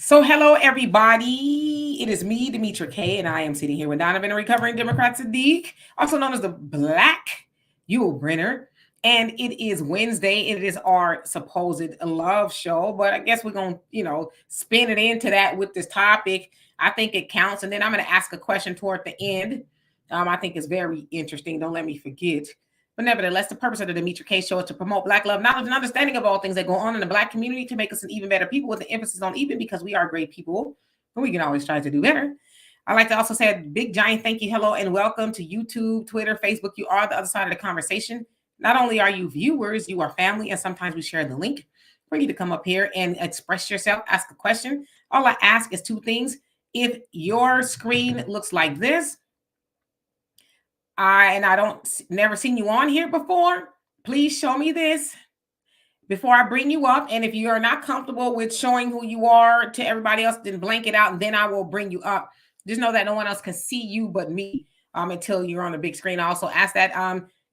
So, hello, everybody. It is me, Demetra K, and I am sitting here with Donovan, a recovering Democrat Saadiq, also known as the Black Yule Brenner. And it is Wednesday. And it is our supposed love show, but I guess we're going to, spin it into that with this topic. I think it counts. And then I'm going to ask a question toward the end. I think it's very interesting. Don't let me forget. But nevertheless, the purpose of the Demetra K show is to promote Black love, knowledge, and understanding of all things that go on in the Black community to make us an even better people with an emphasis on even because we are great people and we can always try to do better. I'd like to also say a big, giant thank you, hello, and welcome to YouTube, Twitter, Facebook. You are the other side of the conversation. Not only are you viewers, you are family, and sometimes we share the link for you to come up here and express yourself, ask a question. All I ask is two things. If your screen looks like this, I don't never seen you on here before, please show me this before I bring you up. And if you are not comfortable with showing who you are to everybody else, then blank it out and then I will bring you up. Just know that no one else can see you but me until you're on the big screen. I also ask that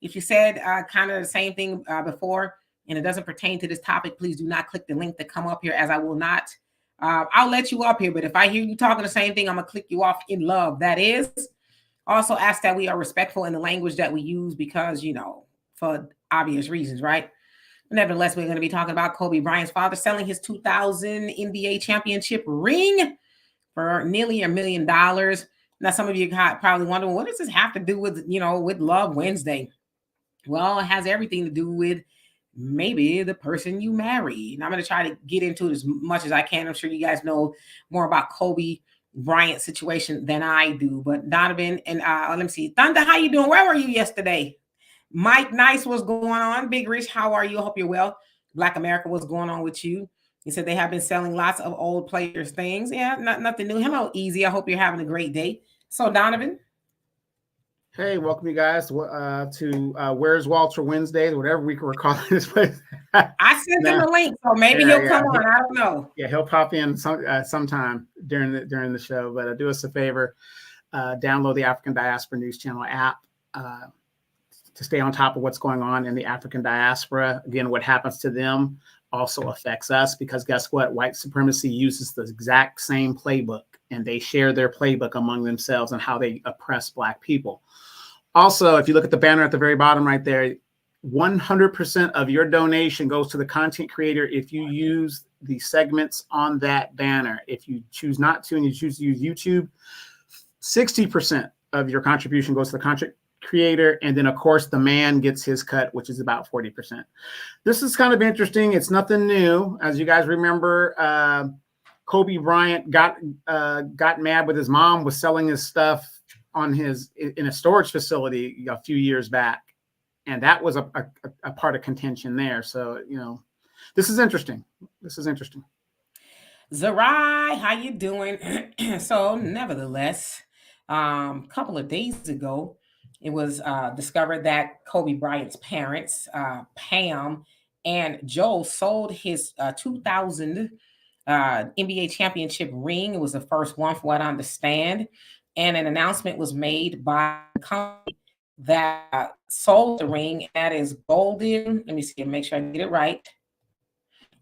if you said kind of the same thing before and it doesn't pertain to this topic, please do not click the link to come up here, as I will not. I'll let you up here, but if I hear you talking the same thing, I'm going to click you off in love. That is. Also ask that we are respectful in the language that we use because, for obvious reasons, right? Nevertheless, we're going to be talking about Kobe Bryant's father selling his 2000 NBA championship ring for nearly $1 million. Now, some of you probably wondering, what does this have to do with, with Love Wednesday? Well, it has everything to do with maybe the person you marry. And I'm going to try to get into it as much as I can. I'm sure you guys know more about Kobe Bryant situation than I do. But Donovan and let me see. Thunder, how you doing? Where were you yesterday? Mike Nice, what's going on? Big Rich, how are you? I hope you're well. Black America, what's going on with you? He said they have been selling lots of old players things. Yeah, nothing new. Hello, Easy. I hope you're having a great day. So, Donovan. Hey, welcome you guys to Where's Walter Wednesdays, whatever we can recall this place. I sent him a link, so maybe he'll come on. I don't know. Yeah, he'll pop in sometime during the show. But do us a favor, download the African Diaspora News Channel app to stay on top of what's going on in the African diaspora. Again, what happens to them also affects us because guess what? White supremacy uses the exact same playbook, and they share their playbook among themselves and how they oppress Black people. Also, if you look at the banner at the very bottom right there, 100% of your donation goes to the content creator if you use the segments on that banner. If you choose not to and you choose to use YouTube, 60% of your contribution goes to the content creator. And then, of course, the man gets his cut, which is about 40%. This is kind of interesting. It's nothing new. As you guys remember, Kobe Bryant got mad with his mom, was selling his stuff in a storage facility a few years back. And that was a part of contention there. So, this is interesting. Zarai, how you doing? So, nevertheless, a couple of days ago, it was discovered that Kobe Bryant's parents, Pam and Joe, sold his 2000 NBA championship ring. It was the first one, from what I understand. And an announcement was made by the company that sold the ring. That is Golden. Let me see, make sure I get it right.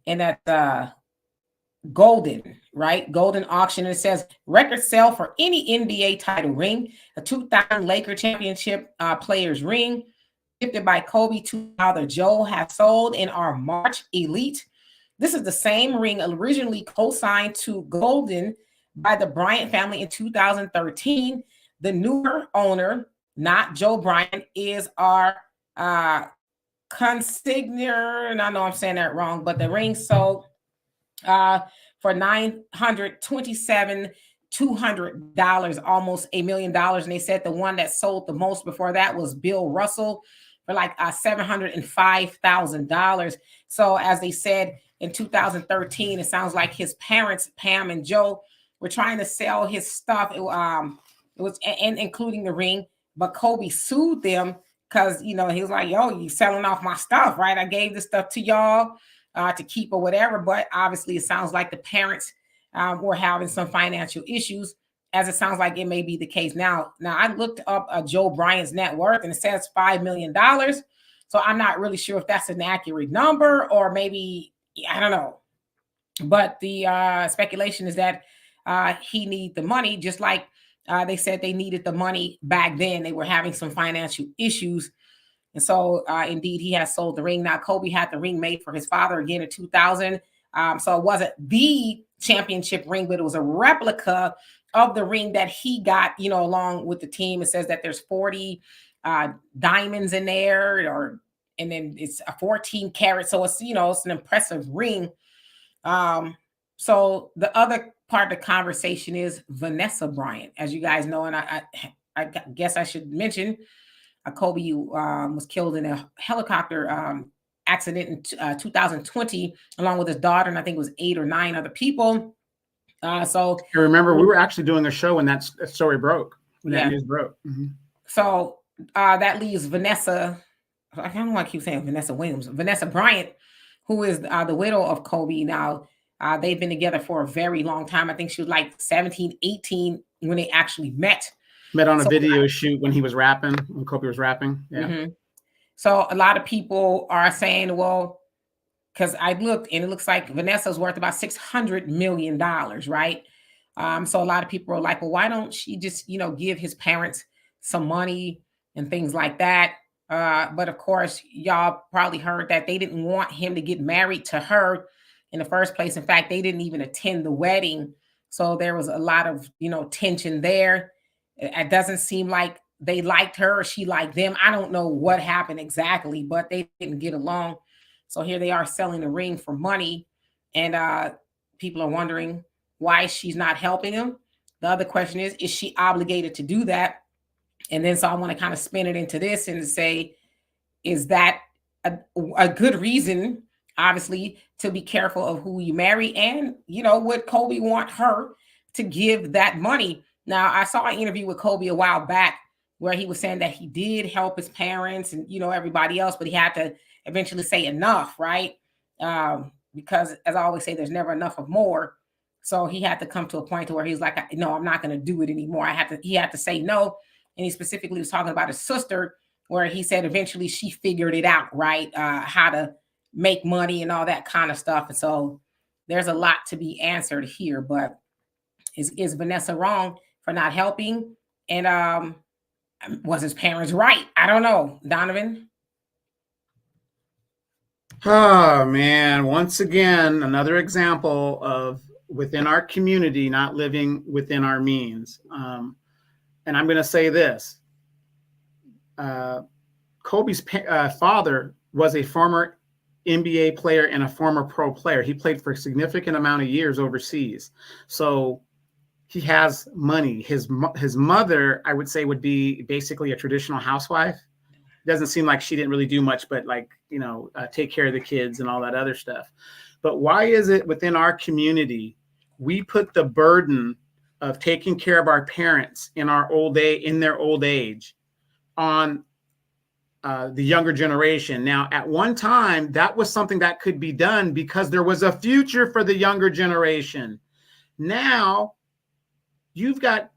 And that's Golden, right? Golden auction. And it says record sale for any NBA title ring, a 2000 Laker championship players ring, gifted by Kobe to father Joe, has sold in our March Elite. This is the same ring originally co-signed to Golden by the Bryant family in 2013. The newer owner, not Joe Bryant, is our consignor, and I know I'm saying that wrong, but the ring sold for $927,200, almost $1 million. And they said the one that sold the most before that was Bill Russell for like $705,000. So as they said in 2013, it sounds like his parents, Pam and Joe, were trying to sell his stuff. It was and including the ring, but Kobe sued them because he was like, "Yo, you selling off my stuff, right? I gave this stuff to y'all to keep or whatever." But obviously, it sounds like the parents were having some financial issues, as it sounds like it may be the case now. Now, I looked up Joe Bryant's net worth, and it says $5 million. So I'm not really sure if that's an accurate number or maybe, I don't know. But the speculation is that he need the money, just like they said they needed the money back then. They were having some financial issues. And so, indeed, he has sold the ring. Now, Kobe had the ring made for his father again in 2000. So it wasn't the championship ring, but it was a replica of the ring that he got, along with the team. It says that there's 40 diamonds in there, and then it's a 14 karat. So it's, it's an impressive ring. So the other part of the conversation is Vanessa Bryant, as you guys know, and I guess I should mention Kobe was killed in a helicopter accident in 2020, along with his daughter, and I think it was 8 or 9 other people. So I remember we were actually doing a show when that story broke, when that news broke. Mm-hmm. So that leaves Vanessa. I don't know why I keep saying Vanessa Williams. Vanessa Bryant, who is the widow of Kobe. Now, they've been together for a very long time. I think she was like 17, 18 when they actually met. Met on a video shoot when he was rapping, when Kobe was rapping. Yeah. Mm-hmm. So a lot of people are saying, well, because I looked and it looks like Vanessa's worth about $600 million, right? So a lot of people are like, well, why don't she just, give his parents some money and things like that? But of course, y'all probably heard that they didn't want him to get married to her in the first place. In fact, they didn't even attend the wedding. So there was a lot of, tension there. It doesn't seem like they liked her or she liked them. I don't know what happened exactly, but they didn't get along. So here they are selling the ring for money. And people are wondering why she's not helping him. The other question is she obligated to do that? And then so I want to kind of spin it into this and say, is that a good reason, obviously, to be careful of who you marry? And, would Kobe want her to give that money? Now, I saw an interview with Kobe a while back where he was saying that he did help his parents and, everybody else, but he had to eventually say enough, right? Because as I always say, there's never enough of more. So he had to come to a point to where he's like, no, I'm not going to do it anymore. He had to say no. And he specifically was talking about his sister, where he said eventually she figured it out, right? How to make money and all that kind of stuff. And so there's a lot to be answered here, but is Vanessa wrong for not helping? And was his parents right? I don't know. Donovan? Oh, man. Once again, another example of within our community not living within our means. And I'm going to say this. Kobe's father was a former NBA player and a former pro player. He played for a significant amount of years overseas. So he has money. His mother, I would say, would be basically a traditional housewife. Doesn't seem like she didn't really do much, but take care of the kids and all that other stuff. But why is it within our community we put the burden of taking care of our parents in their old age on the younger generation? Now, at one time, that was something that could be done because there was a future for the younger generation. Now, you've got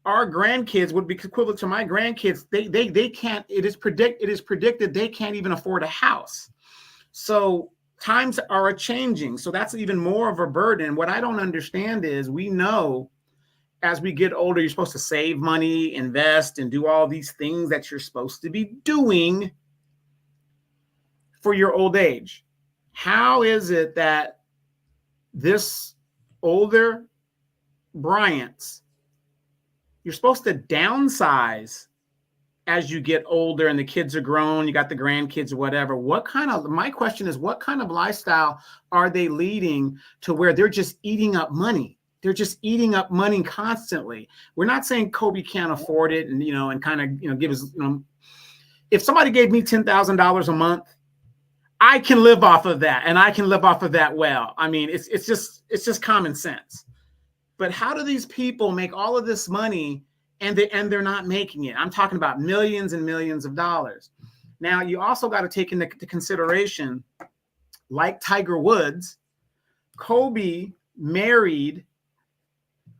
our grandkids would be equivalent to my grandkids. They can't. It is predicted they can't even afford a house. So times are changing. So that's even more of a burden. What I don't understand is we know as we get older, you're supposed to save money, invest, and do all these things that you're supposed to be doing for your old age. How is it that this older Bryant's, you're supposed to downsize as you get older and the kids are grown, you got the grandkids or whatever? My question is, what kind of lifestyle are they leading to where they're just eating up money? They're just eating up money constantly. We're not saying Kobe can't afford it and kind of, give us, if somebody gave me $10,000 a month, I can live off of that, and I can live off of that well. I mean, it's just common sense. But how do these people make all of this money and they're not making it? I'm talking about millions and millions of dollars. Now, you also got to take into consideration, like Tiger Woods, Kobe married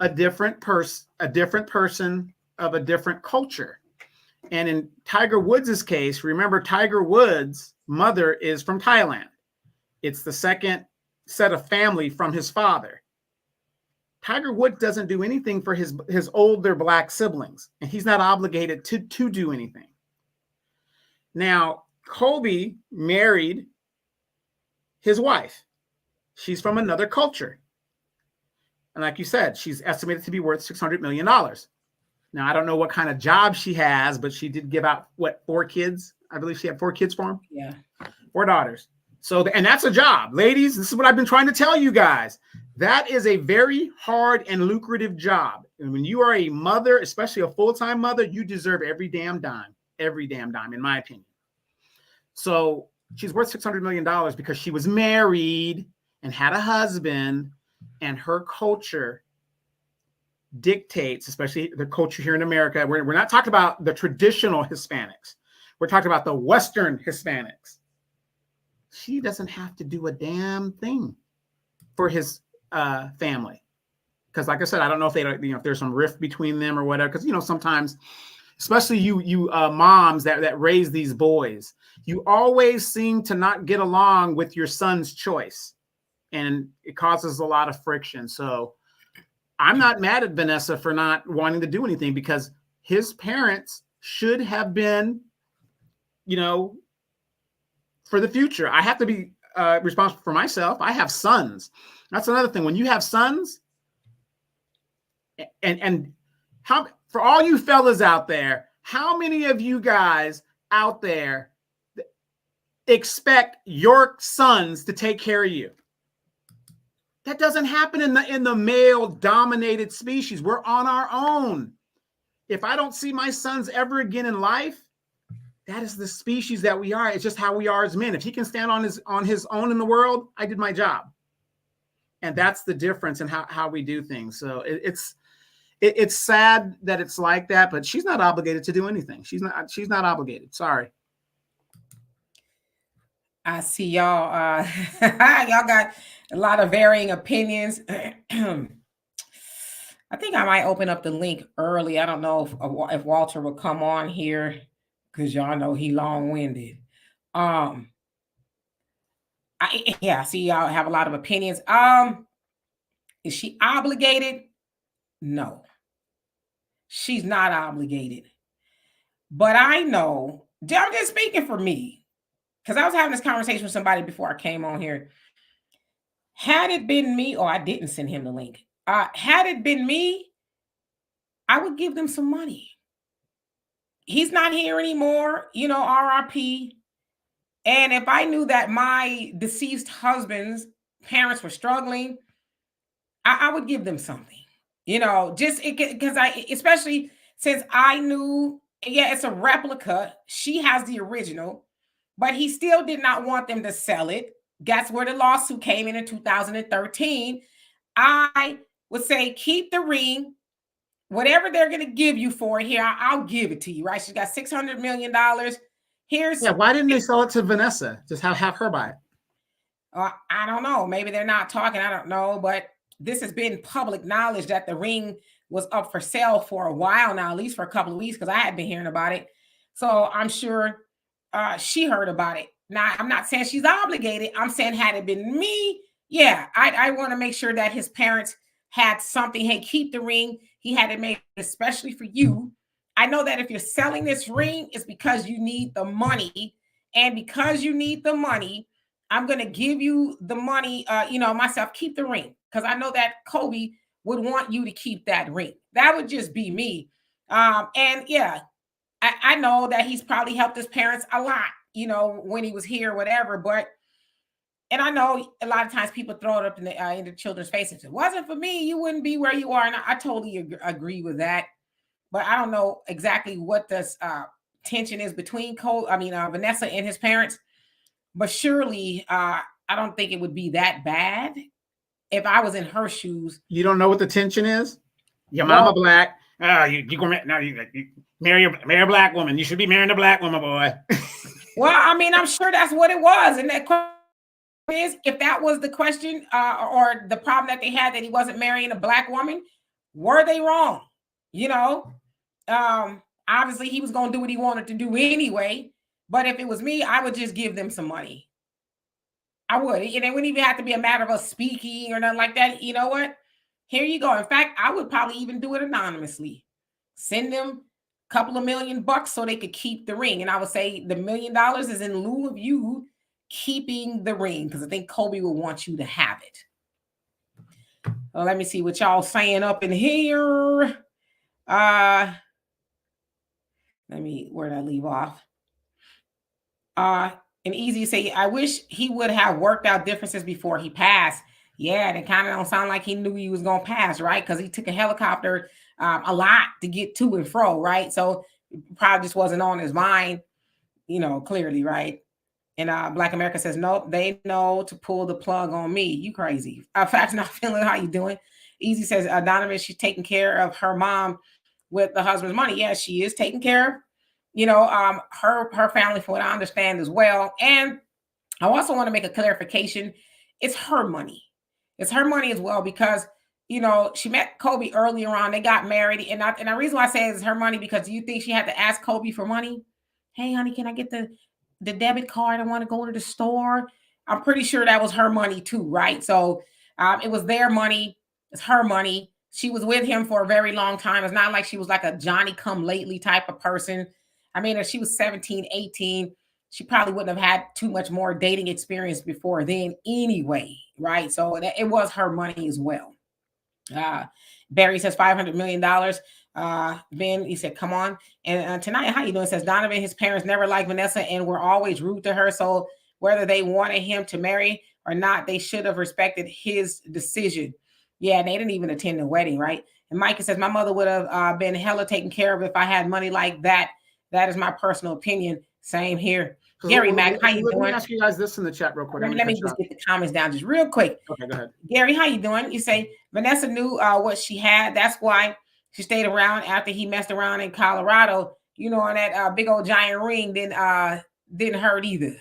a different person of a different culture. And in Tiger Woods' case, remember, Tiger Woods' mother is from Thailand. It's the second set of family from his father. Tiger Woods doesn't do anything for his older black siblings, and he's not obligated to do anything. Now, Kobe married his wife. She's from another culture. And like you said, she's estimated to be worth $600 million. Now, I don't know what kind of job she has, but she did give out, 4 kids? I believe she had 4 kids for him. Yeah. 4 daughters. So, and that's a job. Ladies, this is what I've been trying to tell you guys. That is a very hard and lucrative job. And when you are a mother, especially a full-time mother, you deserve every damn dime, in my opinion. So she's worth $600 million because she was married and had a husband, and her culture dictates, especially the culture here in America. We're not talking about the traditional Hispanics. We're talking about the Western Hispanics. She doesn't have to do a damn thing for his family. Because like I said, I don't know if if there's some rift between them or whatever. Because, sometimes, especially you moms that raise these boys, you always seem to not get along with your son's choice. And it causes a lot of friction. So I'm not mad at Vanessa for not wanting to do anything, because his parents should have been, for the future. I have to be responsible for myself. I have sons. That's another thing. When you have sons, and how, for all you fellas out there, how many of you guys out there expect your sons to take care of you? That doesn't happen in the male dominated species. We're on our own. If I don't see my sons ever again in life, that is the species that we are. It's just how we are as men. If he can stand on his own in the world, I did my job. And that's the difference in how we do things. So it's sad that it's like that, but she's not obligated to do anything. She's not obligated. Sorry. I see y'all. Y'all got a lot of varying opinions. I think I might open up the link early. I don't know if Walter will come on here, because y'all know he long-winded. I see y'all have a lot of opinions. Is she obligated? No, she's not obligated. But I know, I'm just speaking for me, because I was having this conversation with somebody before I came on here. Had it been me, I didn't send him the link. Had it been me, I would give them some money. He's not here anymore, RIP. And if I knew that my deceased husband's parents were struggling, I would give them something, just because especially since I knew, it's a replica. She has the original, but he still did not want them to sell it. That's where the lawsuit came in 2013. I would say, keep the ring. Whatever they're going to give you for it here, I'll give it to you, right? She's got $600 million. Why didn't they sell it to Vanessa? Just have her buy it. I don't know. Maybe they're not talking. I don't know. But this has been public knowledge that the ring was up for sale for a while now, at least for a couple of weeks, because I had been hearing about it. So I'm sure she heard about it. Now, I'm not saying she's obligated. I'm saying, had it been me, I want to make sure that his parents had something. Hey, keep the ring. He had it made especially for you. I know that if you're selling this ring, it's because you need the money. And because you need the money, I'm going to give you the money, myself, keep the ring. Because I know that Kobe would want you to keep that ring. That would just be me. I know that he's probably helped his parents a lot, when he was here, whatever. And I know a lot of times people throw it up in the children's faces. If it wasn't for me, you wouldn't be where you are. And I totally agree with that. But I don't know exactly what this tension is between Vanessa and his parents. But surely, I don't think it would be that bad if I was in her shoes. You don't know what the tension is? Your mama black. You marry a black woman. You should be marrying a black woman, boy. Well, I'm sure that's what it was. And that question is, if that was the question or the problem that they had, that he wasn't marrying a black woman, were they wrong? Obviously he was going to do what he wanted to do anyway. But if it was me, I would just give them some money. I would. And it wouldn't even have to be a matter of us speaking or nothing like that. You know what? Here you go. In fact, I would probably even do it anonymously. Send them a couple of $1,000,000 so they could keep the ring. And I would say the $1,000,000 is in lieu of you keeping the ring, because I think Kobe will want you to have it. Well, let me see what y'all saying up in here. Where did I leave off? And Easy say, I wish he would have worked out differences before he passed. Yeah, it kind of don't sound like he knew he was gonna pass, right? Because he took a helicopter a lot to get to and fro, right? So probably just wasn't on his mind, clearly, right? And Black America says, nope, they know to pull the plug on me. You crazy. Facts Not Feeling, how you doing? Easy says, Donovan, she's taking care of her mom with the husband's money. Yeah, she is taking care of, her family, from what I understand as well. And I also want to make a clarification. It's her money. It's her money as well, because she met Kobe earlier on. They got married, and the reason why I say it's her money, because do you think she had to ask Kobe for money? Hey, honey, can I get the debit card? I want to go to the store. I'm pretty sure that was her money too, right? So it was their money. It's her money. She was with him for a very long time. It's not like she was like a Johnny come lately type of person. I mean, if she was 17, 18, she probably wouldn't have had too much more dating experience before then anyway, right? So it was her money as well. Barry says $500 million. Ben, he said, come on. And tonight, how you doing? Says Donovan, his parents never liked Vanessa and were always rude to her. So whether they wanted him to marry or not, they should have respected his decision. Yeah, they didn't even attend the wedding, right? And Micah says, my mother would have been hella taken care of if I had money like that. That is my personal opinion. Same here. Gary Mack, how you doing? Let me ask you guys this in the chat real quick. Let me just get the comments down just real quick. Okay, go ahead. Gary, how you doing? You say Vanessa knew what she had. That's why she stayed around after he messed around in Colorado. And that big old giant ring didn't hurt either.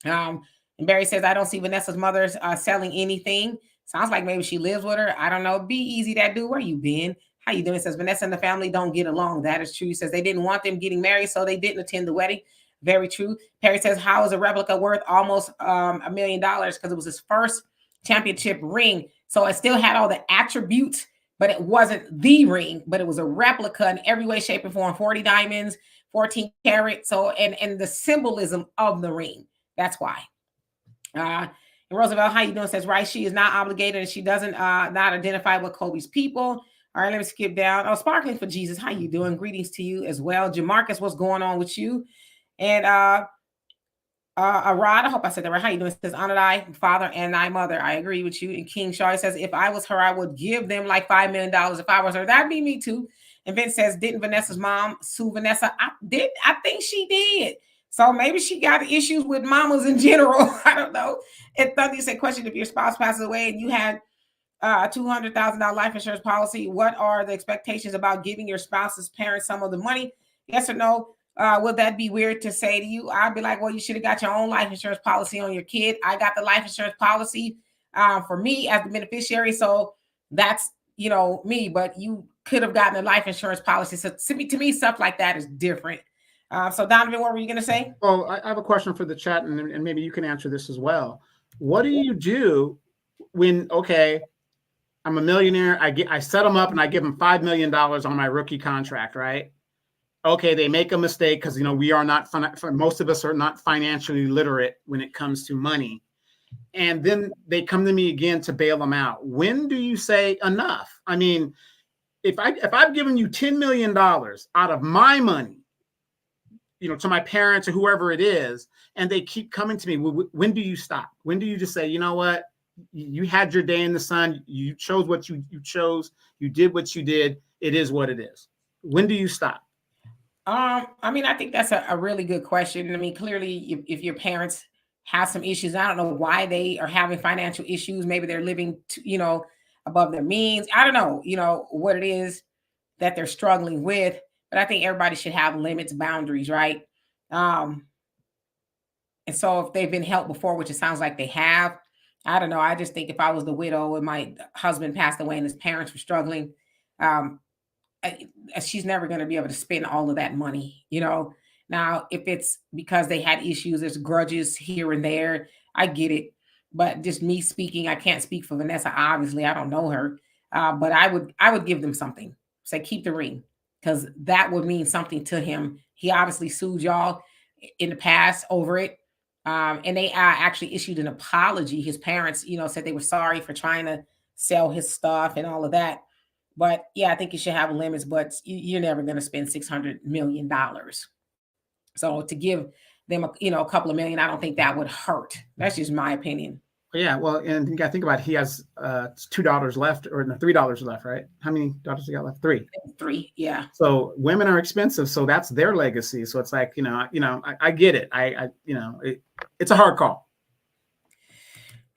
And Barry says, I don't see Vanessa's mother's selling anything. Sounds like maybe she lives with her. I don't know. Be easy, that dude. Where you been? How you doing? It says Vanessa and the family don't get along. That is true. He says they didn't want them getting married, so they didn't attend the wedding. Very true. Perry says, how is a replica worth almost $1 million? Because it was his first championship ring. So it still had all the attributes, but it wasn't the ring, but it was a replica in every way, shape, and form. 40 diamonds, 14 karat. So, and the symbolism of the ring. That's why. And Roosevelt, how you doing? Says, right, she is not obligated and she doesn't not identify with Kobe's people. All right, let me skip down. Oh, Sparkling for Jesus, how you doing? Greetings to you as well. Jamarcus, what's going on with you? And Arad, I hope I said that right. How you doing? It says, honor thy father and thy mother. I agree with you. And King Shaw says, if I was her, I would give them like $5 million. If I was her, that'd be me too. And Vince says, didn't Vanessa's mom sue Vanessa? I think she did. So maybe she got issues with mamas in general. I don't know. And Thundy said, question, if your spouse passes away and you had a $200,000 life insurance policy, what are the expectations about giving your spouse's parents some of the money? Yes or no? Would that be weird to say to you? I'd be like, well, you should have got your own life insurance policy on your kid. I got the life insurance policy for me as the beneficiary. So that's, me, but you could have gotten a life insurance policy. So to me, stuff like that is different. So Donovan, what were you going to say? Well, I have a question for the chat, and maybe you can answer this as well. What do you do when, okay, I'm a millionaire, I set them up and I give them $5 million on my rookie contract, right? Okay, they make a mistake because, we are not, most of us are not financially literate when it comes to money. And then they come to me again to bail them out. When do you say enough? I mean, if I've given you $10 million out of my money, to my parents or whoever it is, and they keep coming to me, when do you stop? When do you just say, you know what? You had your day in the sun. You chose what you chose. You did what you did. It is what it is. When do you stop? I think that's a really good question. I mean, clearly, if your parents have some issues, I don't know why they are having financial issues. Maybe they're living, above their means. I don't know, what it is that they're struggling with. But I think everybody should have limits, boundaries, right? And so if they've been helped before, which it sounds like they have, I don't know. I just think if I was the widow and my husband passed away and his parents were struggling, she's never going to be able to spend all of that money, Now, if it's because they had issues, there's grudges here and there, I get it. But just me speaking, I can't speak for Vanessa. Obviously, I don't know her. But I would give them something. Say keep the ring because that would mean something to him. He obviously sued y'all in the past over it. And they actually issued an apology. His parents, said they were sorry for trying to sell his stuff and all of that. But yeah, I think you should have limits, but you're never going to spend $600 million. So to give them a couple of million, I don't think that would hurt. That's just my opinion. Yeah, well, and you got to think about it. He has $2 left, or no, $3 left, right? How many daughters he got left? Three. Three, yeah. So women are expensive, so that's their legacy. So it's like, I get it. It's a hard call.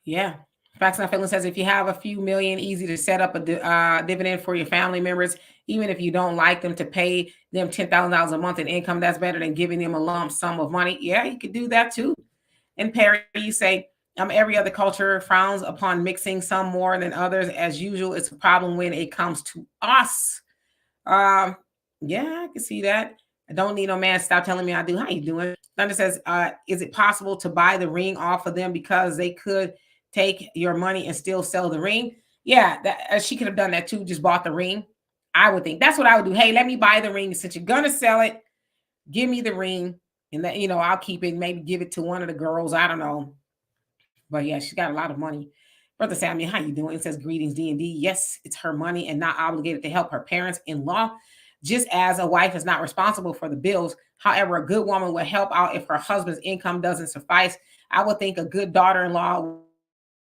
Yeah. Facts Not Feeling says if you have a few million, easy to set up a dividend for your family members, even if you don't like them, to pay them $10,000 a month in income. That's better than giving them a lump sum of money. Yeah, you could do that too. And Perry, you say, every other culture frowns upon mixing, some more than others. As usual, it's a problem when it comes to us. Yeah, I can see that. I don't need no man. Stop telling me I do. How you doing? Thunder says, is it possible to buy the ring off of them because they could take your money and still sell the ring? Yeah, that she could have done that too. Just bought the ring. I would think that's what I would do. Hey, let me buy the ring. Since you're gonna sell it, give me the ring, and that I'll keep it. Maybe give it to one of the girls. I don't know. But yeah, she's got a lot of money. Brother Samuel, how you doing? It says greetings, D&D. Yes, it's her money and not obligated to help her parents-in-law, just as a wife is not responsible for the bills. However, a good woman will help out if her husband's income doesn't suffice. I would think a good daughter-in-law would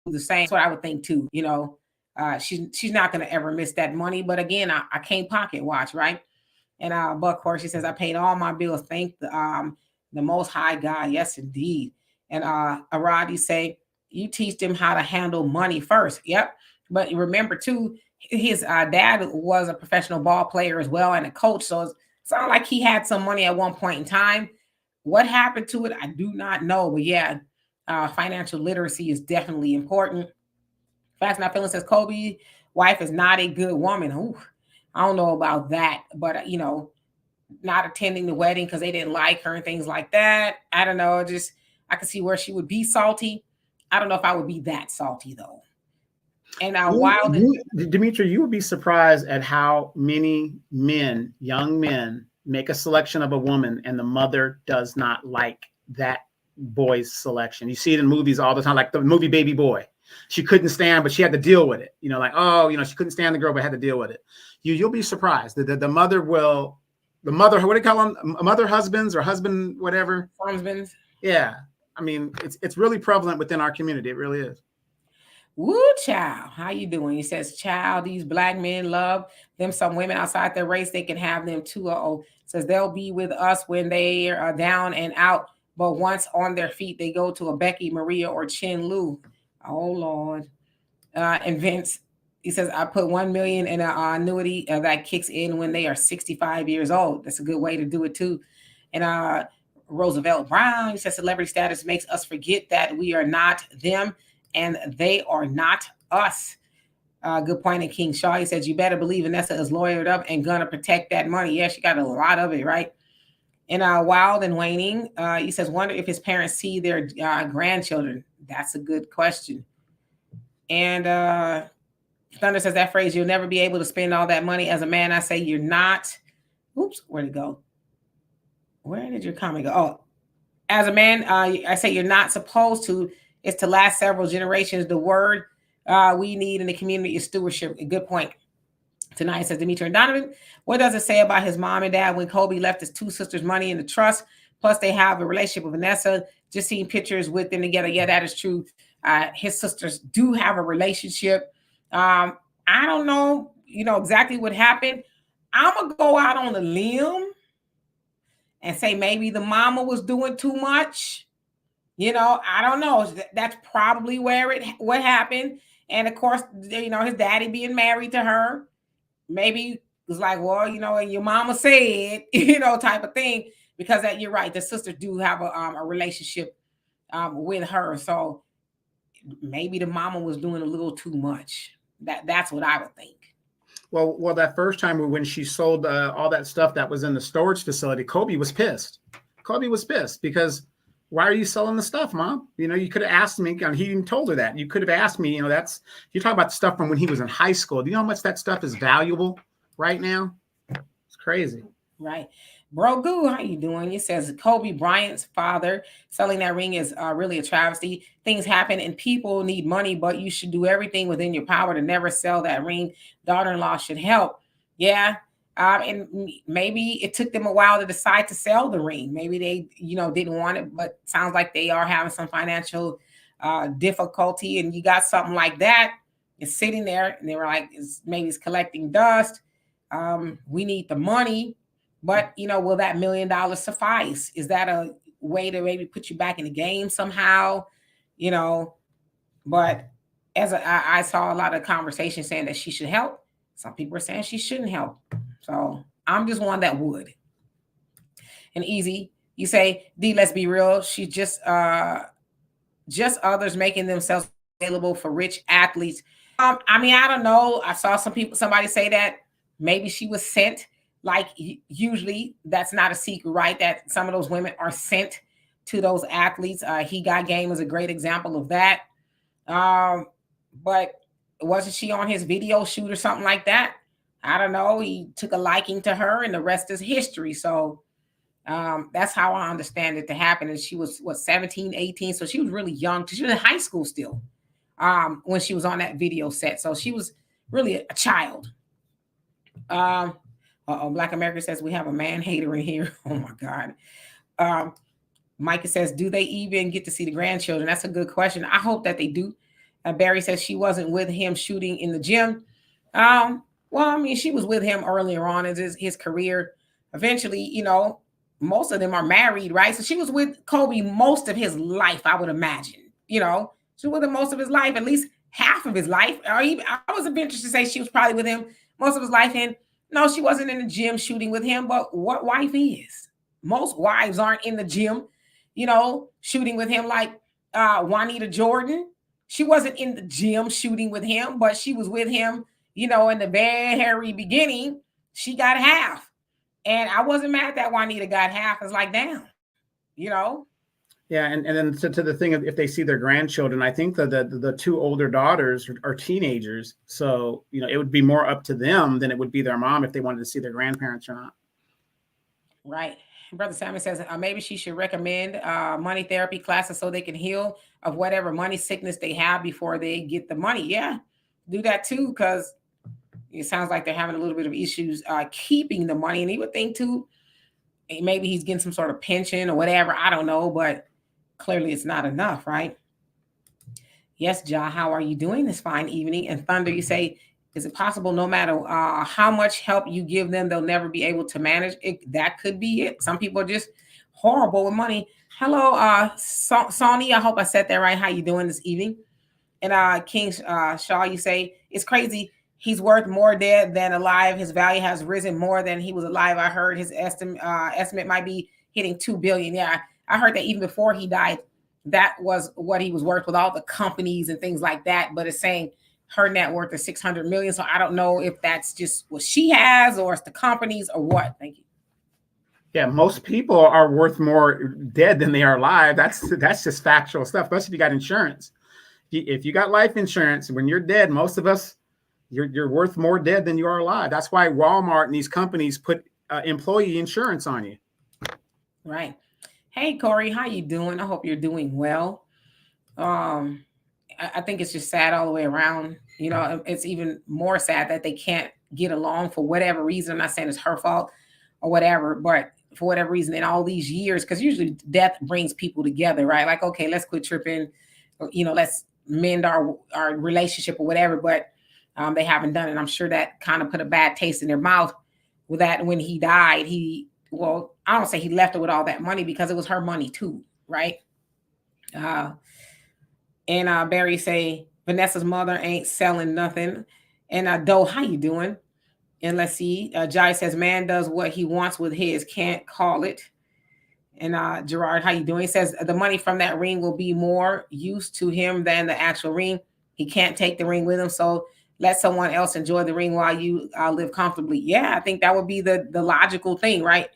do the same. That's what I would think too. She's not going to ever miss that money. But again, I can't pocket watch, right? And but of course, she says, I paid all my bills. Thank the Most High God. Yes, indeed. And Aradi say, you teach them how to handle money first. Yep. But remember too, his dad was a professional ball player as well and a coach. So it sounded like he had some money at one point in time. What happened to it, I do not know. But yeah, financial literacy is definitely important. Facts Not Feeling says, Kobe wife is not a good woman. Ooh, I don't know about that. But, not attending the wedding because they didn't like her and things like that. I don't know. Just I can see where she would be salty. I don't know if I would be that salty though. And Dimitri, you would be surprised at how many men, young men, make a selection of a woman and the mother does not like that boy's selection. You see it in movies all the time, like the movie Baby Boy. She couldn't stand, but she had to deal with it. She couldn't stand the girl, but had to deal with it. You'll be surprised that the mother will. The mother, what do you call them? Mother husbands or husband, whatever. Husbands. Yeah. I mean, it's really prevalent within our community. It really is. Woo, child. How you doing? He says, child, these black men love them. Some women outside their race, they can have them too. Says they'll be with us when they are down and out. But once on their feet, they go to a Becky, Maria, or Chin Lu. Oh, Lord. And Vince, he says, I put $1 million in an annuity that kicks in when they are 65 years old. That's a good way to do it too. And Roosevelt Brown, he says, celebrity status makes us forget that we are not them and they are not us. Good point. And King Shaw, he says, you better believe Vanessa is lawyered up and gonna protect that money. Yeah, she got a lot of it, right? And Wild and Waning, he says, wonder if his parents see their grandchildren. That's a good question. And Thunder says that phrase, you'll never be able to spend all that money. As a man, I say you're not. Oops, where'd it go? Where did your comment go? Oh, as a man, I say you're not supposed to. It's to last several generations. The word we need in the community is stewardship. A good point. Tonight says Dimitri and Donovan. What does it say about his mom and dad when Kobe left his two sisters money in the trust? Plus, they have a relationship with Vanessa. Just seeing pictures with them together. Yeah, that is true. His sisters do have a relationship. I don't know, exactly what happened. I'm gonna go out on a limb and say maybe the mama was doing too much. I don't know. That's probably what happened. And of course, his daddy being married to her, maybe was like, well, and your mama said, type of thing. Because you're right, the sisters do have a relationship with her. So maybe the mama was doing a little too much. That's what I would think. Well, that first time when she sold all that stuff that was in the storage facility, Kobe was pissed. Kobe was pissed because why are you selling the stuff, Mom? You could have asked me. He even told her that. You could have asked me, that's, you talk about stuff from when he was in high school. Do you know how much that stuff is valuable right now? It's crazy. Right. Bro Goo, how you doing? It says Kobe Bryant's father selling that ring is really a travesty. Things happen and people need money, but you should do everything within your power to never sell that ring. Daughter-in-law should help. Yeah. And maybe it took them a while to decide to sell the ring. Maybe they, didn't want it, but sounds like they are having some financial difficulty. And you got something like that. It's sitting there and they were like, maybe it's collecting dust. We need the money. But will that $1 million suffice? Is that a way to maybe put you back in the game somehow? But I saw a lot of conversation saying that she should help. Some people are saying she shouldn't help. So I'm just one that would. And Easy, you say, D, let's be real. She just others making themselves available for rich athletes. I don't know. I saw somebody say that maybe she was sent. Like usually that's not a secret, right? That some of those women are sent to those athletes. He Got Game is a great example of that. But wasn't she on his video shoot or something like that? I don't know. He took a liking to her and the rest is history. So that's how I understand it to happen. And she was 17, 18. So she was really young. She was in high school still when she was on that video set. So she was really a child. Black America says we have a man hater in here. Oh my God. Micah says, do they even get to see the grandchildren? That's a good question. I hope that they do. Barry says she wasn't with him shooting in the gym. She was with him earlier on in his career. Eventually, most of them are married, right? So she was with Kobe most of his life, I would imagine. She was with him most of his life, at least half of his life. Or even, I was a bit interested to say she was probably with him most of his life. And no, she wasn't in the gym shooting with him, but what wife is? Most wives aren't in the gym, shooting with him like Juanita Jordan. She wasn't in the gym shooting with him, but she was with him, in the very beginning. She got half. And I wasn't mad that Juanita got half. It's like, damn, Yeah, and then to the thing of if they see their grandchildren, I think that the two older daughters are teenagers, so it would be more up to them than it would be their mom if they wanted to see their grandparents or not. Right. Brother Simon says maybe she should recommend money therapy classes so they can heal of whatever money sickness they have before they get the money. Yeah, do that too, because it sounds like they're having a little bit of issues keeping the money, and he would think too maybe he's getting some sort of pension or whatever. I don't know, but clearly it's not enough, right? Yes, Ja, how are you doing this fine evening? And Thunder, you say, is it possible no matter how much help you give them, they'll never be able to manage it? That could be it. Some people are just horrible with money. Hello, Sony. I hope I said that right. How you doing this evening? And King Shaw, you say, it's crazy. He's worth more dead than alive. His value has risen more than he was alive. I heard his estimate might be hitting 2 billion. Yeah, I heard that even before he died, that was what he was worth with all the companies and things like that. But it's saying her net worth is 600 million. So I don't know if that's just what she has or it's the companies or what. Thank you. Yeah, most people are worth more dead than they are alive. That's just factual stuff, especially if you got insurance. If you got life insurance, when you're dead, most of us, you're worth more dead than you are alive. That's why Walmart and these companies put employee insurance on you. Right. Hey, Corey, how you doing? I hope you're doing well. I think it's just sad all the way around. It's even more sad that they can't get along for whatever reason. I'm not saying it's her fault or whatever, but for whatever reason in all these years, because usually death brings people together, right? Like, okay, let's quit tripping, let's mend our relationship or whatever, but they haven't done it. I'm sure that kind of put a bad taste in their mouth with that. When he died, I don't say he left her with all that money because it was her money too, right? And Barry say, Vanessa's mother ain't selling nothing. And Doe, how you doing? And let's see, Jai says, man does what he wants with his, can't call it. And Gerard, how you doing? He says the money from that ring will be more use to him than the actual ring. He can't take the ring with him, so let someone else enjoy the ring while you live comfortably. Yeah, I think that would be the logical thing, right?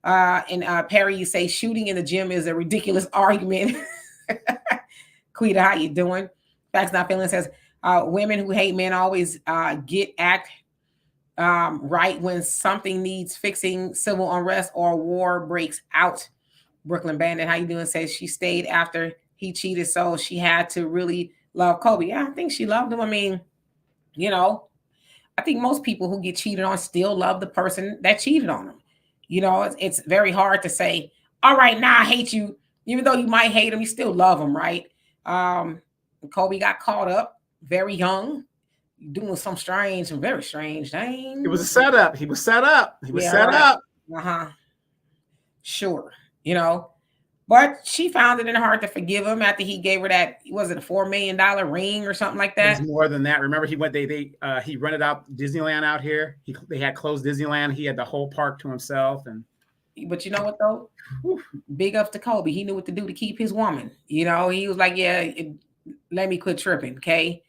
And Perry, you say shooting in the gym is a ridiculous argument. Quita, how you doing? Facts Not Feeling says, women who hate men always act right when something needs fixing, civil unrest or war breaks out. Brooklyn Bandit, how you doing? Says she stayed after he cheated, so she had to really love Kobe. Yeah, I think she loved him. I mean, you know, I think most people who get cheated on still love the person that cheated on them. It's very hard to say, all right, now I hate you. Even though you might hate him, you still love him, right? Um, Kobe got caught up very young, doing some very strange things. It was a setup. He was set up. He was set up. Uh-huh. Sure. But she found it in her heart to forgive him after he gave her that, was it a $4 million ring or something like that? It was more than that. Remember, he went. He rented out Disneyland out here. They had closed Disneyland. He had the whole park to himself. But you know what though? Big ups to Kobe. He knew what to do to keep his woman. He was like, yeah, let me quit tripping, okay?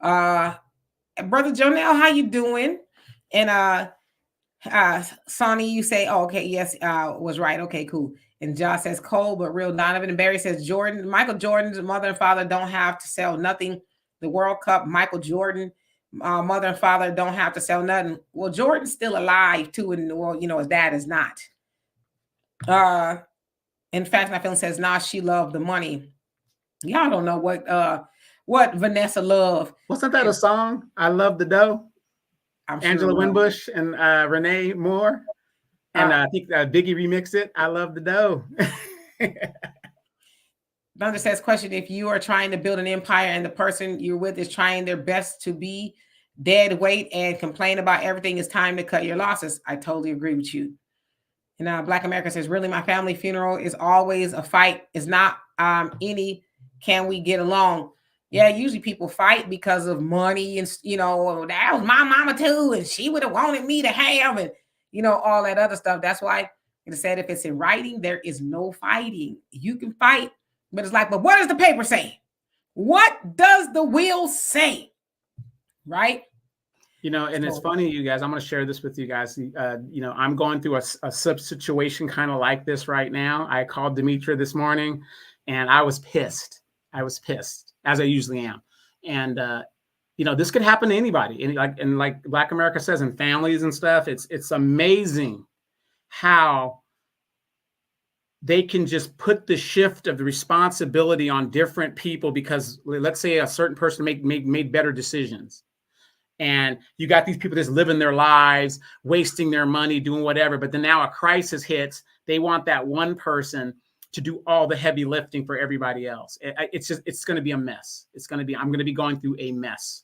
Brother Jonelle, how you doing? And Sonny, you say, oh, okay, yes, was right. Okay, cool. And Josh says cold but real. Donovan. And Barry says Michael Jordan's mother and father don't have to sell nothing. The World Cup, Michael Jordan, mother and father don't have to sell nothing. Well, Jordan's still alive too, and his dad is not. In fact, my feeling says, nah, she loved the money. Y'all don't know what Vanessa loved. Wasn't that a song? I Love the Dough. Angela Winbush and Renee Moore. And I think Biggie remixed it. I Love the Dough. Thunder says, question, if you are trying to build an empire and the person you're with is trying their best to be dead weight and complain about everything, it's time to cut your losses. I totally agree with you. And Black America says, really, my family funeral is always a fight. It's not any, can we get along? Yeah, usually people fight because of money and, that was my mama too, and she would have wanted me to have, and, all that other stuff. That's why it said if it's in writing, there is no fighting. You can fight, but it's like, but what does the paper say? What does the will say? Right? And it's funny, you guys, I'm going to share this with you guys. I'm going through a sub situation kind of like this right now. I called Demetra this morning and I was pissed. As I usually am. And, this could happen to anybody. And like Black America says, in families and stuff, it's amazing how they can just put the shift of the responsibility on different people because let's say a certain person made better decisions. And you got these people just living their lives, wasting their money, doing whatever. But then now a crisis hits. They want that one person to do all the heavy lifting for everybody else. It's going to be a mess. I'm going to be going through a mess.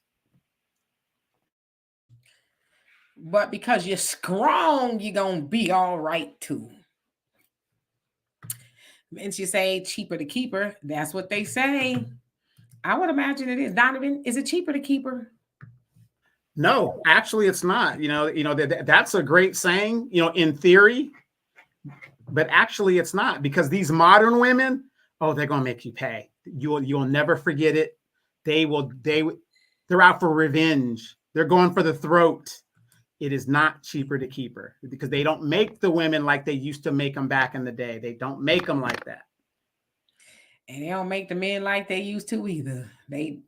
But because you're strong, you're going to be all right too. And she say cheaper to keep her. That's what they say. I would imagine it is. Donovan, is it cheaper to keep her? No, actually it's not. That's a great saying, in theory, but actually it's not, because these modern women, they're going to make you pay. You'll never forget it. They're out for revenge. They're going for the throat. It is not cheaper to keep her because they don't make the women like they used to make them back in the day. They don't make them like that. And they don't make the men like they used to either. They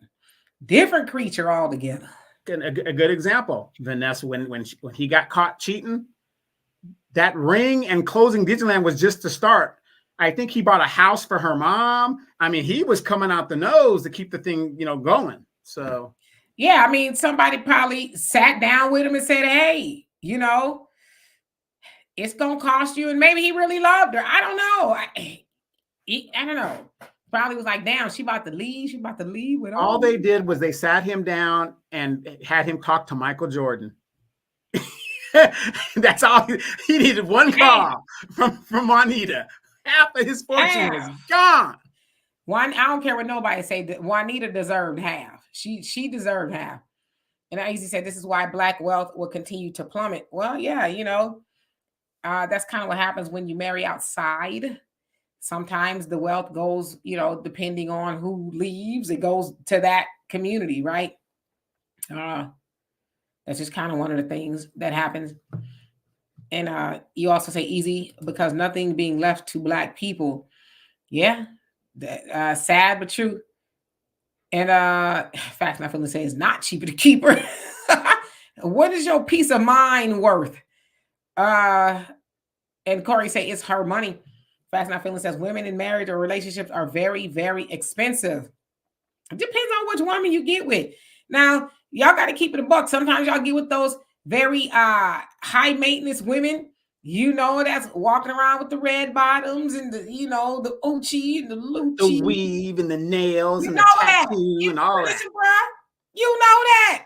different creature altogether. A good example, Vanessa, when he got caught cheating, that ring and closing Disneyland was just the start. I think he bought a house for her mom. I mean, he was coming out the nose to keep the thing, going. So, yeah, I mean, somebody probably sat down with him and said, hey, it's going to cost you. And maybe he really loved her. I don't know. I don't know. Probably was like, damn, she about to leave. She about to leave with all they did was they sat him down and had him talk to Michael Jordan. That's all he needed. One call from Juanita. Half of his fortune was gone. I don't care what nobody say. Juanita deserved half. She deserved half. And I usually say this is why Black wealth will continue to plummet. Well, yeah, that's kind of what happens when you marry outside. Sometimes the wealth goes, depending on who leaves, it goes to that community, right? That's just kind of one of the things that happens. And you also say easy because nothing being left to Black people. Yeah, sad but true. And facts not feeling say it's not cheaper to keep her. What is your peace of mind worth? Uh, and Corey say it's her money. Facts not feeling says women in marriage or relationships are very, very expensive. It depends on which woman you get with. Now, y'all got to keep it a buck. Sometimes y'all get with those very high maintenance women. That's walking around with the red bottoms and the Uchi and the Lucci. The weave and the nails and the tattoo and all that. Listen, bro, you know that.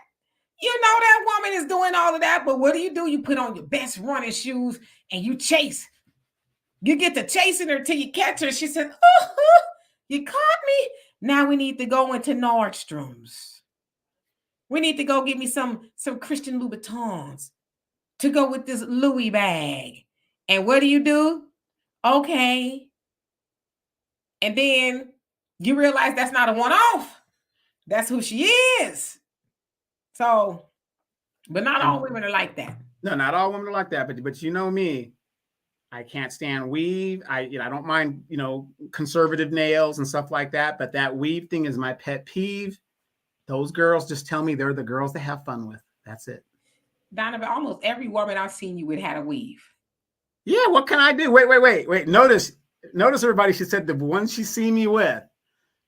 That woman is doing all of that. But what do? You put on your best running shoes and you chase. You get to chasing her till you catch her. She said, oh, you caught me. Now we need to go into Nordstrom's. We need to go get me some Christian Louboutins to go with this Louis bag. And what do? Okay. And then you realize that's not a one-off. That's who she is. So, but not all women are like that. No, not all women are like that. But you know me, I can't stand weave. I don't mind, conservative nails and stuff like that. But that weave thing is my pet peeve. Those girls just tell me they're the girls to have fun with. That's it. Donovan, almost every woman I've seen you with had a weave. Yeah, what can I do? Wait. Notice, everybody. She said the ones she see me with.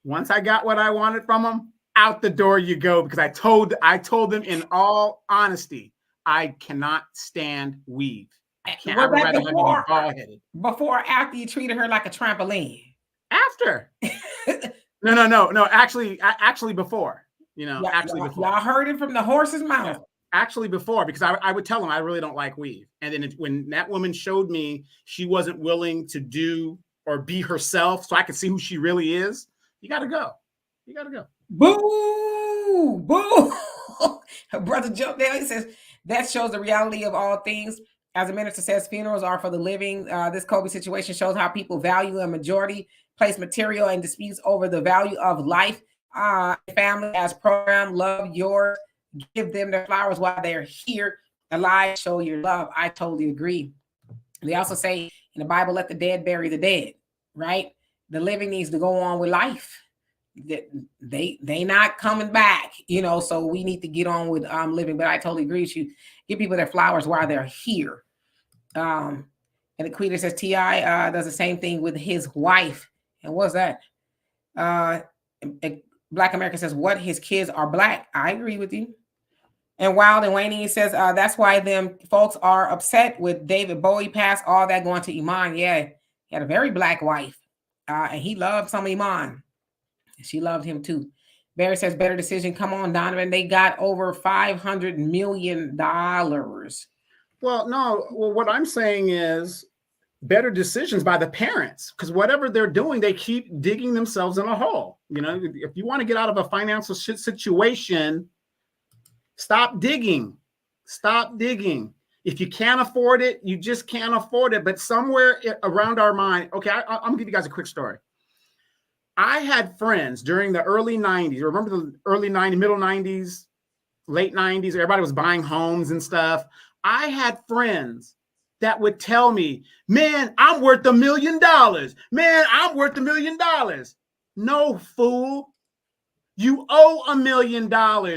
Once I got what I wanted from them, out the door you go. Because I told them in all honesty, I cannot stand weave. I can't. Was that before or after you treated her like a trampoline? After. No. Actually before. Before. Y'all heard it from the horse's mouth. Yeah. Actually before, because I would tell them I really don't like weave. And then when that woman showed me she wasn't willing to do or be herself so I could see who she really is, you got to go. Boo! Her brother jumped down. He says, that shows the reality of all things. As the minister says, funerals are for the living. This COVID situation shows how people value a majority, place material and disputes over the value of life. Family as program, love yours. Give them their flowers while they're here alive. Show your love. I totally agree. They also say in the Bible, let the dead bury the dead, right? The living needs to go on with life. They not coming back, so we need to get on with living. But I totally agree with you. Give people their flowers while they're here. And the Queen says T.I. Does the same thing with his wife. And what's that? Black America says, what? His kids are Black. I agree with you. And Wild and Wayne says, that's why them folks are upset with David Bowie passed, all that going to Iman. Yeah, he had a very Black wife. And he loved some Iman. She loved him too. Barry says, better decision. Come on, Donovan. They got over $500 million. Well, no. Well, what I'm saying is better decisions by the parents, because whatever they're doing, they keep digging themselves in a hole. If you want to get out of a financial situation, stop digging. If you can't afford it, you just can't afford it. But somewhere around our mind, okay, I'm gonna give you guys a quick story. I had friends during the early 90s. Remember the early 90s, middle 90s, late 90s, everybody was buying homes and stuff. I had friends that would tell me, man, I'm worth $1 million. Man, I'm worth $1 million. No, fool. You owe $1 million.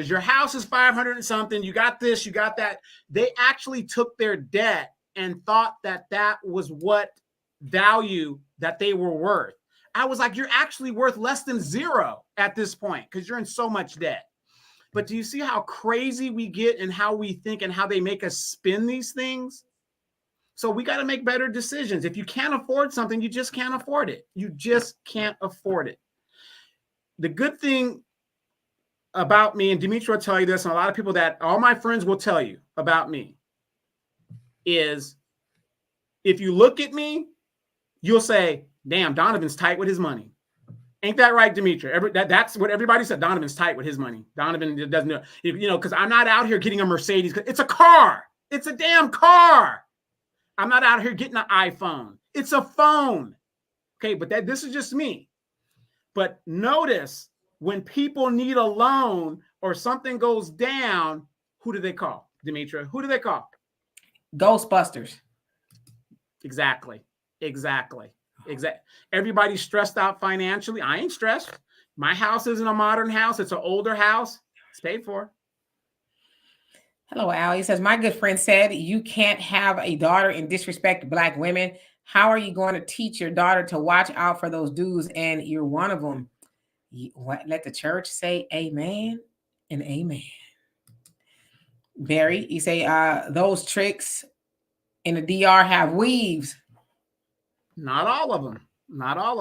Your house is 500 and something. You got this, you got that. They actually took their debt and thought that was what value that they were worth. I was like, you're actually worth less than zero at this point because you're in so much debt. But do you see how crazy we get and how we think and how they make us spin these things? So we got to make better decisions. If you can't afford something, you just can't afford it. You just can't afford it. The good thing about me, and Dimitri will tell you this, and a lot of people that all my friends will tell you about me, is if you look at me, you'll say, damn, Donovan's tight with his money. Ain't that right, Dimitri? That's what everybody said. Donovan's tight with his money. Donovan doesn't know, because I'm not out here getting a Mercedes. It's a car. It's a damn car. I'm not out here getting an iPhone. It's a phone. Okay, but this is just me. But notice when people need a loan or something goes down, who do they call, Dimitri? Who do they call? Ghostbusters. Exactly. Everybody's stressed out financially. I ain't stressed. My house isn't a modern house. It's an older house. It's paid for. Hello, Al. He says, my good friend said you can't have a daughter and disrespect Black women. How are you going to teach your daughter to watch out for those dudes and you're one of them? Let the church say amen and amen. Barry, you say those tricks in the DR have weaves. Not all of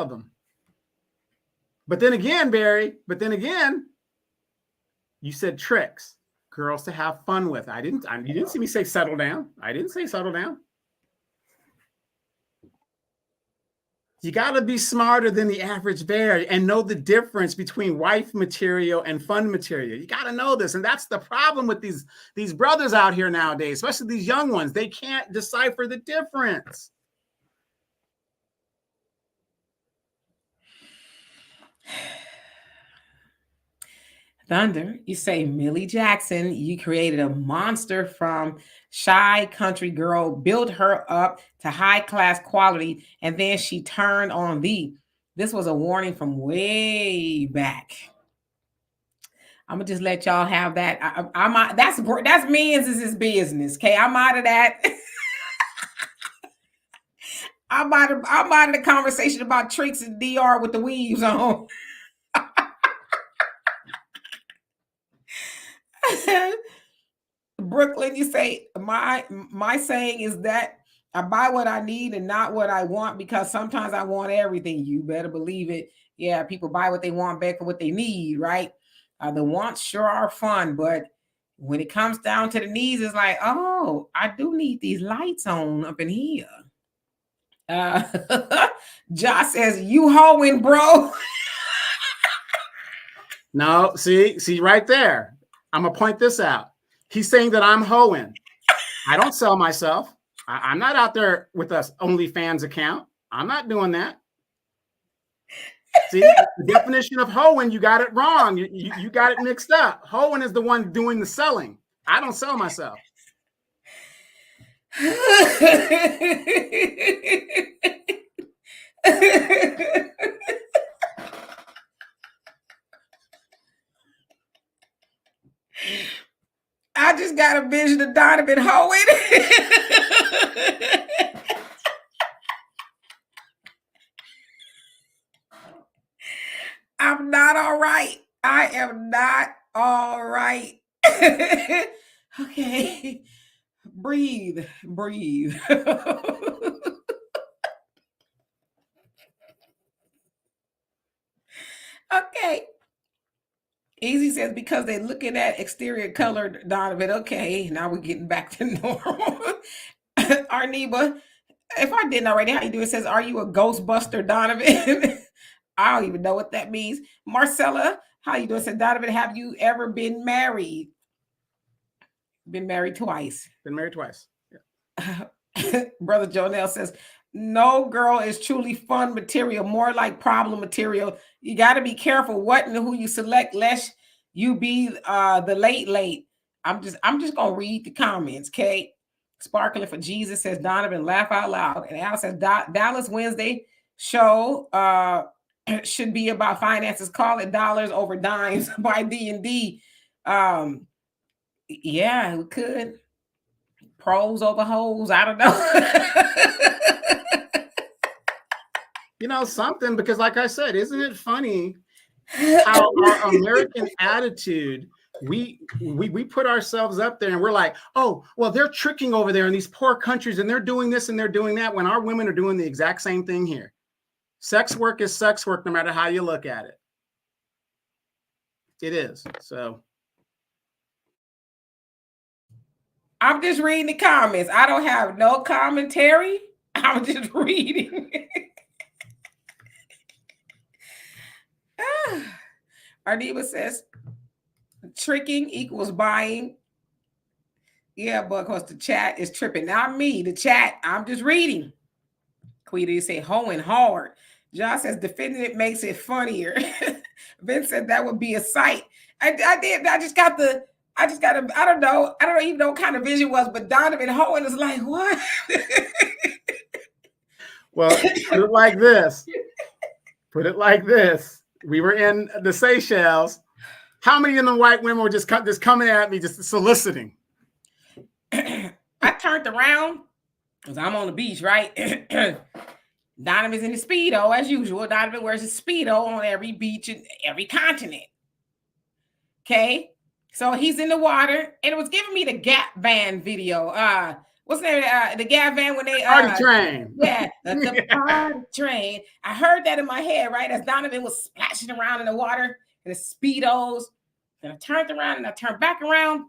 them. But then again, Barry, you said tricks, girls to have fun with. You didn't see me say settle down. I didn't say settle down. You got to be smarter than the average bear and know the difference between wife material and fun material. You got to know this. And that's the problem with these brothers out here nowadays, especially these young ones. They can't decipher the difference. Thunder, you say Millie Jackson, you created a monster from shy country girl, built her up to high class quality, and then she turned on thee. This was a warning from way back. I'm gonna just let y'all have that. I'm out. That's men's is his business. Okay, I'm out of that. I'm out of the conversation about tricks and DR with the weaves on. Brooklyn, you say my saying is that I buy what I need and not what I want, because sometimes I want everything. You better believe it. Yeah, people buy what they want back for what they need, right? The wants sure are fun, but when it comes down to the needs, it's like, oh, I do need these lights on up in here. Josh says, you hoeing, bro. No, see right there. I'm gonna point this out. He's saying that I'm hoeing. I don't sell myself. I'm not out there with a OnlyFans account. I'm not doing that. See, the definition of hoeing, you got it wrong. You got it mixed up. Hoeing is the one doing the selling. I don't sell myself. I just got a vision of Donovan hoeing. I'm not all right. I am not all right. Okay. Breathe. Okay. Easy says, because they're looking at exterior color, Donovan. Okay, now we're getting back to normal. Arniba, if I didn't already, how you do it? Says, are you a Ghostbuster, Donovan? I don't even know what that means. Marcella, how you doing? Said, Donovan, have you ever been married? Been married twice. Been married twice. Yeah. Brother Jonell says, no girl is truly fun material, more like problem material. You got to be careful what and who you select, lest you be the late. I'm just gonna read the comments, okay? Sparkling for Jesus says, Donovan, laugh out loud. And Al says, Dallas Wednesday show should be about finances. Call it dollars over dimes by D&D. Yeah, we could. Pros over hoes. I don't know. You know something, because like I said, isn't it funny how our American attitude, we put ourselves up there and we're like, oh, well, they're tricking over there in these poor countries and they're doing this and they're doing that, when our women are doing the exact same thing here. Sex work is sex work, no matter how you look at it. It is. So I'm just reading the comments. I don't have no commentary. I'm just reading. Arniva says, tricking equals buying. Yeah, but because the chat is tripping. Not me, the chat. I'm just reading. Quita say hoeing hard. Josh says defending it makes it funnier. Vince said that would be a sight. I don't know. I don't even know what kind of vision was, but Donovan hoeing is like, what? Well, put it like this. Put it like this. We were in the Seychelles. How many of the white women were just coming at me, just soliciting? I turned around because I'm on the beach, right? Donovan's in the Speedo as usual. Donovan wears his Speedo on every beach in every continent. Okay. So he's in the water, and it was giving me the Gap Band video. What's the name? The Gap Band when they Party train. Yeah, the party train. I heard that in my head, right? As Donovan was splashing around in the water in the Speedos. Then I turned around and I turned back around.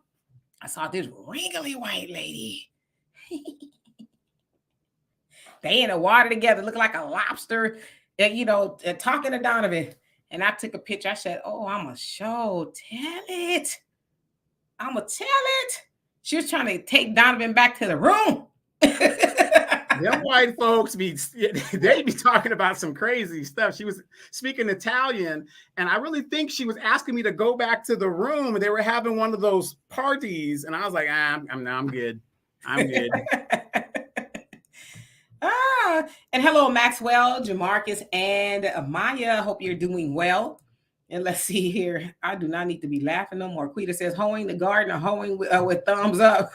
I saw this wrinkly white lady. They in the water together, looking like a lobster, talking to Donovan. And I took a picture. I said, "Oh, I'm a show. Tell it. I'm going to tell it." She was trying to take Donovan back to the room. Them white folks they be talking about some crazy stuff. She was speaking Italian, and I really think she was asking me to go back to the room. They were having one of those parties, and I was like, I'm good. I'm good. And hello, Maxwell, Jamarcus, and Maya. Hope you're doing well. And let's see here. I do not need to be laughing no more. Quita says, hoeing the garden or hoeing with thumbs up.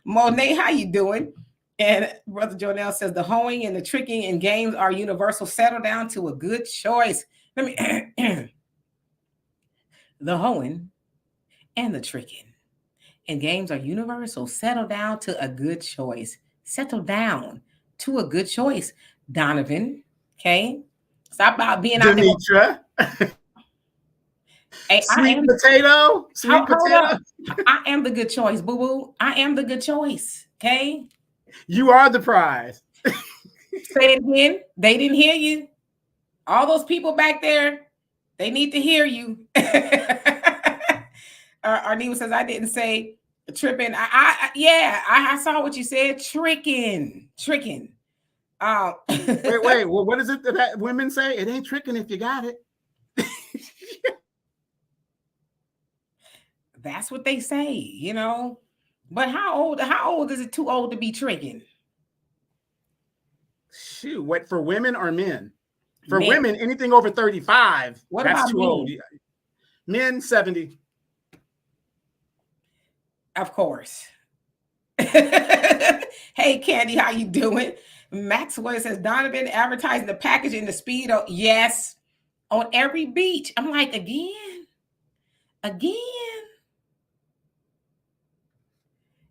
Monet, how you doing? And Brother Jonell says, the hoeing and the tricking in games are universal. Settle down to a good choice. Let me the hoeing and the tricking in games are universal. Settle down to a good choice. Settle down to a good choice. Donovan, okay? Stop about being out there. Hey, Sweet potato. I am the good choice, boo-boo. I am the good choice, okay? You are the prize. Say it again. They didn't hear you. All those people back there, they need to hear you. Arneva says, I didn't say tripping. I saw what you said. Tricking. Wait. Well, what is it that women say? It ain't tricking if you got it. That's what they say, But how old is it too old to be tricking? Shoot, what, for women or men? For women, anything over 35. What that's about too men? old. Men, 70. Of course. Hey, Candy, how you doing? Maxwell says, Donovan advertising the package in the Speedo. Yes, on every beach. I'm like, again.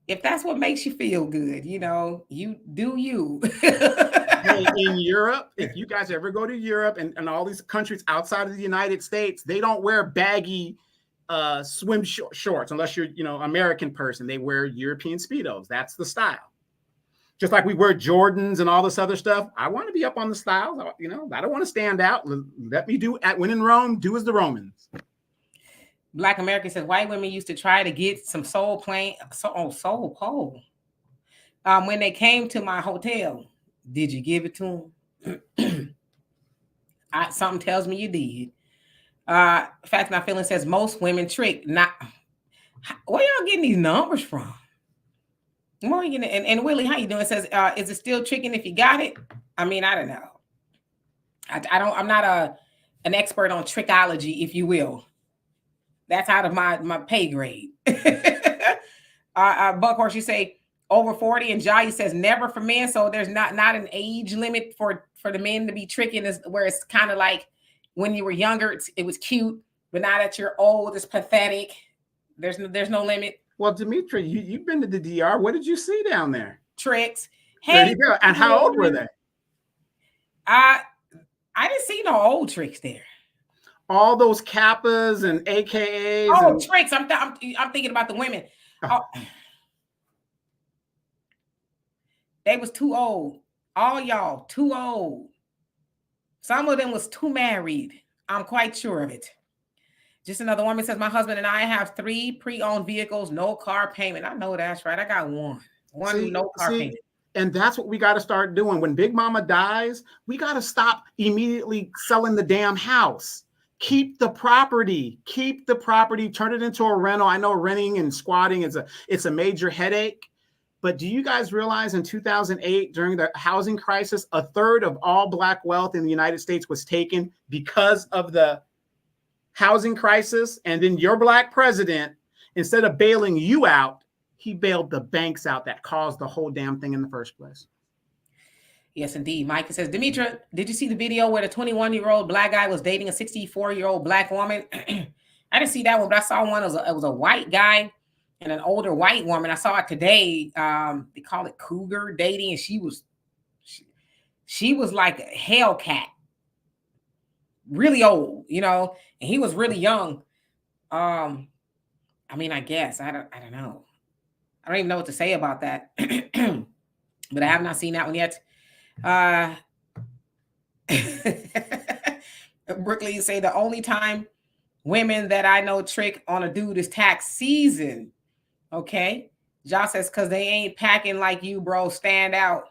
If that's what makes you feel good, you do you. Hey, in Europe, if you guys ever go to Europe and all these countries outside of the United States, they don't wear baggy swim shorts unless you're, American person. They wear European Speedos. That's the style. Just like we wear Jordans and all this other stuff. I want to be up on the styles. I don't want to stand out. Let me do when in Rome, do as the Romans. Black American says white women used to try to get some soul pole. When they came to my hotel, did you give it to them? Something tells me you did. Fact Not Feeling says most women trick. Not. Where y'all getting these numbers from? Where you getting? And Willie, how you doing? It says, is it still tricking if you got it? I mean, I don't know. I'm not an expert on trickology, if you will. That's out of my pay grade. Buckhorse, you say over 40, and Jai says never for men. So there's not an age limit for the men to be tricking, where it's kind of like when you were younger, it was cute, but now that you're old, it's pathetic. There's no limit. Well, Dimitri, you've been to the DR. What did you see down there? Tricks. Hey, there you go. And how old were they? I didn't see no old tricks there. All those Kappas and AKAs. Oh, tricks. I'm thinking about the women. Oh. They was too old. All y'all too old. Some of them was too married. I'm quite sure of it. Just another woman says, my husband and I have 3 pre-owned vehicles, no car payment. I know that's right. I got one. No car payment. And that's what we got to start doing. When Big Mama dies, we got to stop immediately selling the damn house. Keep the property, turn it into a rental. I know renting and squatting it's a major headache. But do you guys realize in 2008, during the housing crisis, a third of all Black wealth in the United States was taken because of the housing crisis? And then your Black president, instead of bailing you out, he bailed the banks out that caused the whole damn thing in the first place. Yes, indeed. Mike says, Demetra, did you see the video where the 21-year-old Black guy was dating a 64-year-old Black woman? I didn't see that one, but I saw one. It was a white guy and an older white woman. I saw it today. They call it cougar dating, and she was like a Hellcat, really old, and he was really young. I mean, I guess I don't know. I don't even know what to say about that, but I have not seen that one yet. Brooklyn, you say the only time women that I know trick on a dude is tax season. Okay. Josh says, because they ain't packing like you, bro. Stand out.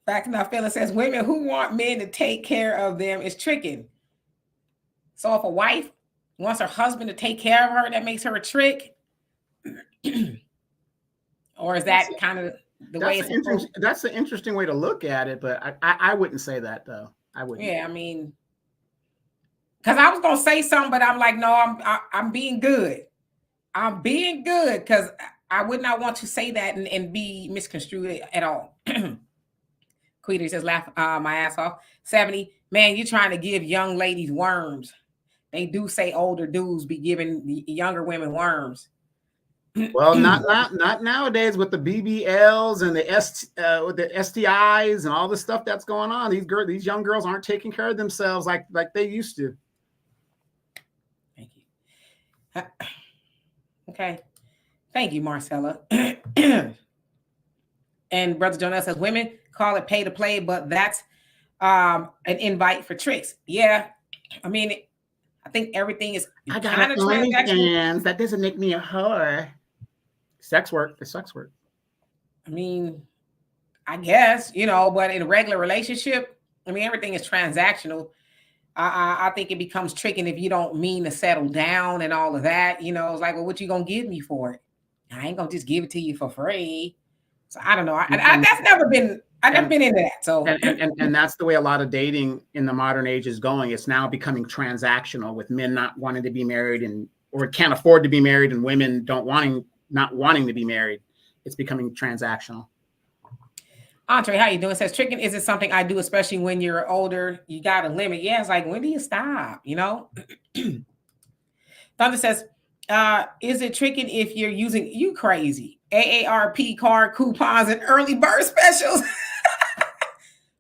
Fact Not Feeling says, women who want men to take care of them is tricking. So if a wife wants her husband to take care of her, that makes her a trick? Or is that kind of the way it's supposed to? That's an interesting way to look at it, but I wouldn't say that, though. I wouldn't. Yeah, I mean, because I was going to say something, but I'm like, no, I'm being good. I'm being good because I would not want to say that and be misconstrued at all. Queenie says, laugh my ass off. 70, man, you're trying to give young ladies worms. They do say older dudes be giving younger women worms. Well, not nowadays with the BBLs and with the STIs and all the stuff that's going on. These young girls aren't taking care of themselves like they used to. Thank you. Okay. Thank you, Marcella. And Brother Jonah says, women call it pay to play, but that's an invite for tricks. Yeah. I mean, I think everything is kind of transactional. That doesn't make me a whore. Sex work. It's sex work. I mean, I guess, but in a regular relationship, I mean, everything is transactional. I think it becomes tricking if you don't mean to settle down and all of that. It's like, well, what you gonna give me for it? I ain't gonna just give it to you for free. So I don't know. That's never been. I've never been into that. So and that's the way a lot of dating in the modern age is going. It's now becoming transactional, with men not wanting to be married or can't afford to be married, and women not wanting to be married. It's becoming transactional. Andre, how you doing? Says, tricking isn't something I do, especially when you're older. You got a limit. Yeah, it's like, when do you stop? Thunder says, is it tricking if you're using you crazy AARP card coupons and early bird specials?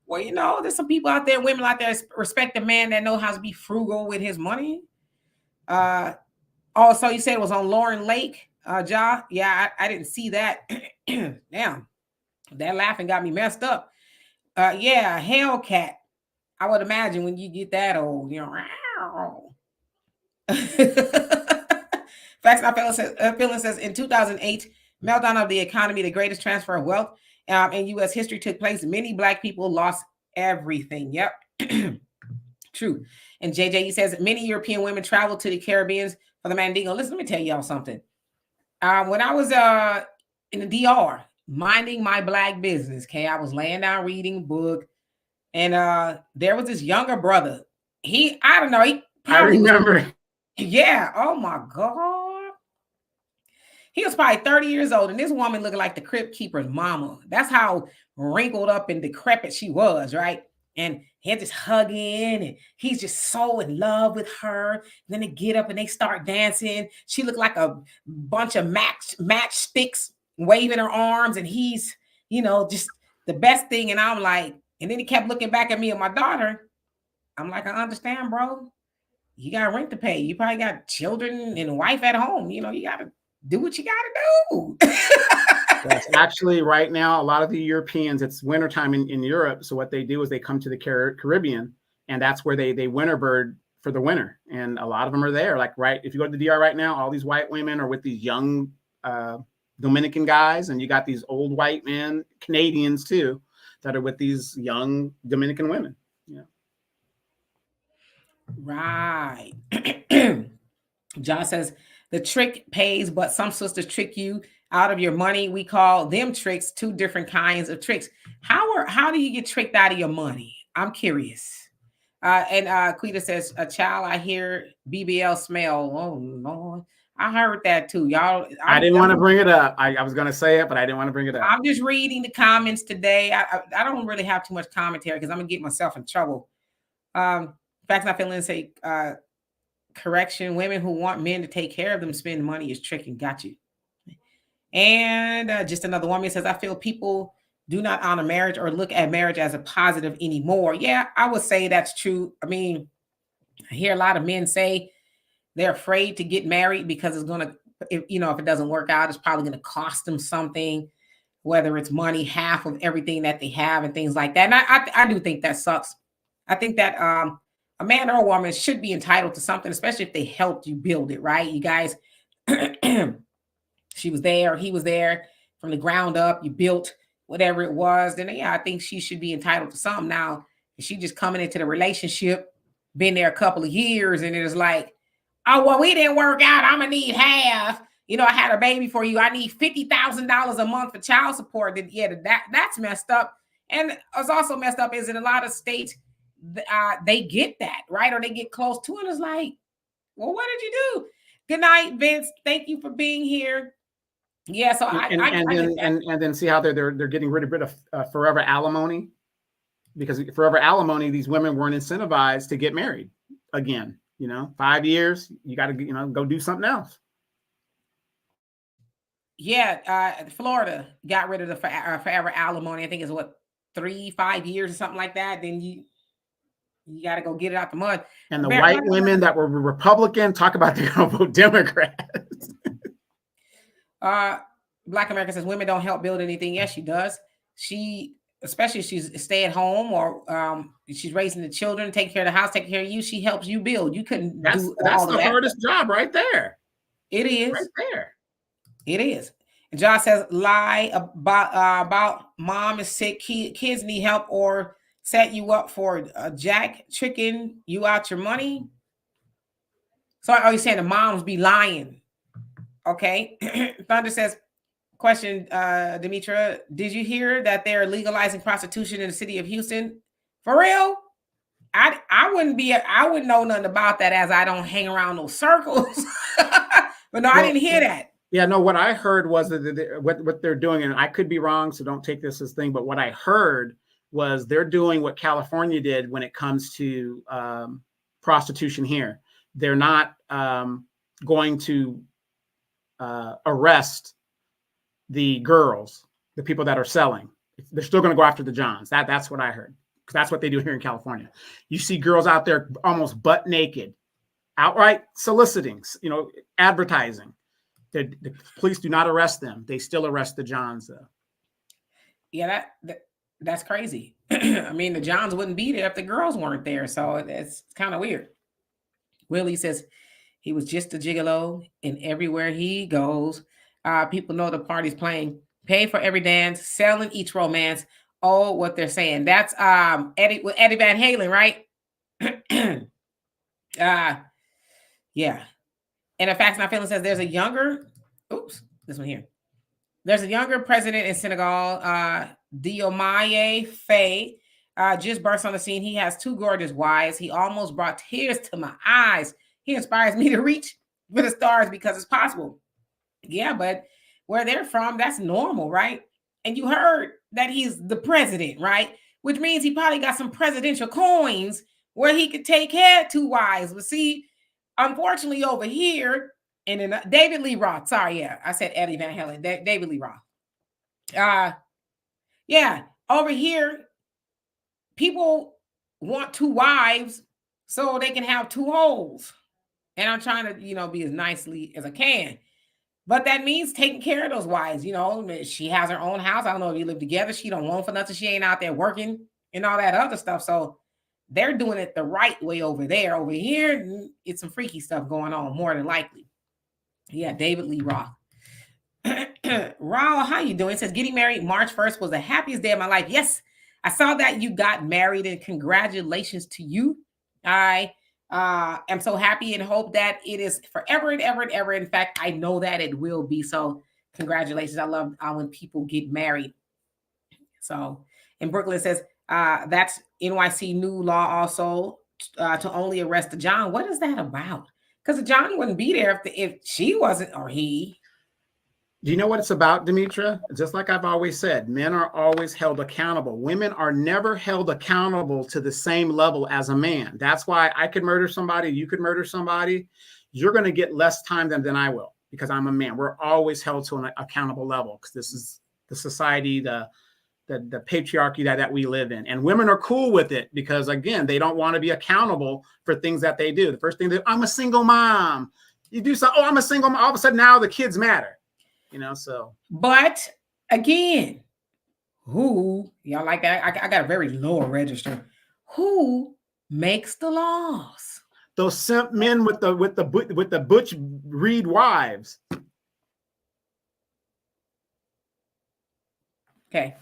Well, there's some people out there, women out there, respect a man that know how to be frugal with his money. Also, you said it was on Lauren Lake, Ja. Yeah, I didn't see that. Damn, that laughing got me messed up. Yeah, Hellcat. I would imagine when you get that old, Facts Not Feeling says, in 2008, meltdown of the economy, the greatest transfer of wealth in U.S. history took place. Many Black people lost everything. Yep. True. And JJ says, many European women traveled to the Caribbean for the Mandingo. Listen, let me tell y'all something. When I was in the DR, minding my Black business, okay, I was laying down reading a book, and there was this younger brother. I don't know. I remember. Yeah. Oh my God. He was probably 30 years old, and this woman looking like the Crypt Keeper's mama. That's how wrinkled up and decrepit she was, right? And he's just hugging, and he's just so in love with her. And then they get up and they start dancing. She looked like a bunch of matchsticks waving her arms, and he's, just the best thing. And I'm like, and then he kept looking back at me and my daughter. I'm like, I understand, bro. You got rent to pay. You probably got children and a wife at home. You got to do what you got to do. Yes, actually, right now, a lot of the Europeans, it's wintertime in Europe. So what they do is they come to the Caribbean, and that's where they winter bird for the winter. And a lot of them are there. Like, right, if you go to the DR right now, all these white women are with these young Dominican guys, and you got these old white men, Canadians too, that are with these young Dominican women. Yeah. Right. John says the trick pays, but some sisters trick you out of your money. We call them tricks. Two different kinds of tricks. How do you get tricked out of your money? I'm curious. And Quita says, a child, I hear BBL smell. Oh Lord. I heard that too. Y'all, I didn't want to bring it up. I was going to say it, but I didn't want to bring it up. I'm just reading the comments today. I don't really have too much commentary because I'm gonna get myself in trouble. Facts not feeling say correction. Women who want men to take care of them spend money is tricking. Got you. And just another woman says, I feel people do not honor marriage or look at marriage as a positive anymore. Yeah, I would say that's true. I mean, I hear a lot of men say they're afraid to get married because it's going to, if it doesn't work out, it's probably going to cost them something, whether it's money, half of everything that they have and things like that. And I do think that sucks. I think that a man or a woman should be entitled to something, especially if they helped you build it, right? You guys, she was there, he was there from the ground up, you built whatever it was, then yeah, I think she should be entitled to something. Now, if she just coming into the relationship, been there a couple of years, and it is like, oh, well, we didn't work out, I'm gonna need half. I had a baby for you, I need $50,000 a month for child support. Then yeah, that's messed up. And what's also messed up is in a lot of states, they get that, right? Or they get close to it. It's like, well, what did you do? Good night, Vince. Thank you for being here. Yeah, so and then see how they're getting rid of forever alimony, because forever alimony, these women weren't incentivized to get married again. 5 years, you got to go do something else. Yeah, Florida got rid of the forever alimony. I think it's 3-5 years or something like that. Then you got to go get it out the mud. And the white women that were Republican, talk about they're going to vote Democrat. Black America says women don't help build anything. Yes, she does. Especially if she's stay at home or she's raising the children, taking care of the house, taking care of you. She helps you build. You couldn't. That's the hardest job right there. It is right there. It is. And John says lie about mom is sick, kids need help, or set you up for Jack tricking you out your money. So are you saying the moms be lying? Okay. Thunder says, question, Demetra, did you hear that they're legalizing prostitution in the city of Houston? For real? I wouldn't know nothing about that, as I don't hang around those circles. But no, I didn't hear that. Yeah, no, what I heard was that what they're doing, and I could be wrong, so don't take this as thing, but what I heard was they're doing what California did when it comes to prostitution here. They're not going to arrest the girls, the people that are selling. They're still going to go after the Johns. That's what I heard, because that's what they do here in California. You see girls out there almost butt naked, outright soliciting, advertising. The police do not arrest them. They still arrest the Johns, though. Yeah, that's crazy. I mean, the Johns wouldn't be there if the girls weren't there, so it's kind of weird. Willie says he was just a gigolo, and everywhere he goes, people know the party's playing. Pay for every dance, selling each romance. Oh, what they're saying. That's Eddie Van Halen, right? Yeah. And in fact, my feeling says there's a younger, this one here. There's a younger president in Senegal, Diomaye Faye, just burst on the scene. He has 2 gorgeous wives. He almost brought tears to my eyes. He inspires me to reach for the stars because it's possible. Yeah, but where they're from, that's normal, right? And you heard that he's the president, right? Which means he probably got some presidential coins where he could take care of 2 wives. But see, unfortunately, over here, and then David Lee Roth. Sorry, yeah, I said Eddie Van Halen. David Lee Roth. Yeah, over here, people want 2 wives so they can have 2 holes. And I'm trying to, be as nicely as I can. But that means taking care of those wives. She has her own house. I don't know if you live together. She don't want for nothing. She ain't out there working and all that other stuff. So they're doing it the right way over there. Over here, it's some freaky stuff going on, more than likely. Yeah, David Lee Roth. Raul, how you doing? It says, getting married March 1st was the happiest day of my life. Yes, I saw that you got married, and congratulations to you. I am so happy and hope that it is forever and ever and ever. In fact, I know that it will be. So congratulations. I love when people get married. So, and Brooklyn says, that's NYC new law also to only arrest the John. What is that about? Because the John wouldn't be there if she wasn't, or he. Do you know what it's about, Demetra? Just like I've always said, men are always held accountable. Women are never held accountable to the same level as a man. That's why I could murder somebody, you could murder somebody. You're going to get less time than I will because I'm a man. We're always held to an accountable level because this is the society, the patriarchy that we live in. And women are cool with it because, again, they don't want to be accountable for things that they do. The first thing I'm a single mom. You do something, I'm a single mom. All of a sudden now the kids matter. So. But again, who, y'all like that? I got a very low register. Who makes the laws? Those simp men with the butch Reed wives. Okay.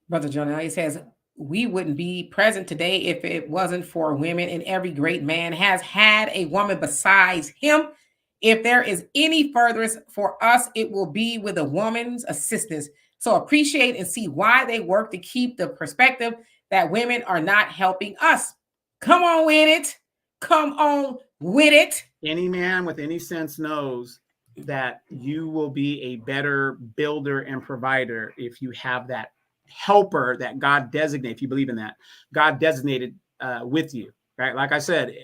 Brother Jonah, he says, we wouldn't be present today if it wasn't for women, and every great man has had a woman besides him. If there is any furtherance for us, it will be with a woman's assistance. So appreciate and see why they work to keep the perspective that women are not helping us. Come on with it. Come on with it. Any man with any sense knows that you will be a better builder and provider if you have that helper that God designated, if you believe in that, God designated with you, right? Like I said,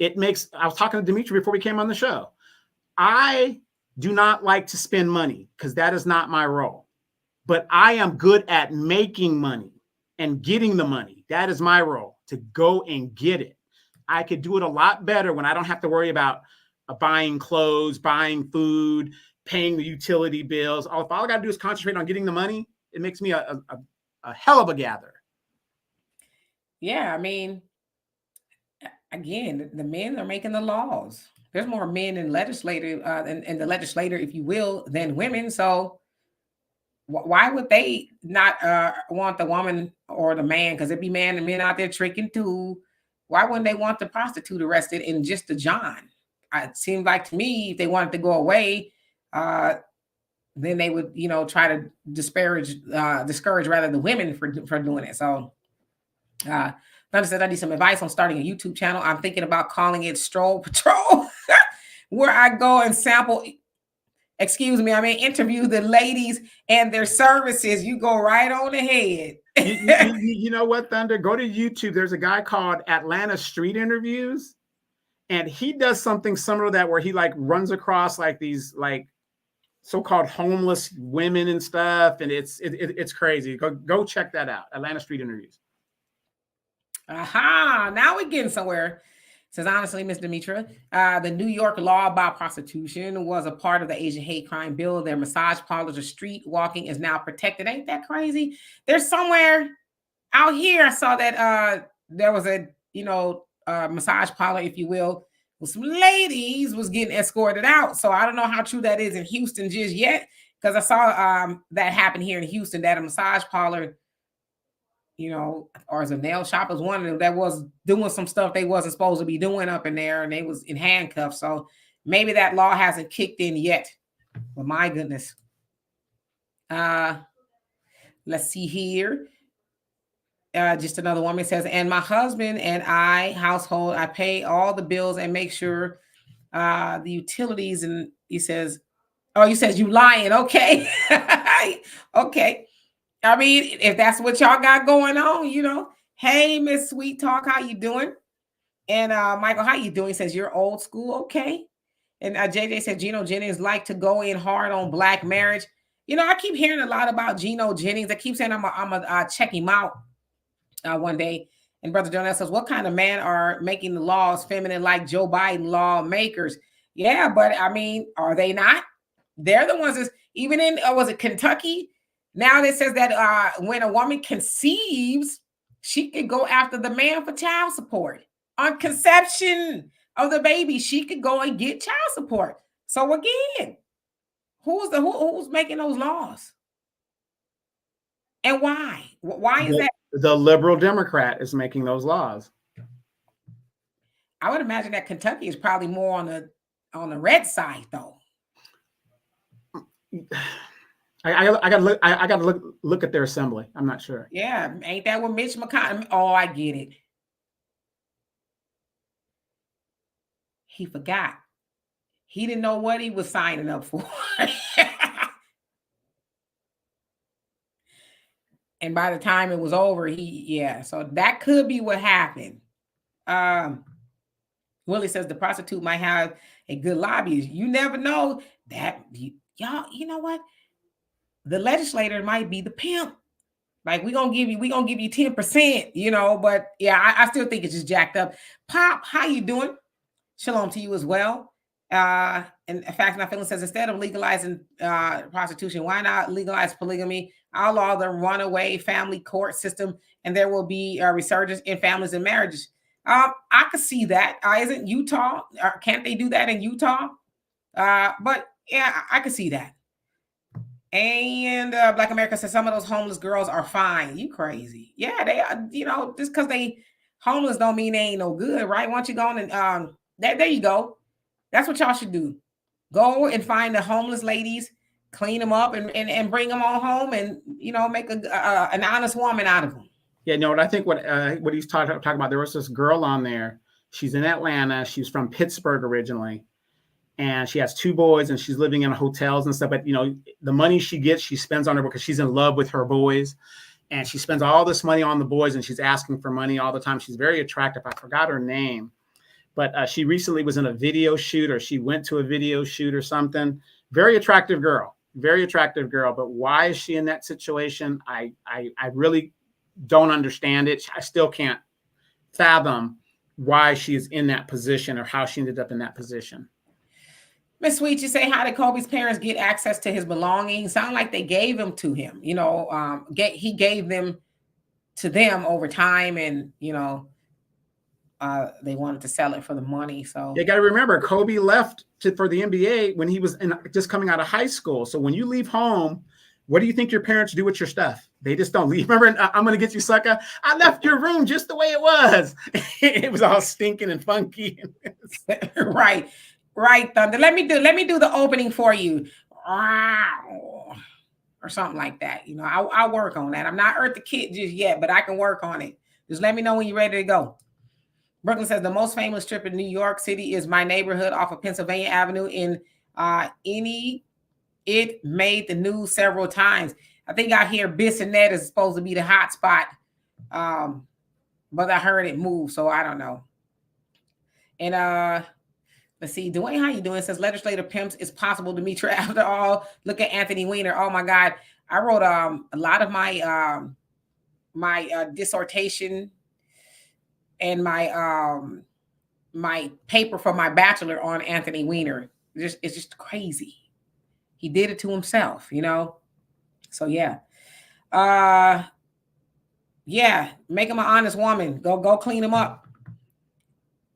I was talking to Demetra before we came on the show. I do not like to spend money because that is not my role, but I am good at making money and getting the money. That is my role, to go and get it. I could do it a lot better when I don't have to worry about buying clothes, buying food, paying the utility bills. If all I got to do is concentrate on getting the money, it makes me a hell of a gatherer. Yeah, I mean, again, the men are making the laws. There's more men in legislative and the legislator, if you will, than women. So why would they not want the woman or the man? Because it'd be man and men out there tricking too. Why wouldn't they want the prostitute arrested and just the John? It seemed like to me, if they wanted to go away, then they would, try to discourage rather the women for doing it. So, Thunder said, I need some advice on starting a YouTube channel. I'm thinking about calling it Stroll Patrol, where I go and interview the ladies and their services. You go right on ahead. You know what, Thunder? Go to YouTube. There's a guy called Atlanta Street Interviews, and he does something similar to that, where he runs across these so-called homeless women and stuff, and it's crazy. Go check that out. Atlanta Street Interviews. Aha! Now we're getting somewhere. Says, honestly, Ms. Demetra, the New York law about prostitution was a part of the Asian hate crime bill. Their massage parlors or street walking is now protected. Ain't that crazy? There's somewhere out here, I saw that there was a, massage parlor, if you will, with some ladies was getting escorted out. So I don't know how true that is in Houston just yet, because I saw that happen here in Houston, that a massage parlor, or as a nail shop was one of them that was doing some stuff they wasn't supposed to be doing up in there, and they was in handcuffs. So maybe that law hasn't kicked in yet. But my goodness. Let's see here. Just another woman says, and my husband and I household, I pay all the bills and make sure the utilities. And he says, you lying. Okay. Okay. I mean, if that's what y'all got going on, hey, Miss Sweet Talk, how you doing? And Michael, how you doing? He says, you're old school. Okay. And JJ said, Gino Jennings like to go in hard on black marriage. I keep hearing a lot about Gino Jennings. I keep saying I'm a check him out one day. And Brother Jonah says, what kind of man are making the laws feminine like Joe Biden lawmakers? Yeah, but I mean, are they not? They're the ones that's even in, was it Kentucky? Now it says that when a woman conceives, she could go after the man for child support. On conception of the baby, she could go and get child support. So again, who's making those laws? And why? Why is that? The liberal Democrat is making those laws. I would imagine that Kentucky is probably more on the red side, though. I gotta look at their assembly. I'm not sure. Yeah, ain't that what Mitch McConnell? Oh, I get it. He forgot. He didn't know what he was signing up for. And by the time it was over, so that could be what happened. Willie says the prostitute might have a good lobbyist. You never know that. Y'all, you know what? The legislator might be the pimp. Like, we gonna give you 10%, you know, but yeah, I still think it's just jacked up. Pop, how you doing? Shalom to you as well. And in fact, my feeling says, instead of legalizing prostitution, why not legalize polygamy, outlaw the runaway family court system, and there will be a resurgence in families and marriages. I could see that. Isn't Utah? Can't they do that in Utah? But yeah, I could see that. And Black America says some of those homeless girls are fine. You crazy? Yeah, they are. You know, just because they homeless don't mean they ain't no good, right? Why don't you go and there you go. That's what y'all should do. Go and find the homeless ladies, clean them up, and bring them all home, and you know, make an honest woman out of them. Yeah, no, I think what he's talking about. There was this girl on there. She's in Atlanta. She's from Pittsburgh originally, and she has 2 boys, and she's living in hotels and stuff. But you know, the money she gets, she spends on her because she's in love with her boys, and she spends all this money on the boys, and she's asking for money all the time. She's very attractive. I forgot her name. But she recently was in a video shoot, or she went to a video shoot or something. Very attractive girl. But why is she in that situation? I really don't understand it. I still can't fathom why she is in that position or how she ended up in that position. Miss Sweet, you say, how did Kobe's parents get access to his belongings? Sound like they gave them to him. You know, he gave them to them over time, and you know, they wanted to sell it for the money. So you got to remember, Kobe left for the NBA when he was just coming out of high school. So when you leave home, what do you think your parents do with your stuff? They just don't leave. Remember, I'm going to get you, sucker. I left your room just the way it was. It was all stinking and funky. Right, Thunder. Let me do the opening for you, or something like that. You know, I'll work on that. I'm not Eartha Kitt just yet, but I can work on it. Just let me know when you're ready to go. Brooklyn says the most famous strip in New York City is my neighborhood off of Pennsylvania Avenue in it made the news several times. I think I hear Bissonnette is supposed to be the hot spot, but I heard it move, so I don't know. And let's see, Dwayne, how you doing? It says legislative pimps is possible to meet her after all. Look at Anthony Weiner. Oh my God, I wrote a lot of my my dissertation and my paper for my bachelor on Anthony Weiner. It's just crazy. He did it to himself, you know? So yeah. Yeah, make him an honest woman. Go clean him up.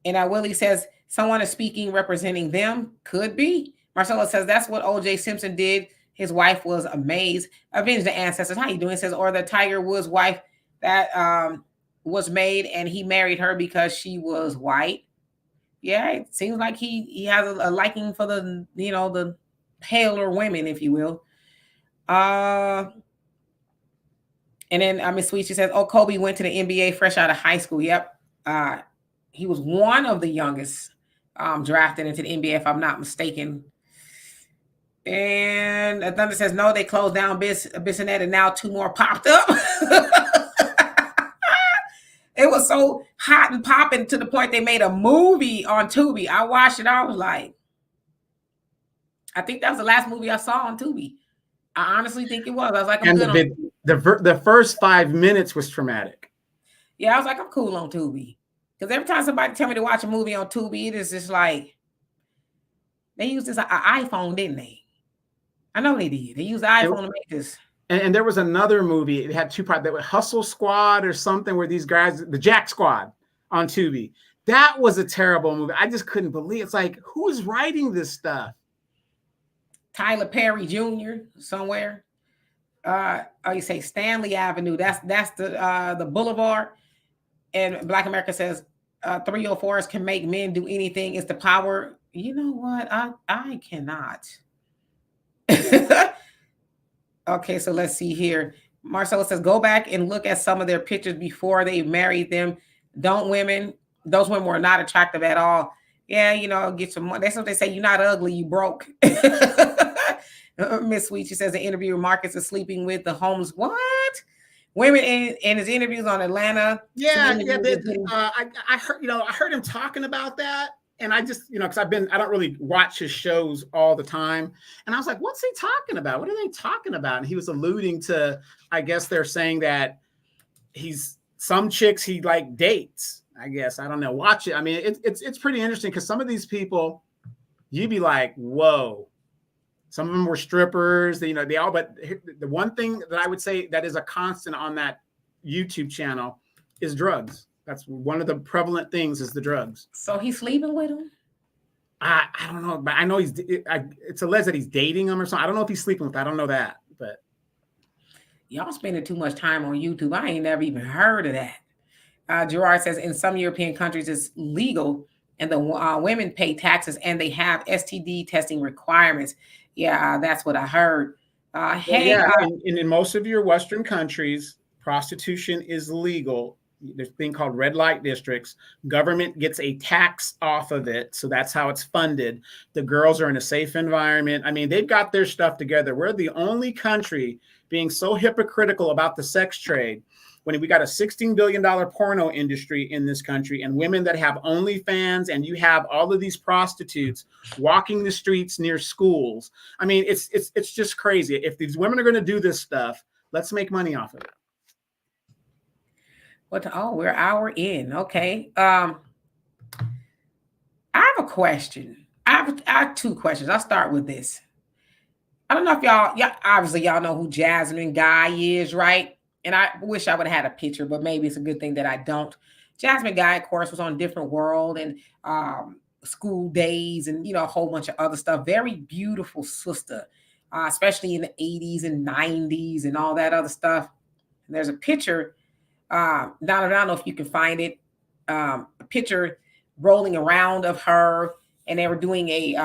And Willie says someone is speaking representing them. Could be. Marcella says that's what O.J. Simpson did. His wife was amazed. Avenge the ancestors. How you doing? It says, or the Tiger Woods wife that was made and he married her because she was white. Yeah, it seems like he has a liking for the, you know, the paler women, if you will. And then Miss Sweet, she says, oh, Kobe went to the NBA fresh out of high school. Yep. He was one of the youngest drafted into the NBA, if I'm not mistaken. And Thunder says, no, they closed down Bissonnette and now 2 more popped up. It was so hot and popping to the point they made a movie on Tubi. I watched it. I was like, I think that was the last movie I saw on Tubi. I honestly think it was. I was like, I'm good the first 5 minutes was traumatic. Yeah, I was like, I'm cool on Tubi. Because every time somebody tell me to watch a movie on Tubi, it is just like, they used this iPhone, didn't they? I know they did. They used the iPhone to make this. And there was another movie. It had 2 parts. That was Hustle Squad or something, where these guys, the Jack Squad on Tubi. That was a terrible movie. I just couldn't believe. It's like, who's writing this stuff? Tyler Perry Jr. somewhere. Oh, you say Stanley Avenue. That's the boulevard. And Black America says 304s can make men do anything. It's the power. You know what? I cannot. Okay, so let's see here. Marcelo says, go back and look at some of their pictures before they married them. Don't women, those women were not attractive at all. Yeah, get some money. That's what they say. You're not ugly, you broke. Miss Sweet, she says the interview Marcus is sleeping with the homeless. What? Women in his interviews on Atlanta. Yeah. I heard, I heard him talking about that. And I just, because I don't really watch his shows all the time. And I was like, what's he talking about? What are they talking about? And he was alluding to, I guess they're saying that some chicks he like dates, I guess. I don't know. Watch it. I mean, it's pretty interesting because some of these people, you'd be like, whoa. Some of them were strippers, but the one thing that I would say that is a constant on that YouTube channel is drugs. That's one of the prevalent things is the drugs. So he's sleeping with him? I don't know, but I know it's alleged that he's dating him or something. I don't know if he's sleeping with. I don't know that, but y'all spending too much time on YouTube. I ain't never even heard of that. Gerard says in some European countries it's legal and the women pay taxes and they have STD testing requirements. Yeah, that's what I heard. In most of your Western countries, prostitution is legal. There's a thing called red light districts. Government gets a tax off of it. So that's how it's funded. The girls are in a safe environment. I mean, they've got their stuff together. We're the only country being so hypocritical about the sex trade when we got a $16 billion porno industry in this country and women that have OnlyFans, and you have all of these prostitutes walking the streets near schools. I mean, it's just crazy. If these women are going to do this stuff, let's make money off of it. We're an hour in. Okay. I have a question. I have two questions. I'll start with this. I don't know if y'all obviously y'all know who Jasmine Guy is, right? And I wish I would have had a picture, but maybe it's a good thing that I don't. Jasmine Guy, of course, was on Different World and School Days and, a whole bunch of other stuff. Very beautiful sister, especially in the 80s and 90s and all that other stuff. And there's a picture, Donovan, I don't know if you can find it, a picture rolling around of her, and they were doing a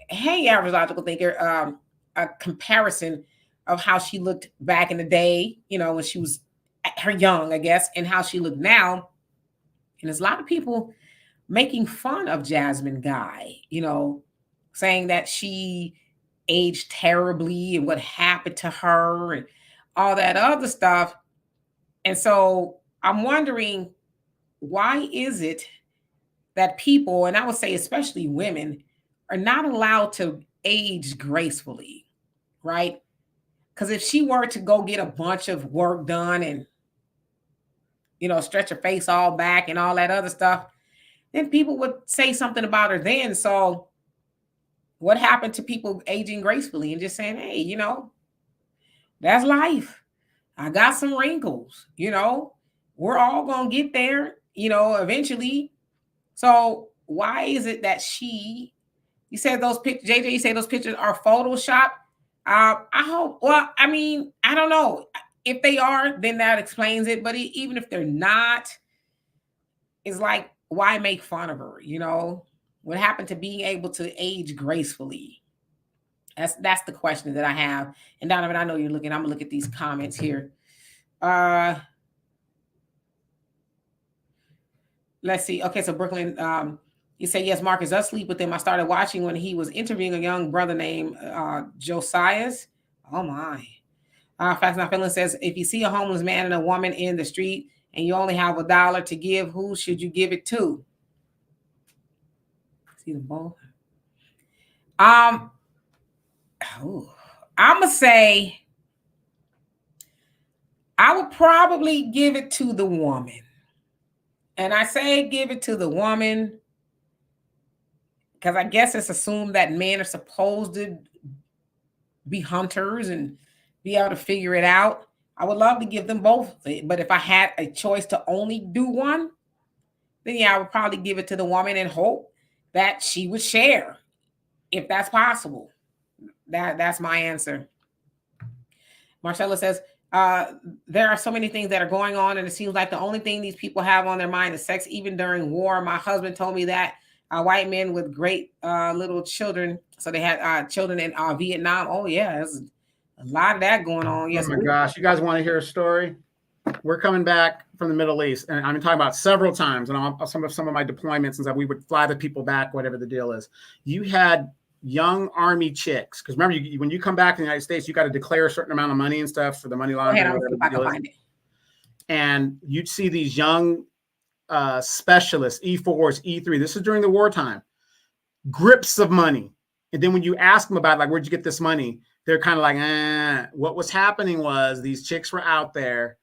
average logical thinker, a comparison of how she looked back in the day, when she was her young, I guess, and how she looked now. And there's a lot of people making fun of Jasmine Guy, saying that she aged terribly and what happened to her and all that other stuff. And so I'm wondering, why is it that people, and I would say especially women, are not allowed to age gracefully, right? Because if she were to go get a bunch of work done and, stretch her face all back and all that other stuff, then people would say something about her then. So what happened to people aging gracefully and just saying, hey, that's life. I got some wrinkles, we're all going to get there, eventually. So why is it that you said those pictures, JJ, you say those pictures are Photoshop? I hope, I don't know. If they are, then that explains it. But even if they're not, it's like, why make fun of her? What happened to being able to age gracefully? That's the question that I have. And Donovan, I know you're looking. I'm gonna look at these comments here. Let's see. Okay, so Brooklyn, you say yes, Marcus does sleep with him. I started watching when he was interviewing a young brother named Josias. Oh my. Fast Not Feeling says, if you see a homeless man and a woman in the street and you only have $1 to give, who should you give it to? See them both. I'm gonna say I would probably give it to the woman. And I say give it to the woman because I guess it's assumed that men are supposed to be hunters and be able to figure it out. I would love to give them both. But if I had a choice to only do one, then I would probably give it to the woman and hope that she would share if that's possible. That's my answer. Marcella says, there are so many things that are going on, and it seems like the only thing these people have on their mind is sex, even during war. My husband told me that white men with great little children, so they had children in Vietnam. Oh, yeah, there's a lot of that going on. Yes. Oh, my gosh. You guys want to hear a story? We're coming back from the Middle East, and I'm talking about several times, and some of my deployments, and that we would fly the people back, whatever the deal is. You had young Army chicks, because remember, when you come back to the United States, you got to declare a certain amount of money and stuff for the money laundering. Go ahead, if I can find it. And you'd see these young specialists, E4s, E3. This is during the wartime. Grips of money, and then when you ask them about, like, where'd you get this money? They're kind of like, What was happening was these chicks were out there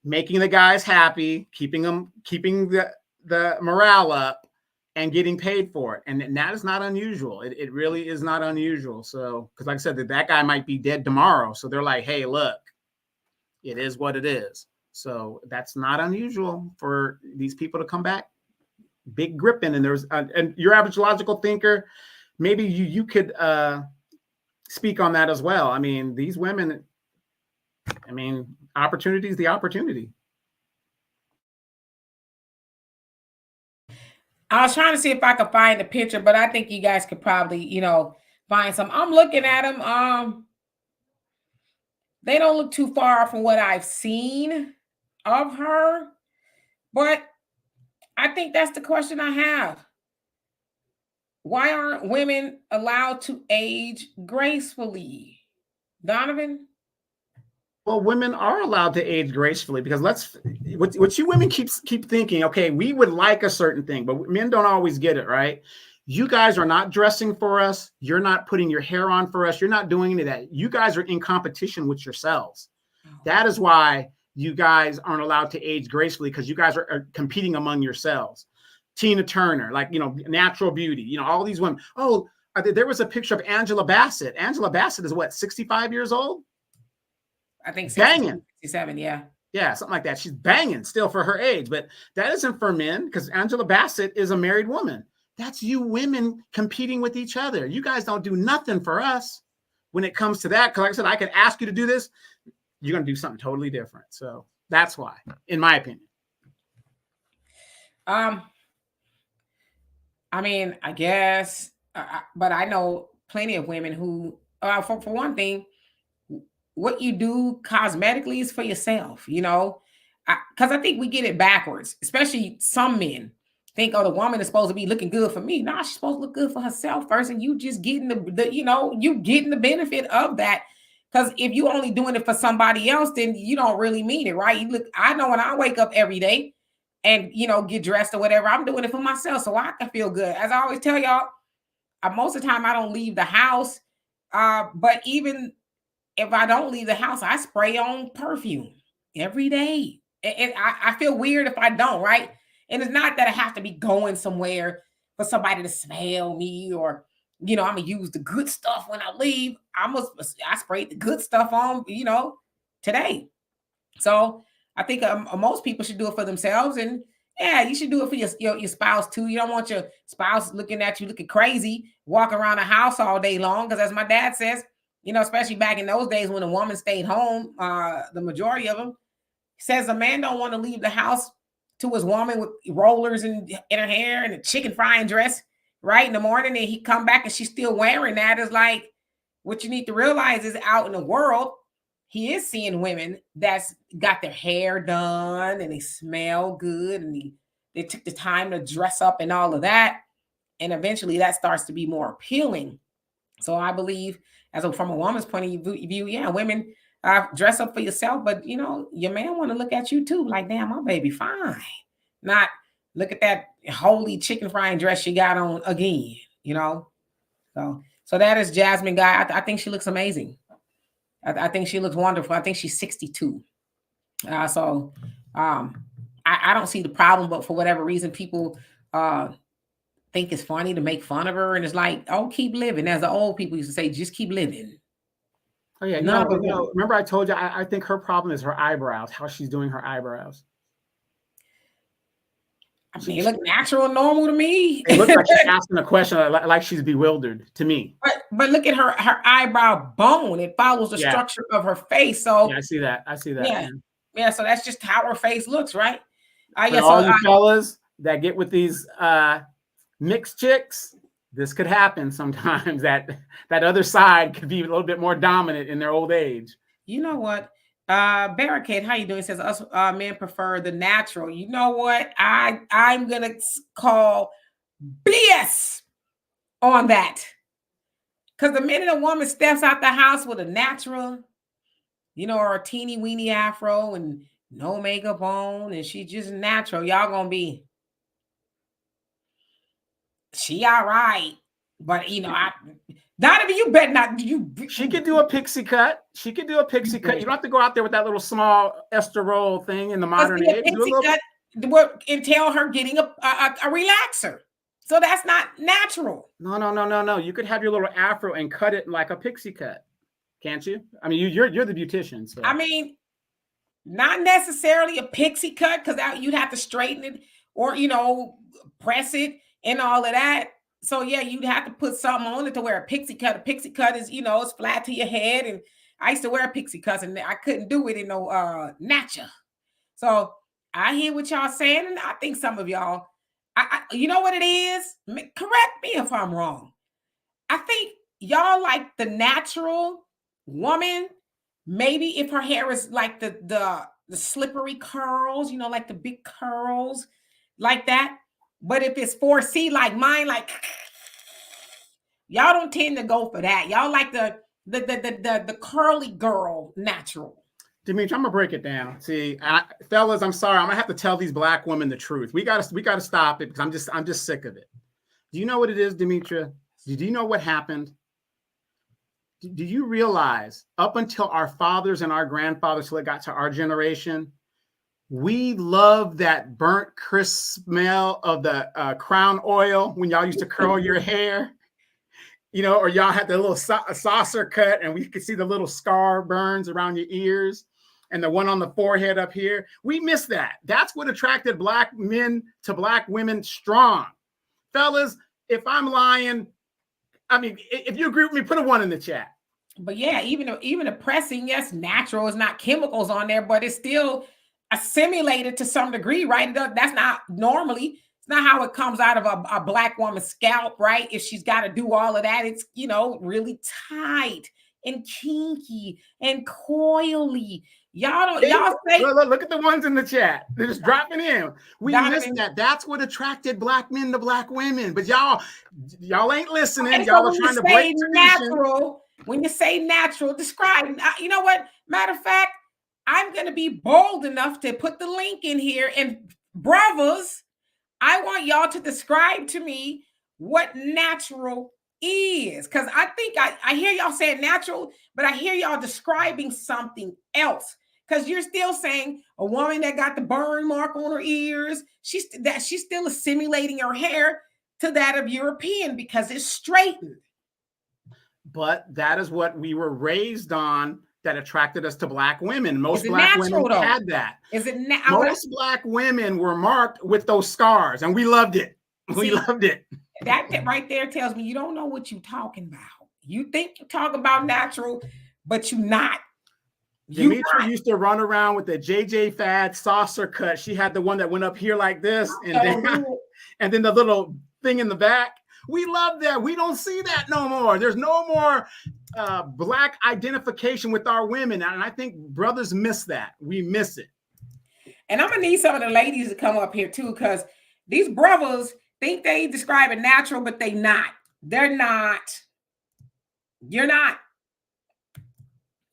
making the guys happy, keeping the morale up, and getting paid for it. And that is not unusual. It really is not unusual. So, because like I said, that guy might be dead tomorrow. So they're like, hey, look, it is what it is. So that's not unusual for these people to come back big gripping. And there's, and your average logical thinker, maybe you could speak on that as well. I mean, these women, opportunity is the opportunity. I was trying to see if I could find a picture, but I think you guys could probably, find some. I'm looking at them. They don't look too far from what I've seen of her, but I think that's the question I have. Why aren't women allowed to age gracefully? Donovan? Well, women are allowed to age gracefully, because what you women keep thinking, okay, we would like a certain thing, but men don't always get it, right? You guys are not dressing for us. You're not putting your hair on for us. You're not doing any of that. You guys are in competition with yourselves. That is why you guys aren't allowed to age gracefully, because you guys are competing among yourselves. Tina Turner, like, natural beauty, all these women. Oh, there was a picture of Angela Bassett. Angela Bassett is what, 65 years old? I think banging. 67, yeah. Yeah, something like that. She's banging still for her age, but that isn't for men, because Angela Bassett is a married woman. That's you women competing with each other. You guys don't do nothing for us when it comes to that. Because like I said, I could ask you to do this. You're going to do something totally different. So that's why, in my opinion. I guess, but I know plenty of women who, for one thing, what you do cosmetically is for yourself, because I think we get it backwards, especially some men think, oh, the woman is supposed to be looking good for me. No, she's supposed to look good for herself first, and you just getting you getting the benefit of that. Because if you only doing it for somebody else, then you don't really mean it, right? I know when I wake up every day and get dressed or whatever, I'm doing it for myself, so I can feel good. As I always tell y'all, most of the time I don't leave the house, but even if I don't leave the house, I spray on perfume every day. And I feel weird if I don't, right? And it's not that I have to be going somewhere for somebody to smell me, or, I'm going to use the good stuff when I leave. I sprayed the good stuff on, today. So I think most people should do it for themselves. And yeah, you should do it for your spouse too. You don't want your spouse looking at you looking crazy, walking around the house all day long. Because as my dad says, especially back in those days when a woman stayed home, the majority of them, says a man don't want to leave the house to his woman with rollers in her hair and a chicken frying dress right in the morning, and he come back and she's still wearing that. Is like, what you need to realize is out in the world, he is seeing women that's got their hair done and they smell good, and they took the time to dress up and all of that. And eventually that starts to be more appealing. So I believe, from a woman's point of view, yeah, women dress up for yourself, but your man want to look at you too, like, damn, my baby fine. Not look at that holy chicken frying dress she got on again, So that is Jasmine Guy. I think she looks amazing. I think she looks wonderful. I think she's 62. I don't see the problem, but for whatever reason, people think it's funny to make fun of her, and it's like, oh, keep living. As the old people used to say, just keep living. Oh yeah, remember I told you, I think her problem is her eyebrows, how she's doing her eyebrows. I mean, it look natural and normal to me. It looks like she's asking a question like she's bewildered to me. But look at her eyebrow bone. It follows the structure of her face. So I see that. yeah, yeah. So that's just how her face looks, right? For all you fellas that get with these mixed chicks, this could happen sometimes. That other side could be a little bit more dominant in their old age. You know what? Barricade, how you doing? It says us men prefer the natural. You know what? I'm gonna call BS on that. Because the minute a woman steps out the house with a natural, or a teeny weeny afro and no makeup on, and she's just natural, y'all gonna be, she all right. But Donovan, you bet not. She could do a pixie cut. You don't have to go out there with that little small esterol thing in the modern age. Do a little cut would entail her getting a relaxer. So that's not natural. No. You could have your little afro and cut it like a pixie cut, can't you? I mean, you're the beautician. So. I mean, not necessarily a pixie cut, because you'd have to straighten it or press it and all of that. So yeah, you'd have to put something on it to wear a pixie cut. A pixie cut is it's flat to your head, and I used to wear pixie cuts, and I couldn't do it in no nature. So I hear what y'all saying, and I think some of y'all. You know what it is? Correct me if I'm wrong. I think y'all like the natural woman. Maybe if her hair is like the slippery curls, like the big curls, like that. But if it's 4C like mine, like y'all don't tend to go for that. Y'all like the curly girl natural. Demetria, I'm gonna break it down. See, fellas, I'm sorry. I'm gonna have to tell these black women the truth. We gotta stop it, because I'm just sick of it. Do you know what it is, Demetria? Do you know what happened? Do you realize up until our fathers and our grandfathers, till it got to our generation, we love that burnt crisp smell of the crown oil when y'all used to curl your hair, or y'all had the little saucer cut, and we could see the little scar burns around your ears and the one on the forehead up here. We miss that. That's what attracted black men to black women strong. Fellas, if I'm lying, I mean, if you agree with me, put a 1 in the chat. But yeah, even the pressing, yes, natural, is not chemicals on there, but it's still assimilated to some degree, right? That's not normally, it's not how it comes out of a black woman's scalp, right? If she's got to do all of that, it's, really tight and kinky and coily. Y'all say, look at the ones in the chat. They're just dropping in. We miss that. That's what attracted black men to black women. But y'all ain't listening. Okay, y'all are trying to break natural. When you say natural, describe. You know what? Matter of fact, I'm going to be bold enough to put the link in here. And brothers, I want y'all to describe to me what natural is. Because I think I hear y'all saying natural, but I hear y'all describing something else. Because you're still saying a woman that got the burn mark on her ears, she's still assimilating her hair to that of European because it's straightened. But that is what we were raised on, that attracted us to black women. Most black women had that. Is it most black women were marked with those scars, and we loved it. Loved it. That right there tells me you don't know what you're talking about. You think you talk about natural, but you're not. Demetria used to run around with the JJ Fad saucer cut. She had the one that went up here like this, and then the little thing in the back. We love that. We don't see that no more. There's no more black identification with our women. And I think brothers miss that. We miss it. And I'm going to need some of the ladies to come up here too, because these brothers think they describe it natural, but they not. They're not. You're not.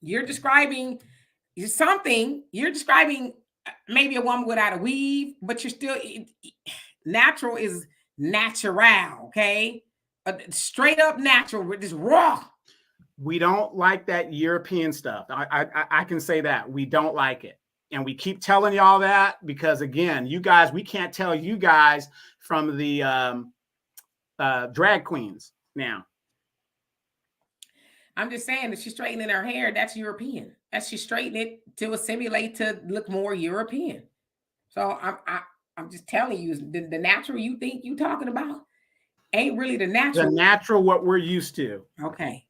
You're describing something. You're describing maybe a woman without a weave, but you're still, natural is natural, okay? Straight up natural, just raw. We don't like that European stuff. I can say that. We don't like it. And we keep telling y'all that because, again, you guys, we can't tell you guys from the drag queens now. I'm just saying that she's straightening her hair. That's European. That's she's straightening it to assimilate to look more European. So I'm just telling you, the natural you think you talking about ain't really the The natural. natural, what we're used to. Okay,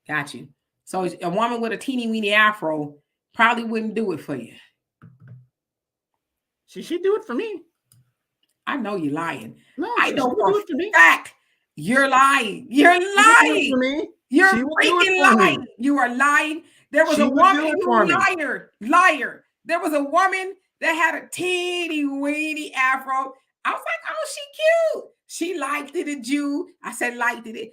got you. So a woman with a teeny weeny afro probably wouldn't do it for you. She'd do it for me. I know you're lying. No, I she know would for do a it for me. fact you're lying. You're She would do it lying. for me. You're She would do it freaking for lying. me. You are lying. There was She a would do woman, it you for me. liar. There was a woman that had a teeny weeny afro. I was like, oh, she cute. She liked it, a Jew. I said, liked the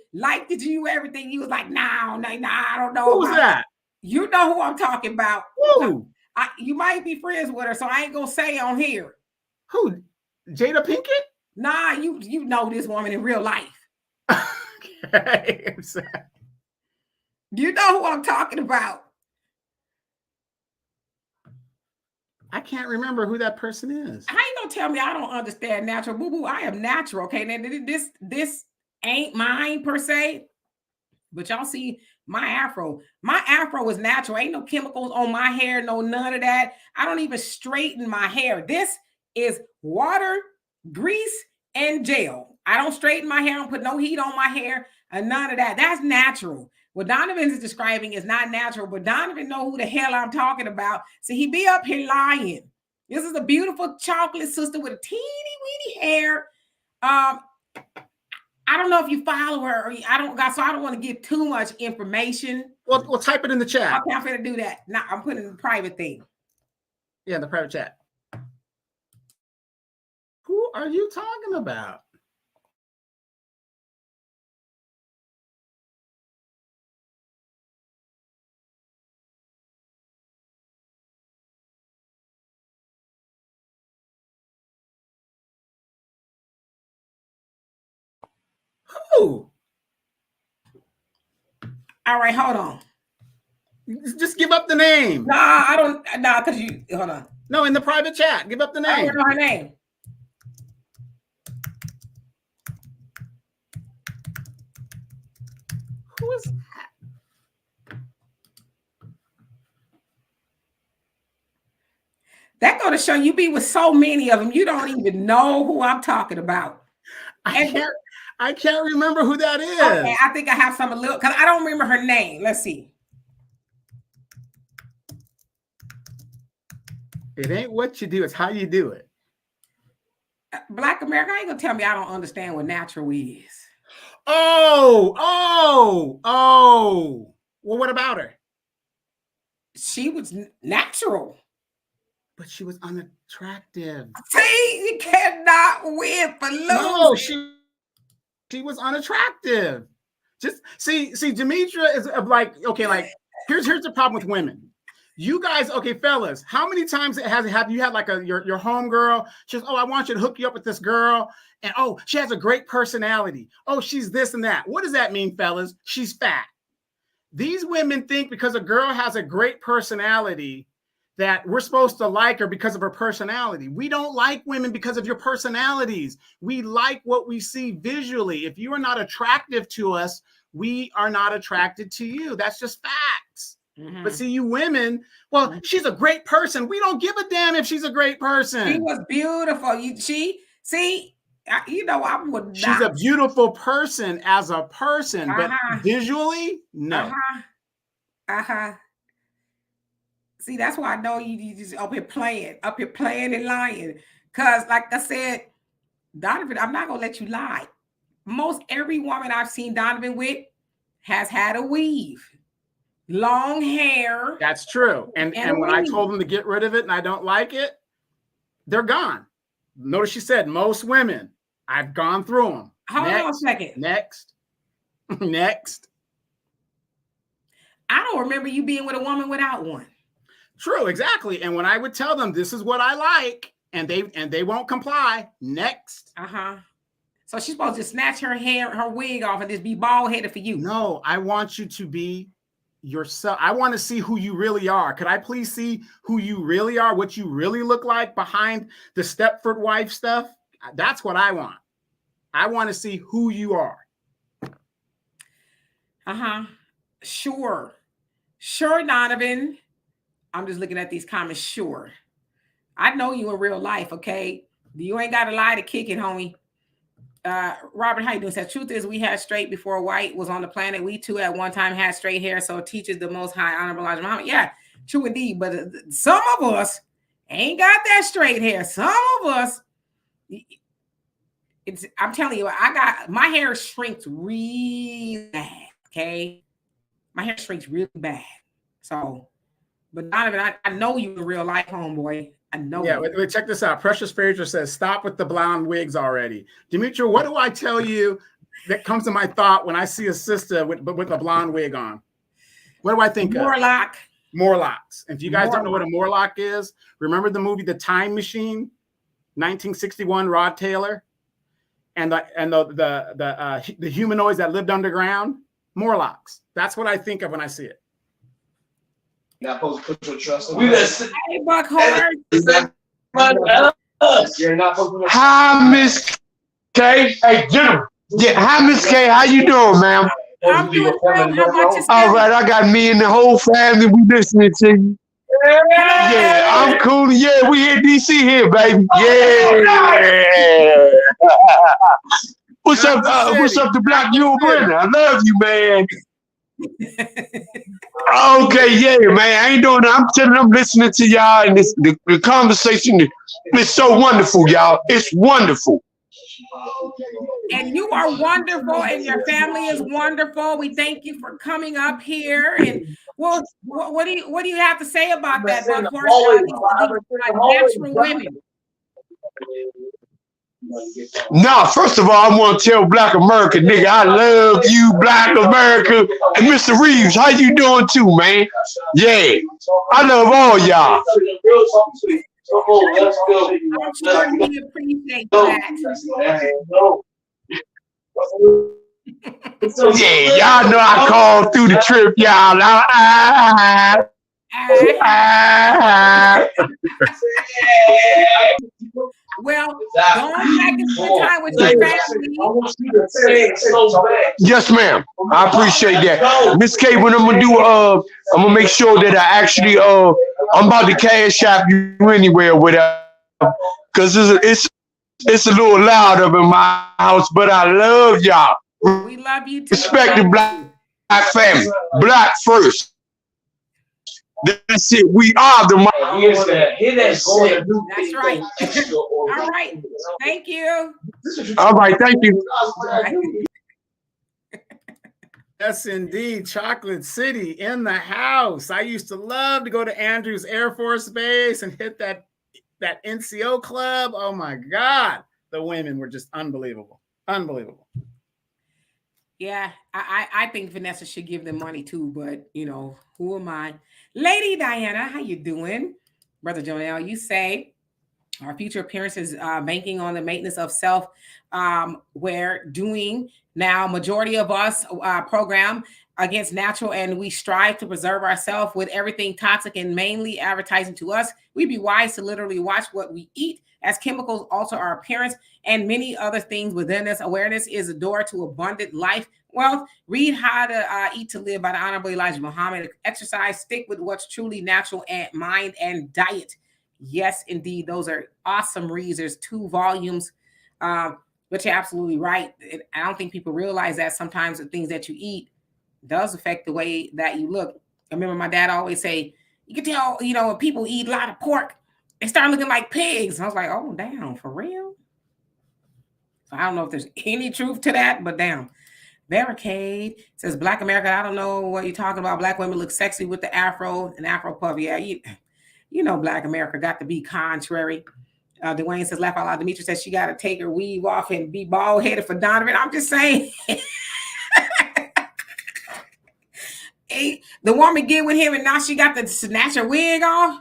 Jew, everything. You was like, no, I don't know. Who was that? You know who I'm talking about. Who? You might be friends with her, so I ain't gonna say on here. Who? Jada Pinkett? Nah, you know this woman in real life. Okay. You know who I'm talking about. I can't remember who that person is. I ain't gonna tell me I don't understand natural. Boo boo, I am natural. Okay, now this ain't mine per se, but y'all see my afro. My afro is natural. Ain't no chemicals on my hair, no none of that. I don't even straighten my hair. This is water, grease, and gel. I don't straighten my hair. I don't put no heat on my hair and none of that. That's natural. What Donovan is describing is not natural, but Donovan know who the hell I'm talking about. So he be up here lying. This is a beautiful chocolate sister with a teeny weeny hair. I don't know if you follow her or I don't want to give too much information. Well, type it in the chat. Okay, I'm gonna do that. Now I'm putting in the private thing. Yeah, the private chat. Who are you talking about? Who? All right, hold on. Just give up the name. Nah, I don't. Nah, because you hold on. No, in the private chat, give up the name. I don't know her name. Who is that? That go to show you be with so many of them, you don't even know who I'm talking about. I can't remember who that is. Okay, I think I have some little because I don't remember her name. Let's see. It ain't what you do, it's how you do it. Black America ain't gonna tell me I don't understand what natural is. Oh. Well, what about her? She was natural. But she was unattractive. See, you cannot win for losing. No, she was unattractive. Just see, Demetra is like, okay, like here's the problem with women. You guys, okay, fellas, how many times have you had like your home girl? She's, oh, I want you to hook you up with this girl, and oh, she has a great personality. Oh, she's this and that. What does that mean, fellas? She's fat. These women think because a girl has a great personality that we're supposed to like her because of her personality. We don't like women because of your personalities. We like what we see visually. If you are not attractive to us, we are not attracted to you. That's just facts. Mm-hmm. But see, you women, well, she's a great person. We don't give a damn if she's a great person. She was beautiful. I would not. She's a beautiful person as a person, but visually, no. See, that's why I know you just up here playing and lying. Because, like I said, Donovan, I'm not gonna let you lie. Most every woman I've seen Donovan with has had a weave. Long hair. That's true. And when I told them to get rid of it and I don't like it, they're gone. Notice she said most women. I've gone through them. Hold on a second. Next. I don't remember you being with a woman without one. True, exactly. And when I would tell them this is what I like, and they won't comply. Next. So she's supposed to snatch her wig off and just be bald headed for you. No, I want you to be yourself. I want to see who you really are. Could I please see who you really are, what you really look like behind the Stepford wife stuff? That's what I want. I want to see who you are. Sure, Donovan. I'm just looking at these comments. Sure, I know you in real life. Okay, You ain't got to lie to kick it, homie. Robert, how you doing? Says truth is we had straight before white was on the planet. We too at one time had straight hair. So it teaches the most high honorable Elijah Muhammad. Yeah, true indeed. But some of us ain't got that straight hair. Some of us, I'm telling you, I got my hair shrinks really bad. Okay, my hair shrinks really bad. So, but Donovan, I know you in real life, homeboy. I know. Yeah, wait, check this out. Precious Fraser says, "Stop with the blonde wigs already." Demetria, what do I tell you that comes to my thought when I see a sister with a blonde wig on? What do I think Morlock. of? Morlocks. And if you guys don't know what a Morlock is, remember the movie The Time Machine, 1961, Rod Taylor, and the humanoids that lived underground, Morlocks. That's what I think of when I see it. Not supposed to put your trust in. Hey, Buckhorn. You're not supposed to. Hi, Miss K. Hey, Jim. Yeah, hi, Miss K. How you doing, ma'am? I'm doing well. How about yourself? All right, I got me and the whole family. We listening to you. Yeah, I'm cool. Yeah, we here, DC here, baby. Yeah. What's up? What's up, the Black Yule Brenner? I love you, man. Okay, yeah, man. I ain't doing that. I'm telling them, listening to y'all, and the conversation is so wonderful, y'all. It's wonderful. And you are wonderful, and your family is wonderful. We thank you for coming up here. And well, what do you have to say about that, Buckhorn? Natural women. Nah, first of all, I want to tell Black America, nigga, I love you, Black America. And Mr. Reeves, how you doing too, man? Yeah, I love all y'all. I'm sure we appreciate that. Yeah, y'all know I called through the trip, y'all. Well, go on back and spend time with your family. Yes, ma'am. I appreciate that. Miss K, when I'm gonna do I'm gonna make sure that I actually I'm about to cash app you anywhere with because it's a little loud up in my house, but I love y'all. We love you too. Respect the black family. Black first. That's it. We are the. That's right. All right. Thank you. All right. Thank you. Yes, indeed. Chocolate City in the house. I used to love to go to Andrews Air Force Base and hit that NCO club. Oh my God. The women were just unbelievable. Unbelievable. Yeah, I think Vanessa should give them money too, but you know, who am I? Lady Diana, how you doing? Brother Joel, you say our future appearances banking on the maintenance of self. We're doing now, majority of us program against natural, and we strive to preserve ourselves with everything toxic and mainly advertising to us. We'd be wise to literally watch what we eat, as chemicals alter our appearance and many other things within us. Awareness is a door to abundant life. Wealth. Read How to Eat to Live by the Honorable Elijah Muhammad. Exercise. Stick with what's truly natural and mind and diet. Yes, indeed. Those are awesome reads. There's 2 volumes. But you're absolutely right. I don't think people realize that sometimes the things that you eat does affect the way that you look. I remember my dad always say, you can tell, you know, when people eat a lot of pork, they start looking like pigs. And I was like, oh, damn, for real? So I don't know if there's any truth to that, but damn. Barricade says, Black America, I don't know what you're talking about. Black women look sexy with the afro and afro puff. Yeah, you know Black America got to be contrary. Dwayne says, laugh out loud. Demetria says she got to take her weave off and be bald-headed for Donovan. I'm just saying. Hey, the woman get with him and now she got to snatch her wig off.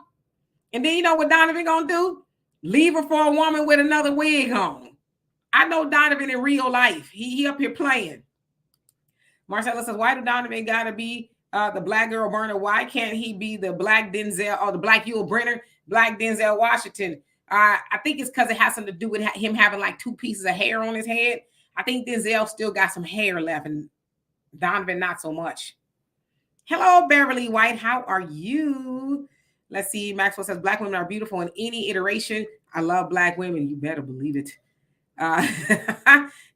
And then you know what Donovan gonna do? Leave her for a woman with another wig on. I know Donovan in real life. He up here playing. Marcella says, why do Donovan gotta be the Black girl burner? Why can't he be the Black Denzel or the Black Yul Brenner, Black Denzel Washington? I think it's because it has something to do with him having like 2 pieces of hair on his head. I think Denzel still got some hair left and Donovan not so much. Hello, Beverly White. How are you? Let's see. Maxwell says black women are beautiful in any iteration. I love black women. You better believe it.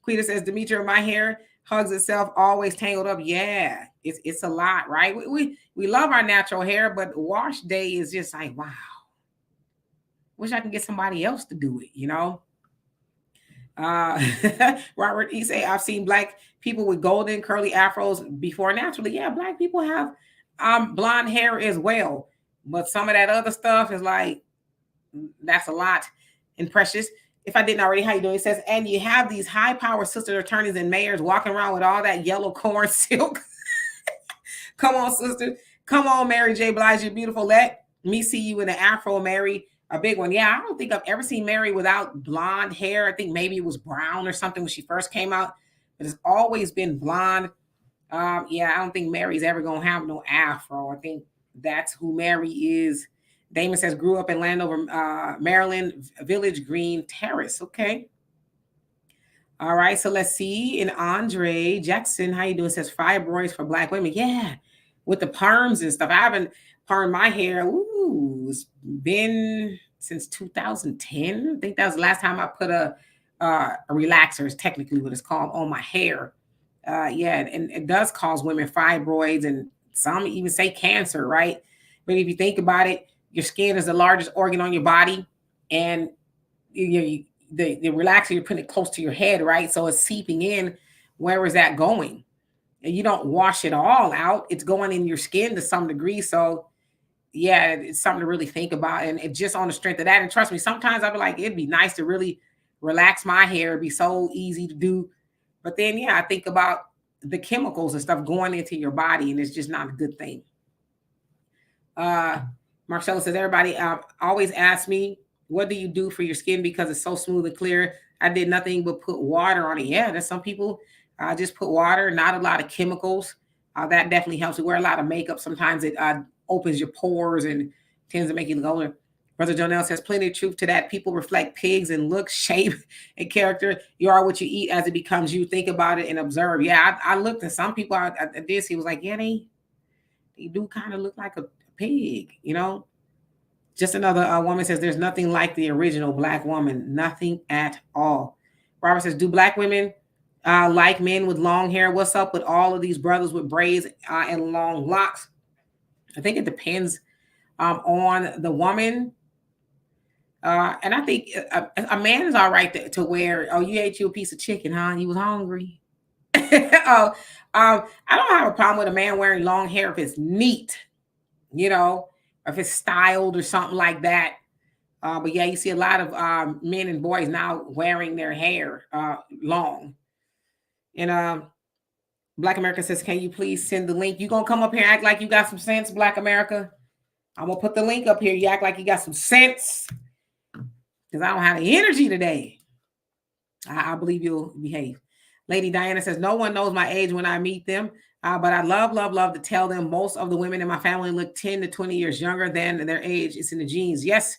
Quita says, Demetria, my hair hugs itself, always tangled up. Yeah, it's a lot, right? We love our natural hair, but wash day is just like, wow. Wish I can get somebody else to do it, you know? Robert, he say, I've seen black people with golden curly afros before naturally. Yeah, black people have blonde hair as well. But some of that other stuff is like, that's a lot. And Precious, if I didn't already, how you doing? He says, and you have these high-powered sister attorneys and mayors walking around with all that yellow corn silk. Come on, sister. Come on, Mary J. Blige, you're beautiful. Let me see you in the afro, Mary. A big one. Yeah, I don't think I've ever seen Mary without blonde hair. I think maybe it was brown or something when she first came out. But it's always been blonde. Yeah, I don't think Mary's ever going to have no afro. I think that's who Mary is. Damon says, grew up in Landover, Maryland, Village Green Terrace. Okay. All right. So let's see. And Andre Jackson, how you doing? Says fibroids for black women. Yeah. With the perms and stuff. I haven't permed my hair. Ooh, it's been since 2010. I think that was the last time I put a relaxer, is technically what it's called, on my hair. Yeah. And it does cause women fibroids, and some even say cancer, right? But if you think about it, your skin is the largest organ on your body, and the relaxer, you're putting it close to your head, right? So it's seeping in. Where is that going? And you don't wash it all out. It's going in your skin to some degree. So yeah, it's something to really think about. And it just on the strength of that. And trust me, sometimes I'd be like, it'd be nice to really relax my hair. It'd be so easy to do. But then, yeah, I think about the chemicals and stuff going into your body, and it's just not a good thing. Marcella says, everybody always asks me, what do you do for your skin because it's so smooth and clear? I did nothing but put water on it. Yeah, there's some people just put water, not a lot of chemicals. That definitely helps. We wear a lot of makeup. Sometimes it opens your pores and tends to make you look older. Brother Jonell says, plenty of truth to that. People reflect pigs in look, shape, and character. You are what you eat as it becomes you. Think about it and observe. Yeah, I looked at some people I did see, was like, yeah, they do kind of look like a pig, you know. Just another woman says, there's nothing like the original black woman. Nothing at all. Robert says, do black women like men with long hair? What's up with all of these brothers with braids and long locks? I think it depends on the woman. And I think a man is all right to wear, oh, you ate you a piece of chicken, huh? You was hungry. I don't have a problem with a man wearing long hair if it's neat, you know, if it's styled or something like that. But yeah, you see a lot of men and boys now wearing their hair long. And Black America says, can you please send the link? You gonna come up here and act like you got some sense, Black America? I'm gonna put the link up here. You act like you got some sense, because I don't have the energy today. I believe you'll behave. Lady Diana says, no one knows my age when I meet them, but I love to tell them most of the women in my family look 10 to 20 years younger than their age. It's in the genes. Yes,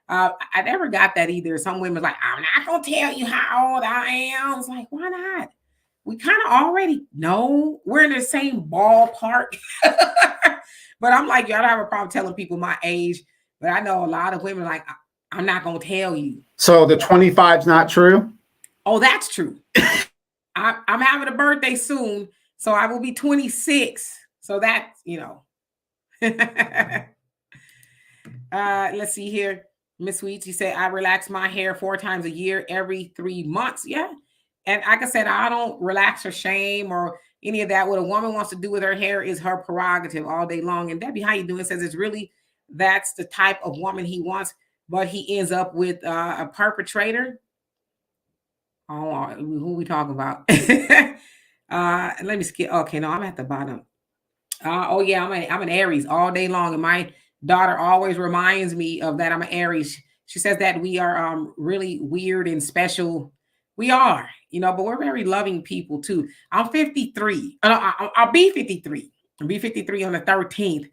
I never got that either. Some women like, I'm not going to tell you how old I am. It's like, why not? We kind of already know. We're in the same ballpark. But I'm like, y'all don't have a problem telling people my age. But I know a lot of women like, I'm not going to tell you. So the 25's not true? Oh, that's true. I'm having a birthday soon, so I will be 26. So that's, you know. Let's see here. Miss Sweets, you say, I relax my hair 4 times a year, every 3 months. Yeah. And like I said, I don't relax or shame or any of that. What a woman wants to do with her hair is her prerogative all day long. And Debbie, how you doing? Says it's really, that's the type of woman he wants, but he ends up with a perpetrator. Oh, who we talking about? Let me skip. Okay, no, I'm at the bottom. Oh yeah, I'm an Aries all day long, and my daughter always reminds me of that. I'm an Aries. She says that we are really weird and special. We are, you know, but we're very loving people too. I'm 53. I'll be 53. I'll be 53 on the 13th.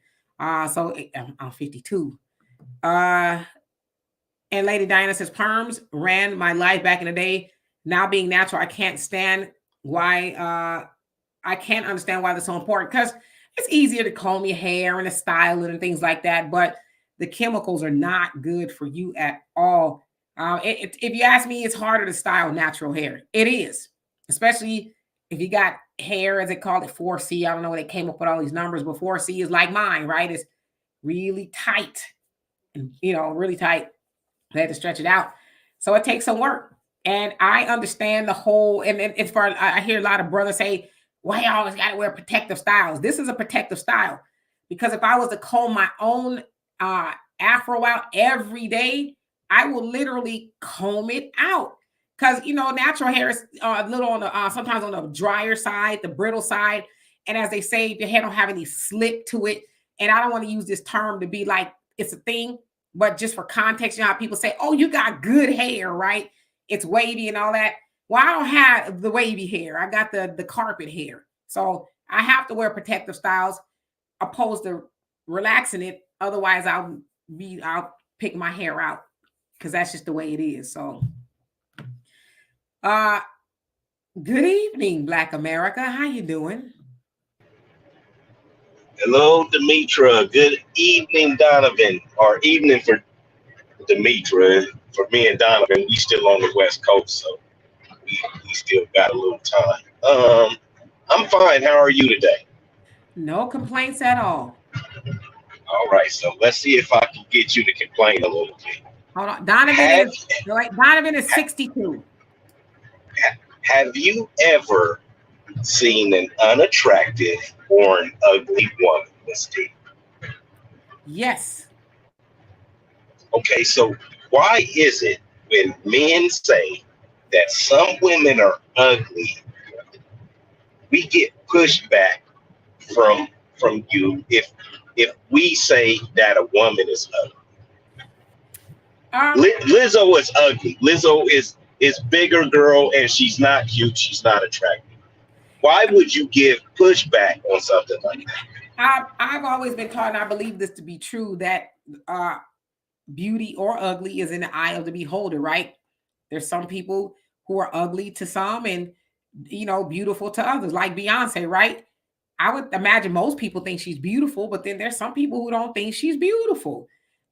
So I'm 52. And Lady Diana says, perms ran my life back in the day. Now being natural, I can't stand why I can't understand why that's so important, because it's easier to comb your hair and to style it and things like that. But the chemicals are not good for you at all. If you ask me, it's harder to style natural hair. It is, especially if you got hair, as they call it, 4C. I don't know when they came up with all these numbers, but 4C is like mine, right? It's really tight, and really tight. I had to stretch it out, so it takes some work. And I understand the whole. And it's for I hear a lot of brothers say, "Why you always got to wear protective styles?" This is a protective style, because if I was to comb my own afro out every day, I will literally comb it out. Because natural hair is a little on the sometimes on the drier side, the brittle side, and as they say, if your hair don't have any slip to it. And I don't want to use this term to be like it's a thing, but just for context, how people say, "Oh, you got good hair, right? It's wavy and all that." Well, I don't have the wavy hair. I got the carpet hair, so I have to wear protective styles, opposed to relaxing it. Otherwise, I'll pick my hair out, because that's just the way it is. So, good evening, Black America. How you doing? Hello, Demetra. Good evening, Donovan. Or evening for Demetra. For me and Donovan, we still on the West Coast, so we still got a little time. I'm fine. How are you today? No complaints at all. All right, so let's see if I can get you to complain a little bit. Hold on. Donovan is 62. Have you ever seen an unattractive or an ugly woman, Miss D? Yes. Okay, so why is it when men say that some women are ugly, we get pushback from you if we say that a woman is ugly? Lizzo is ugly. Lizzo is bigger girl, and she's not cute. She's not attractive. Why would you give pushback on something like that? I've always been taught, and I believe this to be true, that beauty or ugly is in the eye of the beholder, right? There's some people who are ugly to some and beautiful to others, like Beyonce, right? I would imagine most people think she's beautiful, but then there's some people who don't think she's beautiful.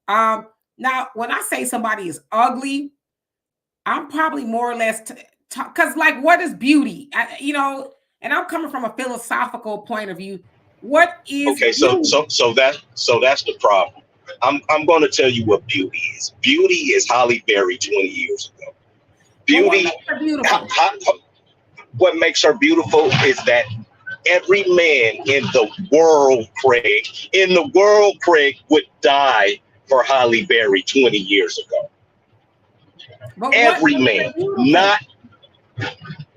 Now, when I say somebody is ugly, I'm probably more or less because like, what is beauty? And I'm coming from a philosophical point of view. What is okay? beauty? So that's the problem. I'm going to tell you what beauty is. Beauty is Halle Berry 20 years ago. Beauty. What makes her beautiful is that every man in the world, Craig, would die for Halle Berry 20 years ago. But every man, not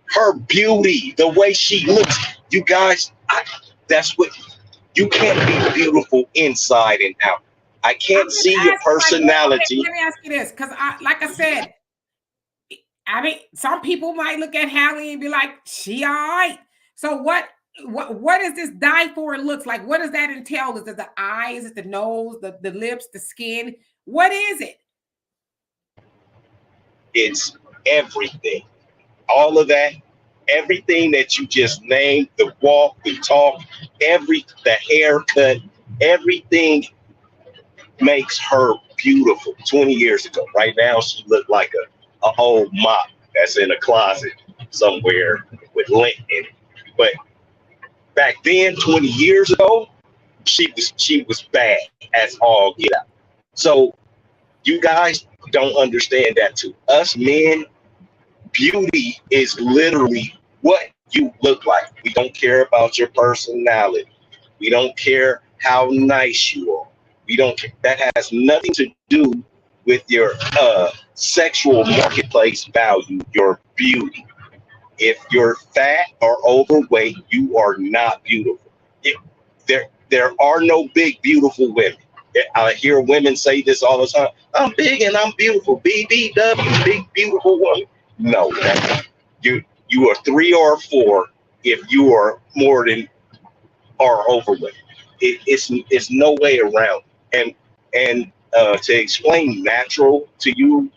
her beauty, the way she looks. You guys, that's what you can't be beautiful inside and out. I can't see your personality. Let me ask you this, because like I said, I mean, some people might look at Halle and be like, "She all right." So what is this die for? It looks like. What does that entail? Is it the eyes? Is it the nose? The lips? The skin? What is it? It's everything. All of that. Everything that you just named, the walk, the talk, the haircut, everything makes her beautiful. 20 years ago. Right now, she looked like a old mop that's in a closet somewhere with lint in it. But back then, 20 years ago, she was bad as all get out. So you guys don't understand that too. Us men, beauty is literally what you look like. We don't care about your personality. We don't care how nice you are. We don't care. That has nothing to do with your sexual marketplace value, your beauty. If you're fat or overweight, you are not beautiful. There are no big, beautiful women. I hear women say this all the time. I'm big and I'm beautiful. BBW, big, beautiful woman. No, you are 3 or 4 if you are more than or overweight. It's no way around. And to explain natural to you,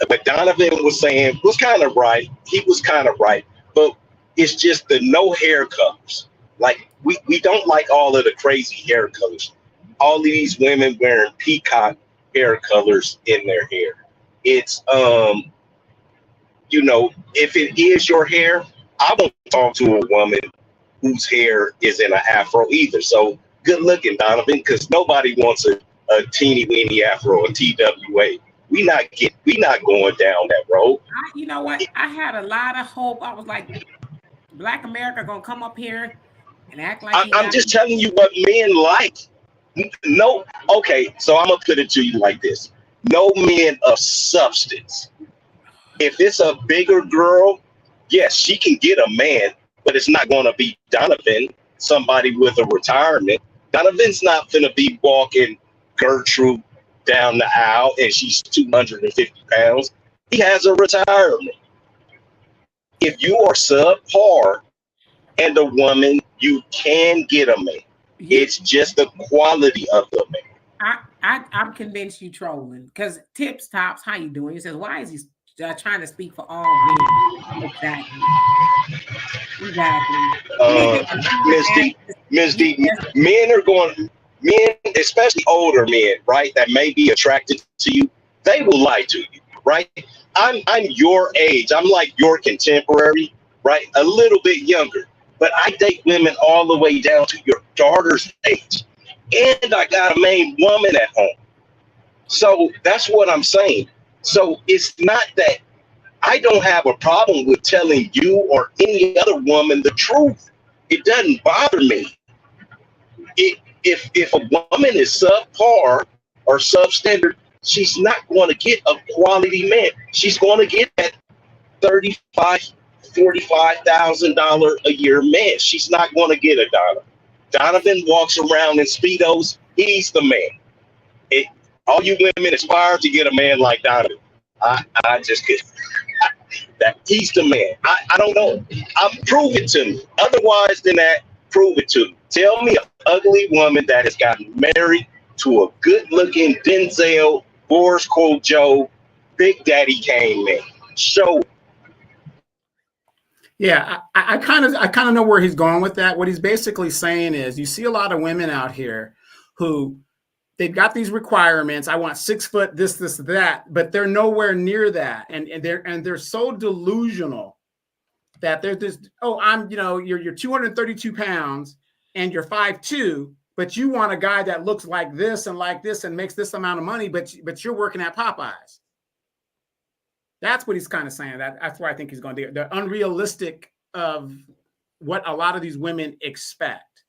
what Donovan was saying was kind of right. He was kind of right, but it's just the no hair colors. Like we don't like all of the crazy hair colors. all these women wearing peacock hair colors in their hair. It's if it is your hair, I won't talk to a woman whose hair is in an afro either. So good looking, Donovan, because nobody wants a teeny weeny afro, a TWA. We not going down that road. You know what? I had a lot of hope. I was like, Black America gonna come up here and act like I'm just telling you what men like. No, okay, so I'm gonna put it to you like this: no men of substance. If it's a bigger girl, yes, she can get a man, but it's not gonna be Donovan, somebody with a retirement. Donovan's not gonna be walking Gertrude down the aisle and she's 250 pounds. He has a retirement. If you are subpar and a woman, you can get a man. It's just the quality of the man. I'm convinced you trolling because Tips Tops, how you doing? He says, why is he trying to speak for all men? Exactly. Ms. D, men, especially older men, right, that may be attracted to you, they will lie to you, right? I'm your age. I'm like your contemporary, right? A little bit younger. But I date women all the way down to your daughter's age. And I got a main woman at home. So that's what I'm saying. So it's not that I don't have a problem with telling you or any other woman the truth. It doesn't bother me. If a woman is subpar or substandard, she's not going to get a quality man. She's going to get that $35,000, $45,000 a year man. She's not going to get a Donovan. Donovan walks around in Speedos. He's the man. All you women aspire to get a man like Donovan. I just get that he's the man. I don't know. Prove it to me. Otherwise than that, prove it to me. Tell me an ugly woman that has gotten married to a good-looking Denzel, Boris Joe, Big Daddy Kane man. Show. Yeah, I kind of know where he's going with that. What he's basically saying is, you see a lot of women out here who they've got these requirements. I want 6 foot, this, that, but they're nowhere near that, and they're so delusional that they're just, oh, I'm, you're 232 pounds and you're 5'2", but you want a guy that looks like this and makes this amount of money, but you're working at Popeyes. That's what he's kind of saying. That's where I think he's going to do. The unrealistic of what a lot of these women expect.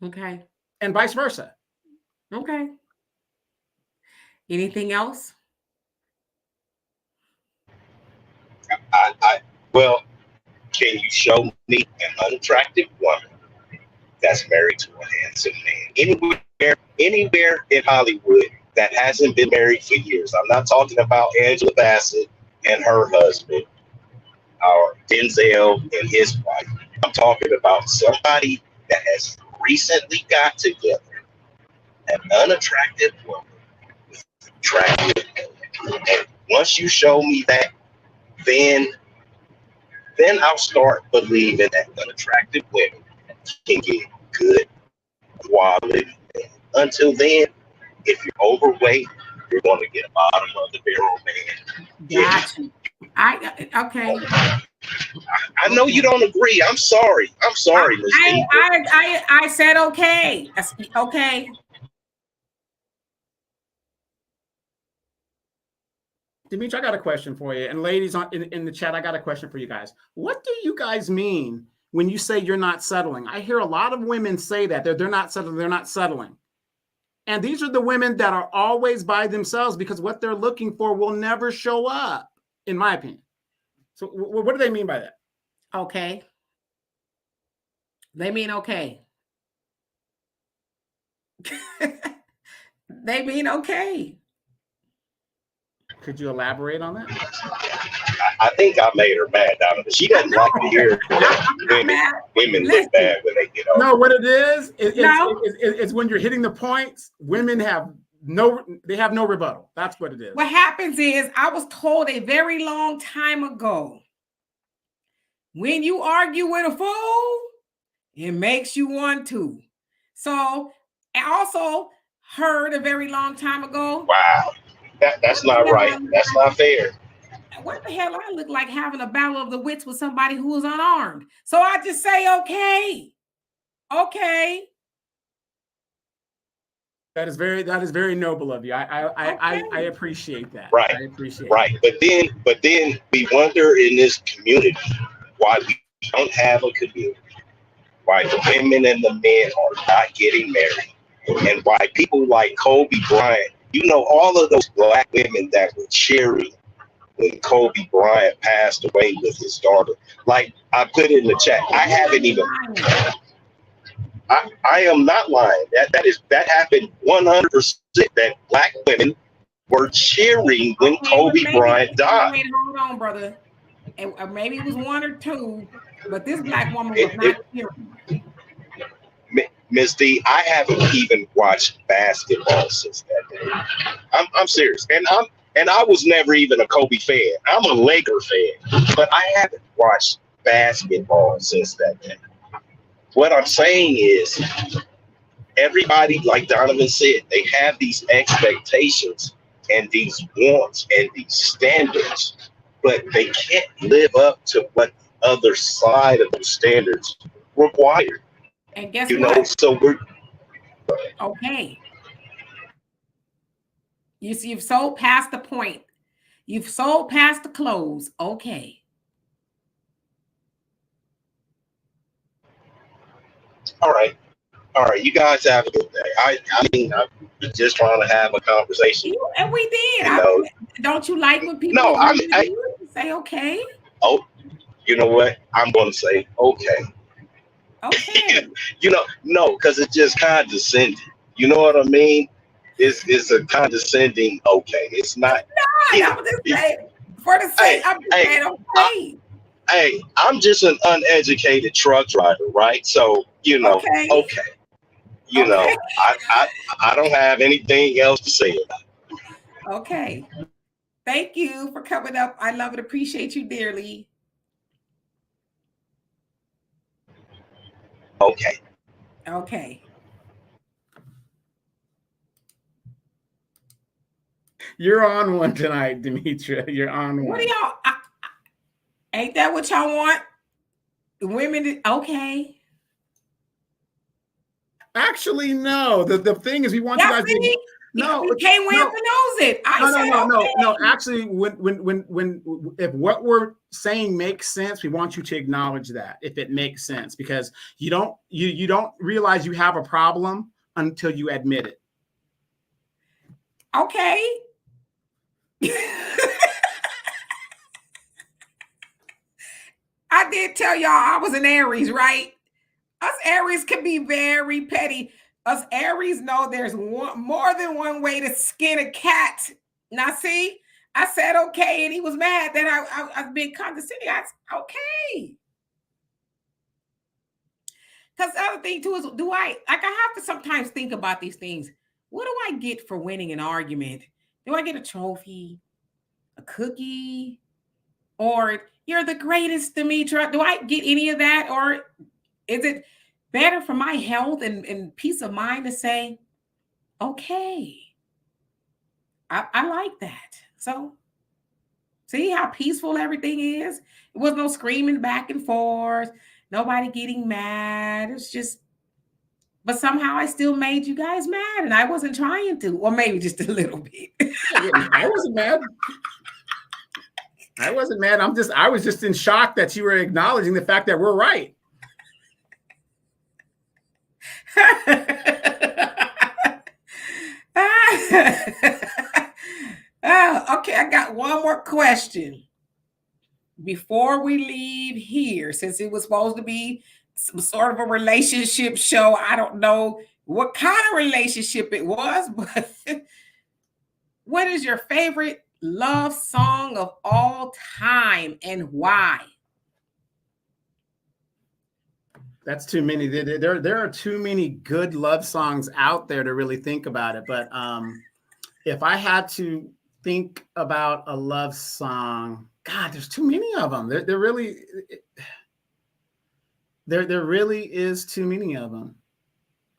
Okay. And vice versa. Okay. Anything else? Well, can you show me an unattractive woman that's married to a handsome man anywhere in Hollywood that hasn't been married for years? I'm not talking about Angela Bassett and her husband or Denzel and his wife. I'm talking about somebody that has recently got together, an unattractive woman with attractive women. And once you show me that, then I'll start believing that unattractive women can get good quality. Until then, if you're overweight, you're going to get a bottom of the barrel man. Gotcha. Okay. I know you don't agree. I'm sorry. Ms. I said okay. Okay. Dimitri, I got a question for you. And ladies in the chat, I got a question for you guys. What do you guys mean when you say you're not settling? I hear a lot of women say that they're not settling. They're not settling. And these are the women that are always by themselves because what they're looking for will never show up, in my opinion. So what do they mean by that? Okay. They mean okay. They mean okay. Could you elaborate on that? I think I made her mad, Donovan. She doesn't like to hear women look bad when they get old. No, what it is, it's when you're hitting the points, women have no rebuttal. That's what it is. What happens is, I was told a very long time ago, when you argue with a fool, it makes you want to. So, and also, heard a very long time ago. Wow. That's not right. That's not fair. What the hell I look like having a battle of the wits with somebody who was unarmed? So I just say, okay. That is very noble of you. I appreciate that. Right. I appreciate right. It. But then we wonder in this community why we don't have a community, why the women and the men are not getting married, and why people like Kobe Bryant, all of those black women that were cheering when Kobe Bryant passed away with his daughter. Like I put in the chat, I haven't even. I am not lying. That happened 100%. That black women were cheering when Kobe Bryant died. Wait, hold on, brother. And maybe it was one or two, but this black woman was not cheering. Miss D, I haven't even watched basketball since that day. I'm serious, and I was never even a Kobe fan. I'm a Laker fan, but I haven't watched basketball since that day. What I'm saying is, everybody, like Donovan said, they have these expectations and these wants and these standards, but they can't live up to what the other side of those standards require. And guess what? So we're okay. You've sold past the point. You've sold past the close. Okay. All right. You guys have a good day. I mean, I'm just trying to have a conversation. And we did. Don't you like when people say okay? Oh, you know what? I'm going to say okay. Okay. No, because it's just condescending. You know what I mean? It's a condescending okay. It's not. I'm just saying, for the sake, I'm just saying okay. Hey, I'm just an uneducated truck driver, right? So, okay. I don't have anything else to say about it. Okay. Thank you for coming up. I love and appreciate you dearly. Okay. You're on one tonight, Demetra. You're on one. What do y'all? Ain't that what y'all want? Women, okay. Actually, no. The thing is, we want you guys to. No, you can't win for knows it. No. Actually, when if what we're saying makes sense, we want you to acknowledge that if it makes sense, because you don't realize you have a problem until you admit it. Okay. I did tell y'all I was an Aries, right? Us Aries can be very petty. Us Aries know there's more than one way to skin a cat. Now, see, I said okay, and he was mad that I've been condescending. I said, okay. Because the other thing too is, I have to sometimes think about these things. What do I get for winning an argument? Do I get a trophy, a cookie, or you're the greatest, Demetra? Do I get any of that, or is it better for my health and peace of mind to say, okay, I like that. So see how peaceful everything is? It was no screaming back and forth, nobody getting mad. It's just, but somehow I still made you guys mad, and I wasn't trying to, or maybe just a little bit. I wasn't mad. I wasn't mad. I was just in shock that you were acknowledging the fact that we're right. Okay, I got one more question before we leave here, since it was supposed to be some sort of a relationship show. I don't know what kind of relationship it was, but what is your favorite love song of all time and why? That's too many. There are too many good love songs out there to really think about it. But if I had to think about a love song, God, there's too many of them. There really is too many of them.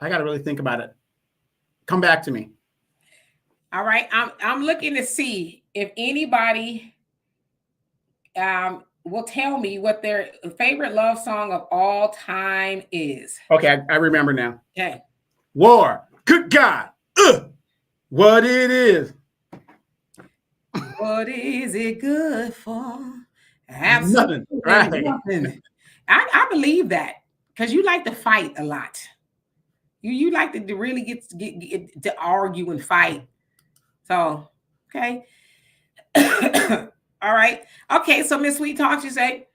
I got to really think about it. Come back to me. All right. I'm looking to see if anybody will tell me what their favorite love song of all time is. Okay, I remember now. Okay. War. Good God. What it is. What is it good for? Nothing. Right. Nothing. I believe that because you like to fight a lot. You like to really get to argue and fight. So, okay. All right. Okay. So, Miss Sweet Talks, you say,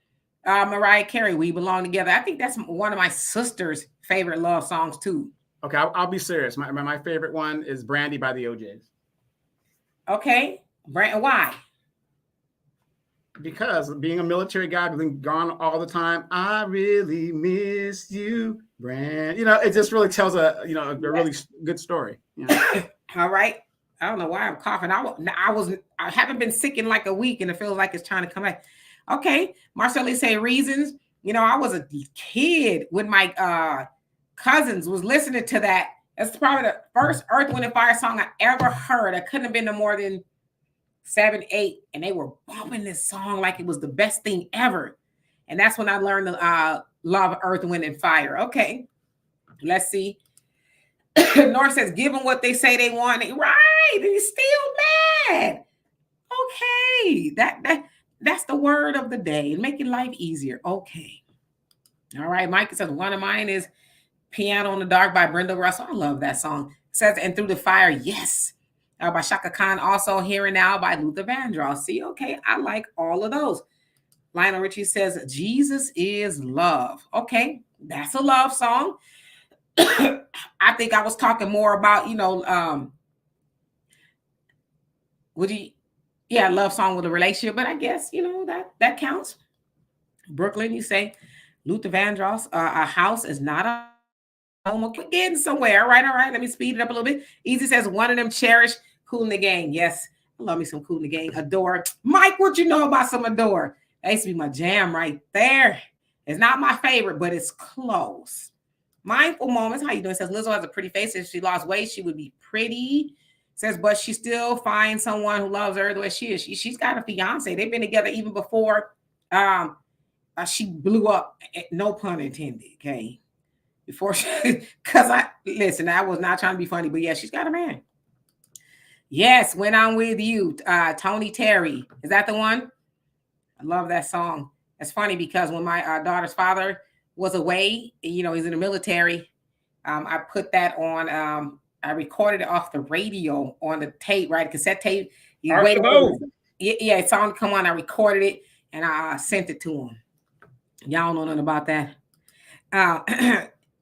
Mariah Carey, We Belong Together. I think that's one of my sister's favorite love songs, too. Okay, I'll be serious. My favorite one is Brandy by the OJs. Okay. Why? Because being a military guy, being gone all the time, I really miss you, Brand. You know, it just really tells a really good story. You know? All right. I don't know why I'm coughing. I haven't been sick in like a week, and it feels like it's trying to come back. Okay, Marcelli say reasons. You know, I was a kid when my cousins was listening to that. That's probably the first Earth, Wind, and Fire song I ever heard. I couldn't have been no more than 7, 8, and they were bumping this song like it was the best thing ever. And that's when I learned the love Earth, Wind, and Fire. Okay, let's see. North says, give them what they say they want. Right, and he's still mad. Okay, that's the word of the day. Making life easier. Okay. All right, Mike says, one of mine is Piano in the Dark by Brenda Russell. I love that song. It says, and Through the Fire, yes. By Shaka Khan, also Here and Now by Luther Vandross. See, okay, I like all of those. Lionel Richie says, Jesus is love. Okay, that's a love song. I think I was talking more about, love song with a relationship, but I guess, that counts. Brooklyn, you say, Luther Vandross, a house is not a home. Okay, getting somewhere. All right. Let me speed it up a little bit. Easy says, one of them cherish Kool in the Gang. Yes, I love me some Kool in the Gang. Adore. Mike, what you know about some Adore? That used to be my jam right there. It's not my favorite, but it's close. Mindful Moments. How you doing? Says Lizzo has a pretty face. If she lost weight, she would be pretty. Says, but she still finds someone who loves her the way she is. She's got a fiance. They've been together even before she blew up. No pun intended. Okay, before because I was not trying to be funny, but yeah, she's got a man. Yes, When I'm With You, Tony Terry. Is that the one? I love that song. It's funny because when my daughter's father was away, he's in the military, I put that on, I recorded it off the radio on the tape, right? Cassette tape. It's on, come on, I recorded it and I sent it to him. Y'all know nothing about that.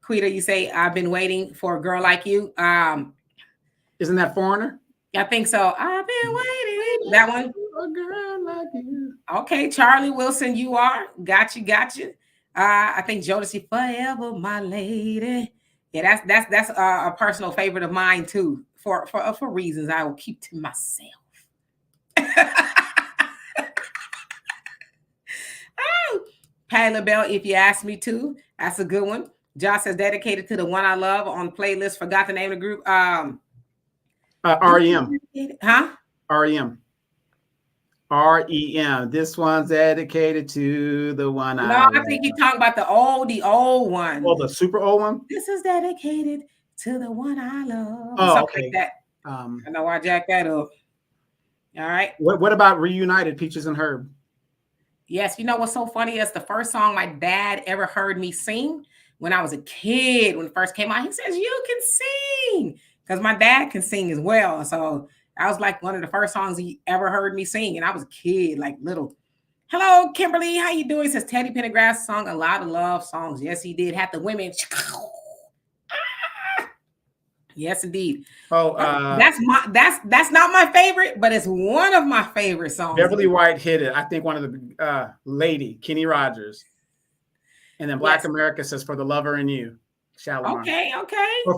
Quita, you say, I've been waiting for a girl like you. Isn't that Foreigner? I think so. I've been waiting. That one? A girl like you. Okay, Charlie Wilson, you are. Got you. I think Jodeci, Forever My Lady. Yeah, that's a personal favorite of mine too. For reasons I will keep to myself. Patty LaBelle, If You Ask Me To. That's a good one. Josh says, dedicated to the one I love on playlist. Forgot the name of the group. REM. Huh? REM. REM. This one's dedicated to the one I think he's talking about the old one. Oh, the super old one? This is dedicated to the one I love. Oh, okay. Like that. I know I jacked that up. All right. What about Reunited, Peaches and Herb? Yes, you know what's so funny is the first song my dad ever heard me sing when I was a kid, when it first came out, he says, you can sing. Because my dad can sing as well. So that was like one of the first songs he ever heard me sing. And I was a kid, like little. Hello, Kimberly. How you doing? It says Teddy Pendergrass sung a lot of love songs. Yes, he did. Had the women. Yes, indeed. Oh, that's not my favorite, but it's one of my favorite songs. Beverly White hit it. I think one of the Lady, Kenny Rogers. And then Black America says For the Lover in You. Shalimar. Okay.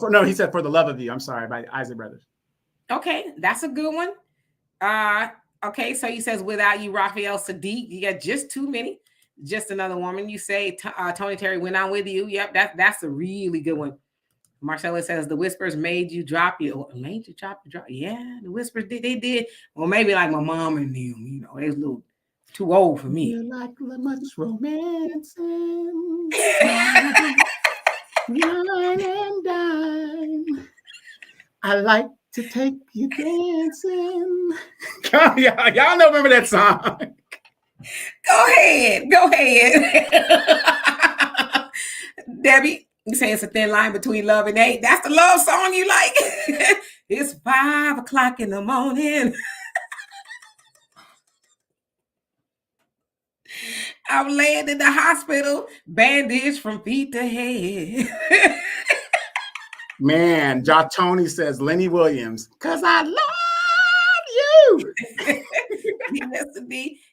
No, he said For the Love of You. I'm sorry, by Isaac Brothers. Okay, that's a good one. Okay, so he says Without You, Raphael Saadiq. You got just too many. Just Another Woman. You say Tony Terry, When I'm With You. Yep, that's a really good one. Marcella says the whispers made you drop your. Yeah, the whispers did. They did. Well, maybe like my mom and them. You know, they was a little too old for me. You like much romance wine and dine. I like to take you dancing. Y'all know, remember that song? Go ahead. Debbie, you say it's a thin line between love and hate. That's the love song you like? It's 5 o'clock in the morning. I'm laying in the hospital, bandaged from feet to head. Man, Tony says Lenny Williams, because I love you.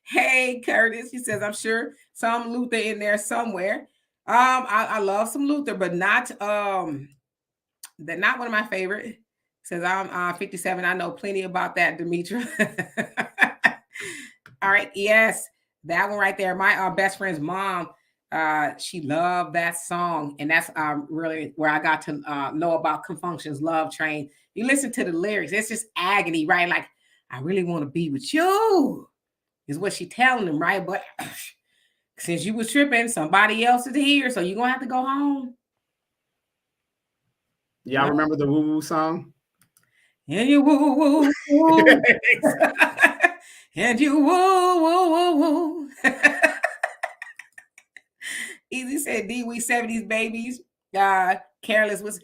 Hey, Curtis. He says, I'm sure some Luther in there somewhere. I love some Luther, but not one of my favorite. Says I'm 57. I know plenty about that, Demetra. All right, yes, that one right there. My best friend's mom, she loved that song, and that's really where I got to know about Confunction's Love Train. You listen to the lyrics, it's just agony, right? Like, I really want to be with you, is what she telling them, right? But since you was tripping, somebody else is here, so you're gonna have to go home. Y'all remember the woo woo song? And you woo woo woo. And you woo woo woo woo. Easy said, D, we 70s babies. Careless was.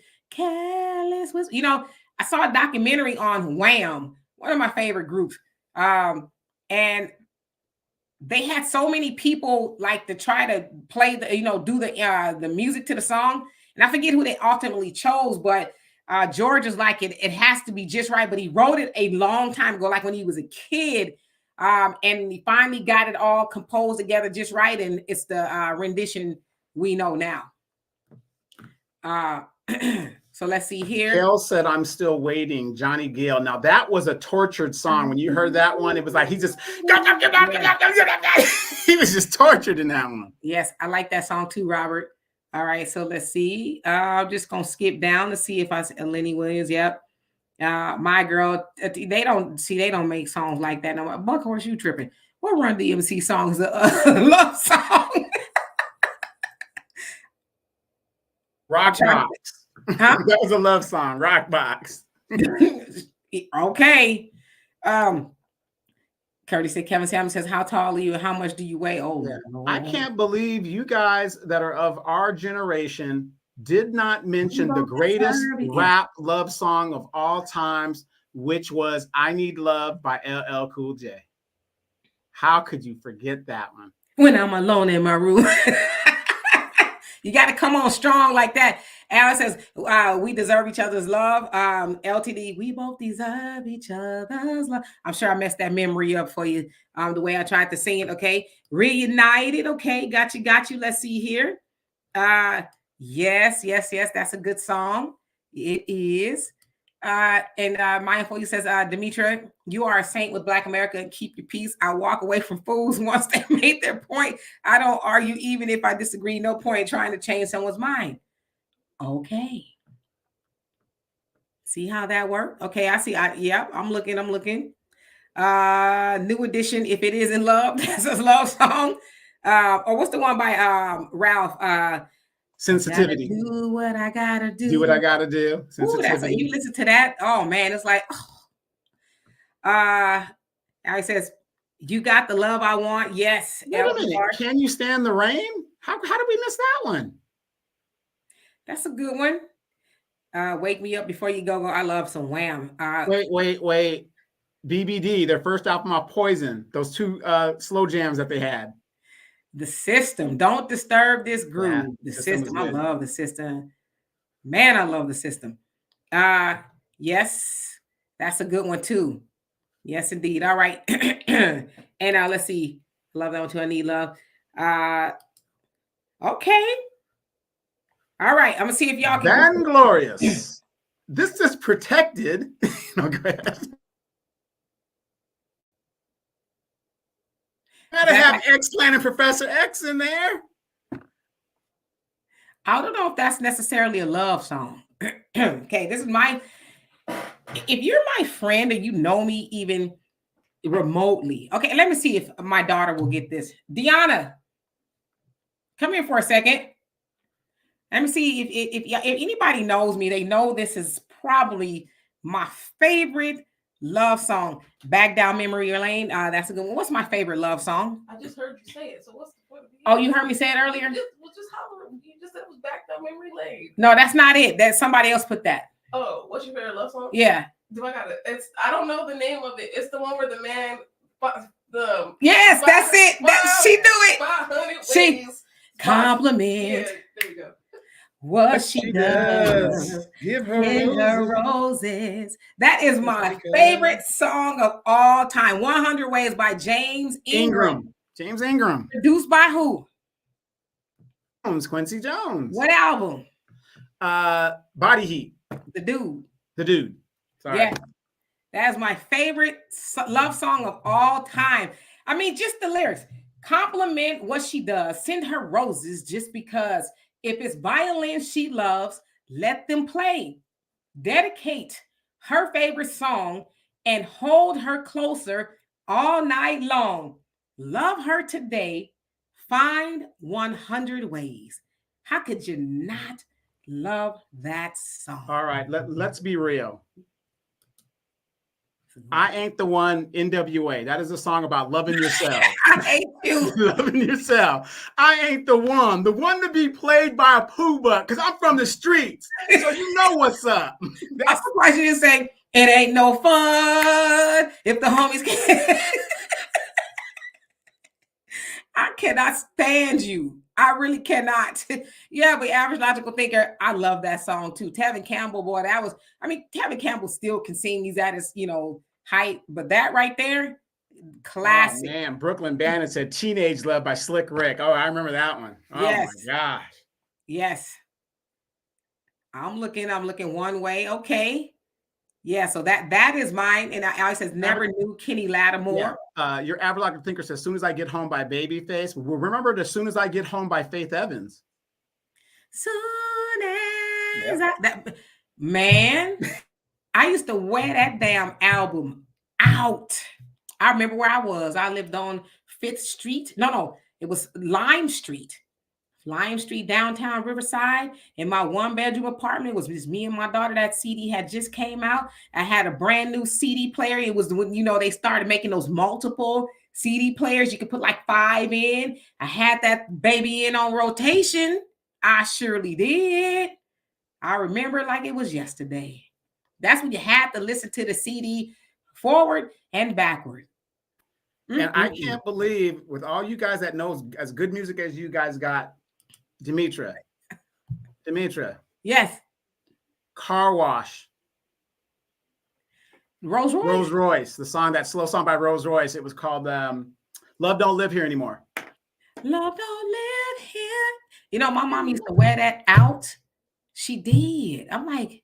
You know, I saw a documentary on Wham, one of my favorite groups. And they had so many people like to try to play do the music to the song. And I forget who they ultimately chose, but George is like, it has to be just right. But he wrote it a long time ago, like when he was a kid. And he finally got it all composed together just right. And it's the rendition we know now. So let's see here. Gail said, I'm still waiting. Johnny Gale. Now that was a tortured song. When you heard that one, it was like he just he was just tortured in that one. Yes, I like that song too, Robert. All right, so let's see. I'm just gonna skip down to see if I see Lenny Williams. Yep. My girl, they don't make songs like that. No, Buckhorse, you tripping. What Run DMC song is a love song? Rock Box. Huh? That was a love song. Rock Box. Okay. Curtis said, Kevin Salmon says, how tall are you and how much do you weigh? Oh, yeah. I can't believe you guys that are of our generation did not mention the greatest rap love song of all times, which was I Need Love by LL Cool J. How could you forget that one? When I'm alone in my room. You got to come on strong like that. Alice says, we deserve each other's love. LTD, we both deserve each other's love. I'm sure I messed that memory up for you the way I tried to sing it, okay? Reunited, okay, got you. Let's see here. Yes, that's a good song. It is. And Maya Foley says, Demetra, you are a saint with Black America and keep your peace. I walk away from fools once they made their point. I don't argue even if I disagree. No point in trying to change someone's mind. Okay. See how that worked? Okay, I see. Yep, I'm looking. New edition, If It Is in Love. That's a love song. Or what's the one by Ralph? Sensitivity. Do what I gotta do. Do what I gotta do. Sensitivity. You listen to that. Oh man, it's like, It says, you got the love I want. Yes. Wait a minute. Can You Stand the Rain? How did we miss that one? That's a good one. Wake Me Up Before You Go. I love some Wham. Wait. BBD, their first album of Poison. Those two slow jams that they had. The System. Don't disturb this groove. Yeah, the system. I love The System. Man, I love The System. Yes, that's a good one too. Yes, indeed. All right. And let's see. Love that one too. I Need Love. Okay. All right. I'm gonna see if y'all can. Vainglorious. This is protected. No, go ahead. Gotta have X-Planet Professor X in there. I don't know if that's necessarily a love song. Okay, this is my. If you're my friend and you know me even remotely, okay, let me see if my daughter will get this. Deanna, come here for a second. Let me see if anybody knows me, they know this is probably my favorite love song. Back Down Memory Lane. That's a good one. What's my favorite love song? I just heard you say it. So what's the point of it? Oh, you heard me say it earlier? Just holler. You just said it was Back Down Memory Lane. No, that's not it. That somebody else put that. Oh, what's your favorite love song? Yeah. Do I got it? I don't know the name of it. It's the one where the man Yes, that's it. She knew it. 500 She ways. compliment. Yeah, there you go. What she does. Give her In her roses. That is my favorite song of all time. 100 Ways by James Ingram. James Ingram. Produced by who? Quincy Jones. What album? Body Heat. The dude. Sorry. Yeah. That's my favorite love song of all time. I mean, just the lyrics. Compliment what she does. Send her roses just because. If it's violins she loves, let them play. Dedicate her favorite song and hold her closer all night long. Love her today. Find 100 ways. How could you not love that song? All right, let's be real. I Ain't the One, NWA. That is a song about loving yourself. I hate you. Loving yourself. I ain't the one to be played by a poobah, because I'm from the streets. So you know what's up. That's why you just say, it ain't no fun if the homies can't. I cannot stand you. I really cannot. Yeah, but Average Logical Thinker, I love that song too. Tevin Campbell, boy, Tevin Campbell still can sing. He's at his, height, but that right there, classic. Oh, man, Brooklyn Bandit said Teenage Love by Slick Rick. Oh, I remember that one. Oh yes. My gosh. Yes. I'm looking one way. Okay. Yeah, so that is mine. And I says never knew Kenny Lattimore. Yeah. Your Average Logical Thinker says Soon As I Get Home by Babyface. Remember the Soon As I Get Home by Faith Evans. Soon as man, I used to wear that damn album out. I remember where I was. I lived on 5th Street. No, it was Lime Street. Lime Street, downtown Riverside. In my 1-bedroom apartment, it was just me and my daughter. That CD had just came out. I had a brand new CD player. It was when, they started making those multiple CD players. You could put like 5 in. I had that baby in on rotation. I surely did. I remember like it was yesterday. That's when you had to listen to the CD forward and backward. And I can't believe, with all you guys that knows as good music as you guys got, Demetra. Yes. Car Wash. Rolls Royce. The song, that slow song by Rolls Royce. It was called Love Don't Live Here Anymore. Love don't live here. My mom used to wear that out. She did. I'm like,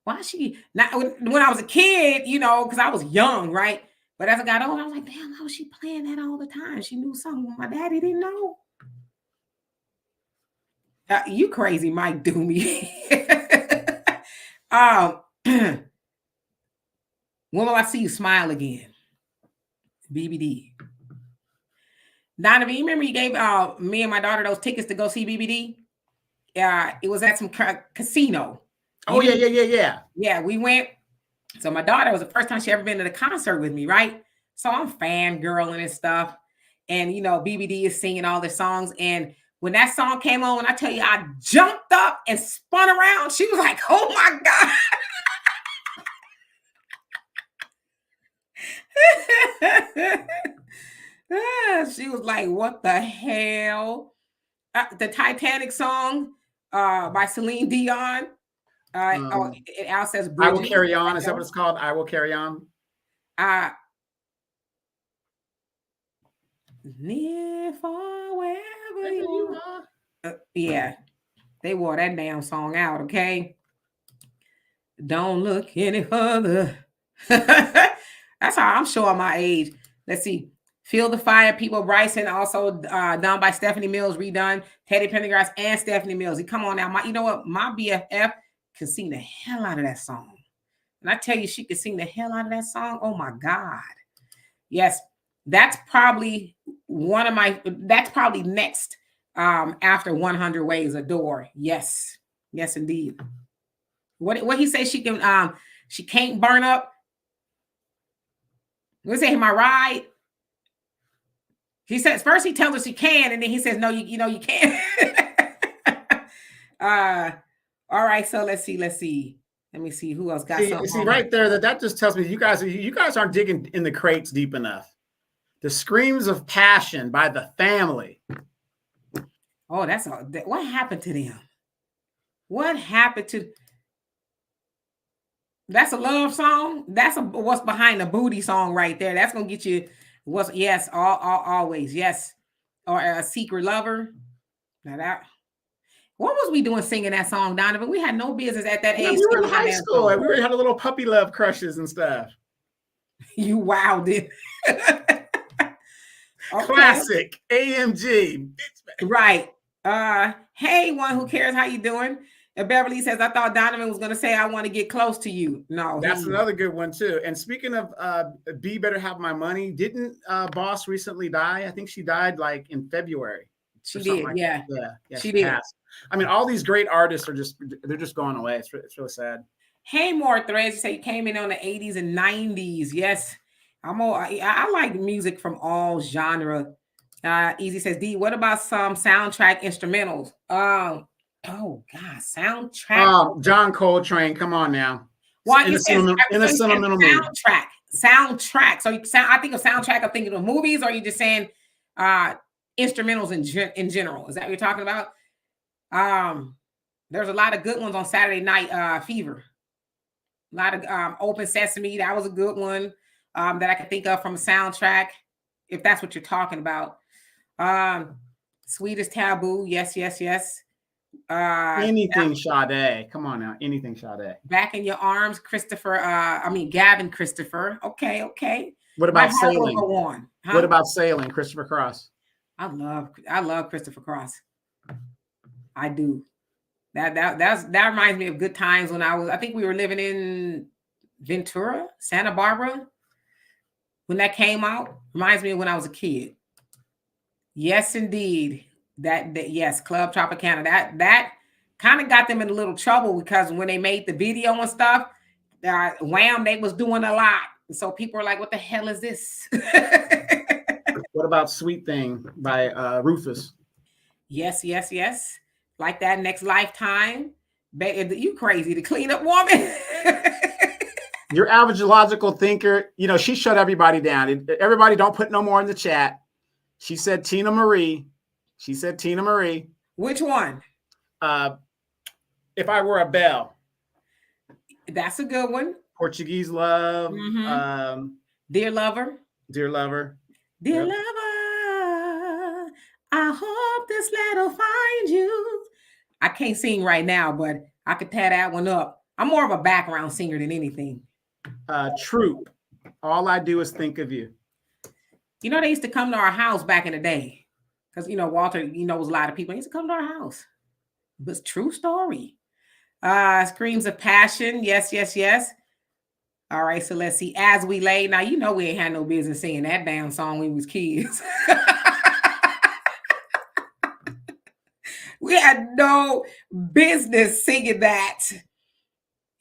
why she not when I was a kid, because I was young, right? But as I got older, I was like, damn, how was she playing that all the time? She knew something my daddy didn't know. You crazy, Mike Doomy. When will I see you smile again? BBD. Donovan, you remember you gave me and my daughter those tickets to go see BBD? It was at some casino. Oh, yeah. Yeah, we went. So my daughter, was the first time she ever been to the concert with me, right? So I'm fangirling and stuff. And, BBD is singing all their songs. And when that song came on, when I tell you, I jumped up and spun around. She was like, oh, my God. She was like, what the hell? The Titanic song by Celine Dion. Al says, I Will Carry On. Is that what it's called? I Will Carry On. Near, far, wherever you are. Yeah, they wore that damn song out. Okay, don't look any further. That's how I'm showing my age. Let's see. Feel the Fire, People Bryson, also done by Stephanie Mills, redone. Teddy Pendergrass and Stephanie Mills. Come on now, you know what? My BFF can sing the hell out of that song. And I tell you, she can sing the hell out of that song. Oh my God. Yes, that's probably that's probably next after 100 Ways Adore. Yes, yes, indeed. What he say she can't burn up? Let's say my ride. He says first he tells her she can, and then he says, no, you can't. All right, so let's see. Let me see who else got something. See right there, that just tells me you guys aren't digging in the crates deep enough. The Screams of Passion by The Family. Oh, what happened to them? What happened to? That's a love song. That's what's behind the booty song right there. That's gonna get you. Yes, always yes, or a secret lover. Now that. What was we doing singing that song, Donovan? We had no business at that age. We were in high school. We had a little puppy love crushes and stuff. You wowed it. Okay. Classic AMG. Right. Hey, one who cares, how you doing? And Beverly says, I thought Donovan was going to say, I want to get close to you. No. That's another good one, too. And speaking of B Better Have My Money, didn't Boss recently die? I think she died like in February. She did, like yeah. Yeah, she did. Passed. I mean, all these great artists they're just going away. It's really sad. Hey, more threads. You say you came in on the 80s and 90s. Yes. I like music from all genre. Easy says, D, what about some soundtrack instrumentals? Oh God, soundtrack. John Coltrane, come on now. Well, in a sentimental mood. Soundtrack. So I think of soundtrack, I'm thinking of movies, or are you just saying instrumentals in general? Is that what you're talking about? There's a lot of good ones on Saturday Night Fever. A lot of Open Sesame. That was a good one that I can think of from a soundtrack, if that's what you're talking about. Sweetest Taboo. Yes. Anything Sade. Come on now. Anything Sade. Back in Your Arms, Gavin Christopher. Okay. What about Sailing? Huh? What about Sailing, Christopher Cross? I love Christopher Cross. I do. That reminds me of good times when I think we were living in Ventura, Santa Barbara. When that came out, reminds me of when I was a kid. Yes, indeed. That yes, Club Tropicana. That kind of got them in a little trouble because when they made the video and stuff, Wham, they was doing a lot. And so people were like, what the hell is this? What about Sweet Thing by Rufus? Yes. Like that, Next Lifetime. You crazy, the cleanup woman. Your average logical thinker, she shut everybody down. Everybody don't put no more in the chat. She said Tina Marie. Which one? If I Were a Bell. That's a good one. Portuguese Love. Mm-hmm. Dear Lover. Dear Lover. Dear Lover, I hope this letter finds you. I can't sing right now, but I could tear that one up. I'm more of a background singer than anything. Troop. All I Do Is Think of You. They used to come to our house back in the day. Because, Walter, was a lot of people. He used to come to our house. But it's true story. Screams of Passion. Yes. All right, so let's see. As We Lay. Now, we ain't had no business singing that damn song when we was kids. We had no business singing that.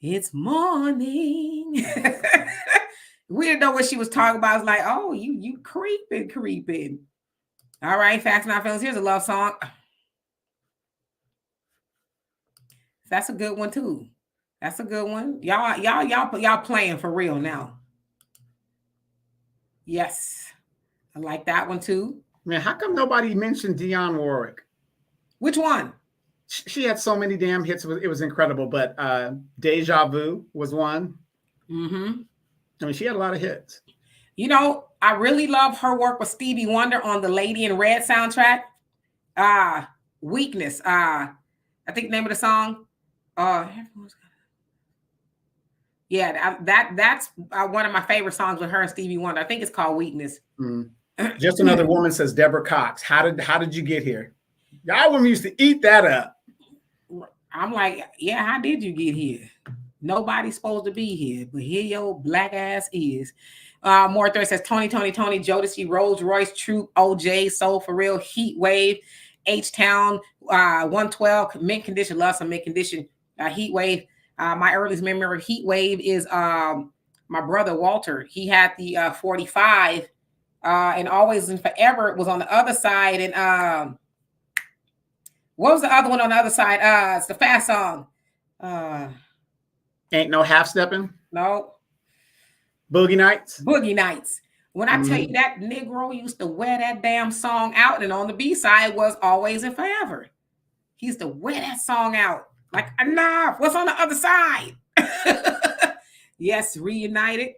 It's morning. We didn't know what she was talking about. I was like, oh, you creeping. All right, Facts Not Feelings. Here's a love song. That's a good one too. That's a good one. Y'all playing for real now. Yes. I like that one too. Man, how come nobody mentioned Dionne Warwick? Which one? She had so many damn hits. It was incredible. But Deja Vu was one. Mm-hmm. I mean, she had a lot of hits. I really love her work with Stevie Wonder on the Lady in Red soundtrack. Weakness. I think the name of the song. That's one of my favorite songs with her and Stevie Wonder. I think it's called Weakness. Mm. Just Another Woman says Deborah Cox. How did you get here? Y'all women used to eat that up. I'm like, yeah, how did you get here? Nobody's supposed to be here, but here your black ass is. More Thread says Tony, Jodeci, Rolls Royce, Troop, OJ, Soul for Real, Heat Wave, H Town, 112, Mint Condition, love some Mint Condition, Heat Wave. My earliest memory of Heat Wave is my brother Walter. He had the 45, and Always and Forever was on the other side. And what was the other one on the other side? It's the fast song. Ain't No Half Stepping. No. Boogie Nights. Boogie Nights. When I tell you that Negro used to wear that damn song out, and on the B side was Always and Forever. He used to wear that song out. Like, enough. What's on the other side? Yes, Reunited.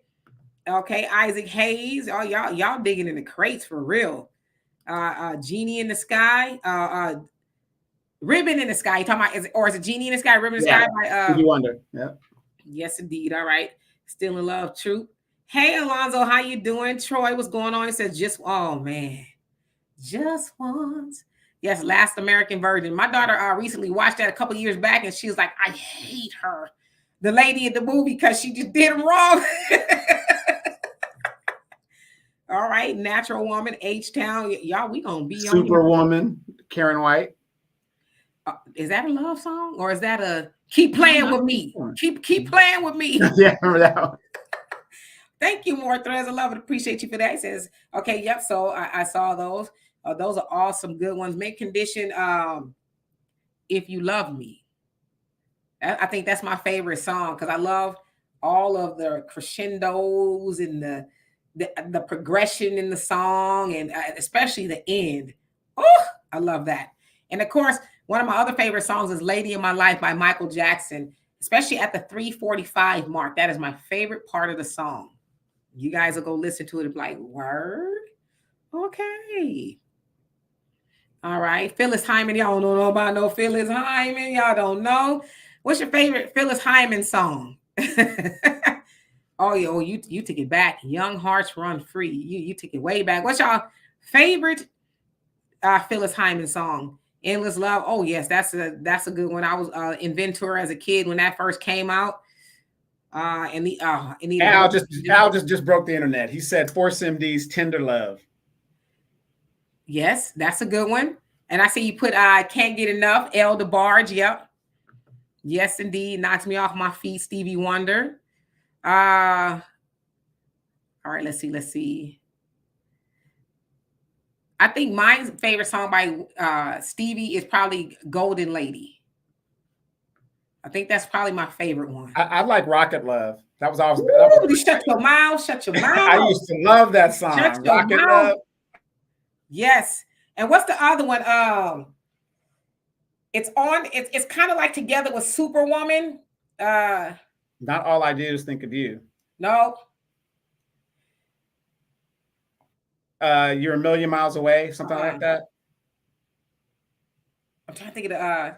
Okay, Isaac Hayes. Oh, y'all digging in the crates for real. Genie in the Sky. Ribbon in the Sky. You talking about, or is it Genie in the Sky? Ribbon in the Sky by Stevie Wonder. Yeah. Yes, indeed. All right. Still in Love, Troop. Hey, Alonzo, how you doing? Troy, what's going on? It says oh man, just once. Yes, Last American Virgin. My daughter recently watched that a couple years back, and she was like, I hate her, the lady in the movie, because she just did him wrong. All right, Natural Woman, H-Town. Y'all, we gonna be on Superwoman, Karen White. Is that a love song, or is that a keep playing with me? Keep playing with me. Yeah, remember that one. Thank you, More Threads. I love it. Appreciate you for that. It says, okay, yep. So I saw those. Those are awesome, good ones. Mint Condition, If You Love Me. I think that's my favorite song because I love all of the crescendos and the progression in the song, and especially the end. Oh, I love that. And of course, one of my other favorite songs is Lady in My Life by Michael Jackson, especially at the 3:45 mark. That is my favorite part of the song. You guys will go listen to it and be like, word? Okay. All right. Phyllis Hyman. Y'all don't know about no Phyllis Hyman. Y'all don't know. What's your favorite Phyllis Hyman song? Oh, you took it back. Young Hearts Run Free. You took it way back. What's y'all favorite Phyllis Hyman song? Endless Love. Oh, yes, that's a good one. I was in Ventura as a kid when that first came out. Al just broke the internet. He said Force MD's Tender Love. Yes, that's a good one. And I see you put Can't Get Enough, El DeBarge. Yep. Yes, indeed. Knocks Me Off My Feet, Stevie Wonder. All right, let's see. I think my favorite song by Stevie is probably Golden Lady. I think that's probably my favorite one. I like Rocket Love. That was always. Shut your mouth. Shut your mouth. I used to love that song. Rocket Love. Yes. And what's the other one? It's kind of like together with Superwoman. Not All I Do Is Think of You. No. You're a Million Miles Away, something like that. I'm trying to think of the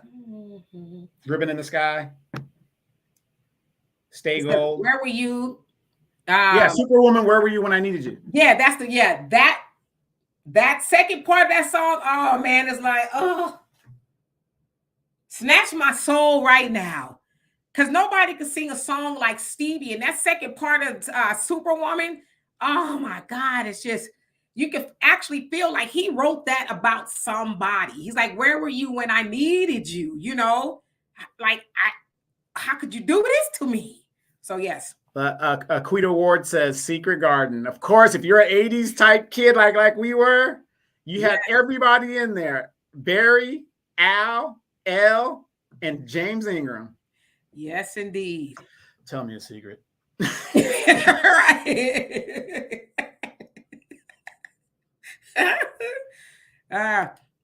Ribbon in the Sky. Stay Gold. Where Were You? Yeah, Superwoman, Where Were You When I Needed You? Yeah, that second part of that song. Oh man, it's like, snatch my soul right now. Because nobody could sing a song like Stevie. And that second part of Superwoman, oh my God, it's just, you can actually feel like he wrote that about somebody. He's like, where were you when I needed you? You know, like, how could you do this to me? So yes. Quita Ward says Secret Garden. Of course, if you're an 80s type kid like we were, you had everybody in there. Barry, Al, Elle, and James Ingram. Yes, indeed. Tell me a secret. Right.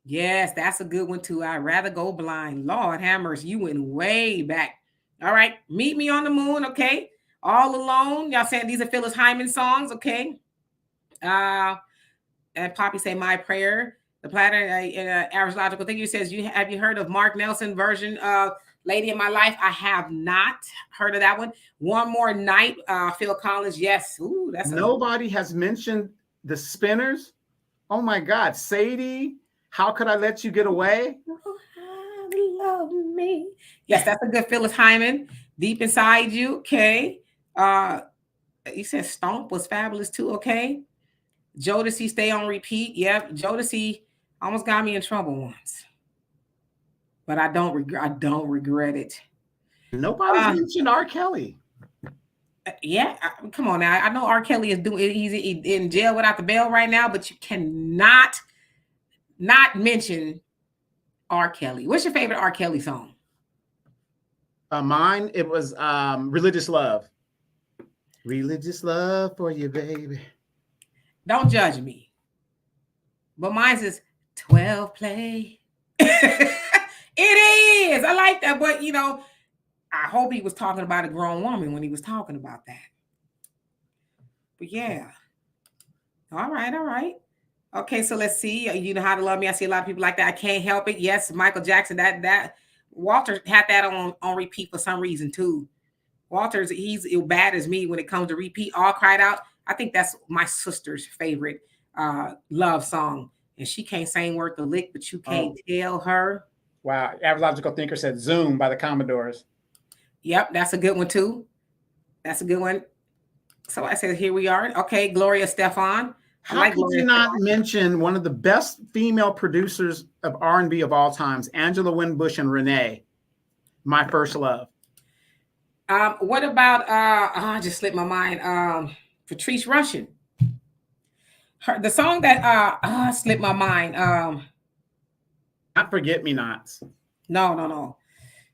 Yes, that's a good one too. I'd rather go blind. Lord Hammers, you went way back. All right, Meet Me on the Moon. Okay, All Alone. Y'all saying these are Phyllis Hyman songs. Okay. And Poppy say My Prayer. The Platter Average Logical Thinker says, have you heard of Mark Nelson version of Lady in My Life? I have not heard of that one. One More Night, Phil Collins. Yes. Ooh, that's nobody has mentioned the Spinners. Oh my God, Sadie, How Could I Let You Get Away? love me. Yes, that's a good Phyllis Hyman. Deep inside you. Okay. You said Stomp was fabulous too. Okay. Jodeci, Stay on Repeat. Yep. Jodeci almost got me in trouble once, but I don't regret it. Nobody's mentioned R. Kelly. Yeah, come on now. I know R. Kelly is doing he's in jail without the bail right now, but you cannot not mention R. Kelly. What's your favorite R. Kelly song? Mine, it was Religious Love. Religious love for you, baby. Don't judge me. But mine is 12 play. It is. I like that. But, you know, I hope he was talking about a grown woman when he was talking about that. But yeah. All right. Okay, so let's see. You know how to love me. I see a lot of people like that. I can't help it. Yes, Michael Jackson. That Walter had that on repeat for some reason too. Walter's he's as bad as me when it comes to repeat. All Cried Out. I think that's my sister's favorite love song, and she can't sing worth the lick, but you can't tell her. Wow, Average Logical Thinker said "Zoom" by the Commodores. Yep, that's a good one too. That's a good one. So I said, here we are. Okay, Gloria Stefan. How could you not mention one of the best female producers of R&B of all times, Angela Winbush and Renee, My First Love? What about I just slipped my mind. Patrice Rushen. The song that slipped my mind. Not Forget Me Nots. No.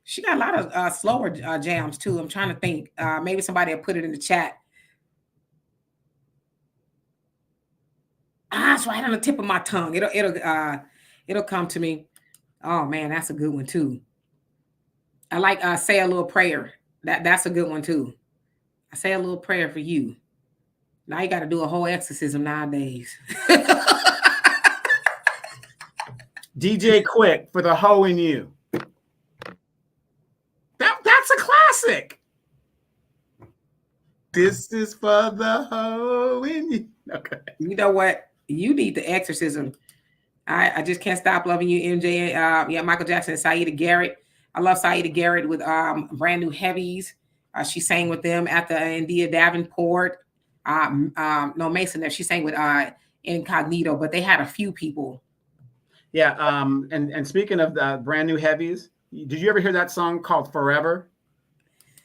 She got a lot of slower jams too. I'm trying to think. Maybe somebody will put it in the chat. It's right on the tip of my tongue. It'll come to me. Oh man, that's a good one too. I like Say a Little Prayer. That's a good one too. I say a little prayer for you. Now you got to do a whole exorcism nowadays. DJ Quick for The Hoe in You. That's a classic. This is for the hoe in you. Okay. You know what? You need the exorcism. I just can't stop loving you, MJ. Michael Jackson and Saida Garrett. I love Saida Garrett with Brand New Heavies. She sang with them at the India Davenport. No, Mason there. She sang with Incognito, but they had a few people. Yeah. And speaking of the Brand New Heavies, did you ever hear that song called Forever?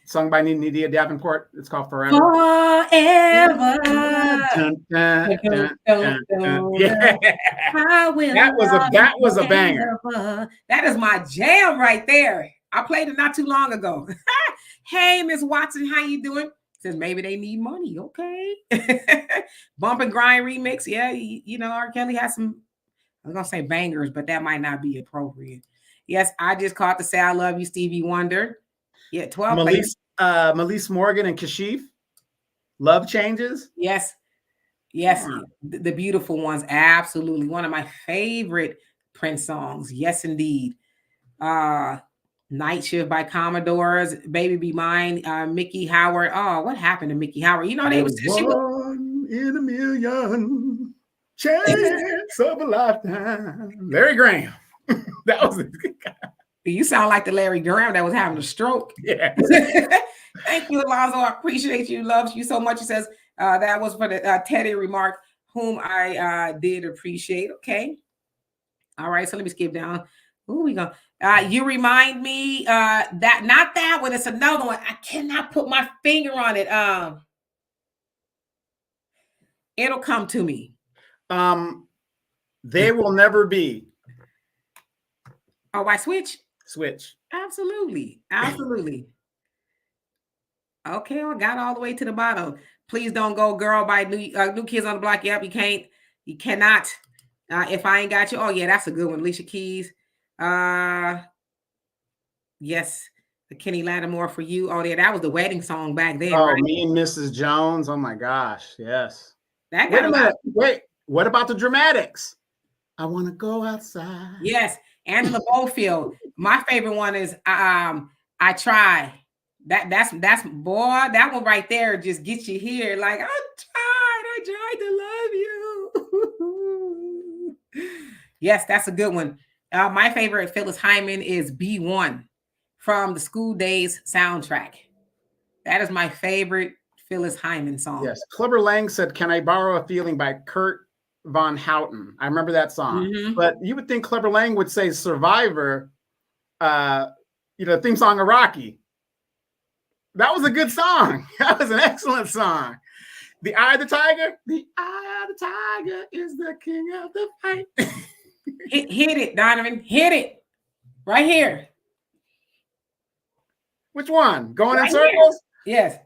Sung by India Davenport. It's called Forever. Forever. Dun, dun, dun, dun, dun. Yeah. That was a banger. That is my jam right there. I played it not too long ago. Hey, Miss Watson, how you doing? Says maybe they need money. Okay. Bump and Grind remix. Yeah, you know, R. Kelly has some, I was gonna say bangers, but that might not be appropriate. Yes, I just caught the Say I Love You, Stevie Wonder. Yeah, 12 Melise Morgan and Kashif. Love Changes. Yes. The beautiful ones. Absolutely. One of my favorite Prince songs. Yes, indeed. Night Shift by Commodores. Baby Be Mine. Mickey Howard. Oh, what happened to Mickey Howard? You know, they was one in a million chance of a lifetime. Larry Graham. That was You sound like the Larry Graham that was having a stroke. Yeah. Thank you, Alonzo. I appreciate you. Loves you so much. He says that was for the Teddy remark, whom I did appreciate. Okay. All right. So let me skip down. Who we go? You remind me that not that one. It's another one. I cannot put my finger on it. It'll come to me. They Will Never Be. Oh, I switch. Absolutely. Okay, I got all the way to the bottom. Please Don't Go Girl by New Kids on the Block. Yep, you cannot. If I Ain't Got You. Oh yeah, that's a good one. Alicia Keys. Yes, the Kenny Lattimore For You. Oh yeah, that was the wedding song back then. Oh, right? Me and Mrs. Jones. Oh my gosh, yes. That Wait a minute. Wait, what about the Dramatics? I want to go outside. Yes, Angela Bofield. My favorite one is I Try. That's boy, that one right there just gets you here. Like I tried to love you. Yes, that's a good one. My favorite Phyllis Hyman is B1 from the School Days soundtrack. That is my favorite Phyllis Hyman song. Yes. Clubber Lang said, "Can I Borrow a Feeling" by Kurt Von Houten. I remember that song. Mhm. But you would think Clubber Lang would say Survivor, theme song of Rocky. That was a good song. That was an excellent song. The Eye of the Tiger. The Eye of the Tiger is the king of the fight. Hit it, Donovan. Hit it. Right here. Which one? Going Right in circles? Here. Yes.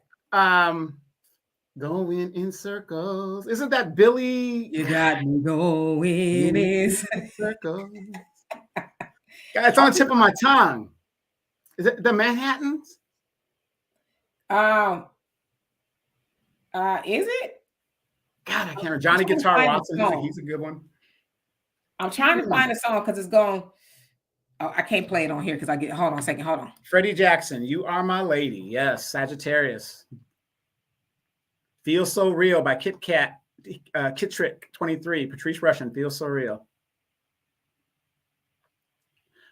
Going in circles. Isn't that Billy? You got me going in circles. It's on the tip of my tongue. Is it the Manhattans? Is it? God, I can't remember. Johnny Guitar Watson. He's a good one. I'm trying to find a song because it's going. Oh, I can't play it on here because I get. Hold on a second. Hold on. Freddie Jackson, "You Are My Lady." Yes, Sagittarius. "Feel So Real" by Kit Trick 23. Patrice Rushen, "Feel So Real."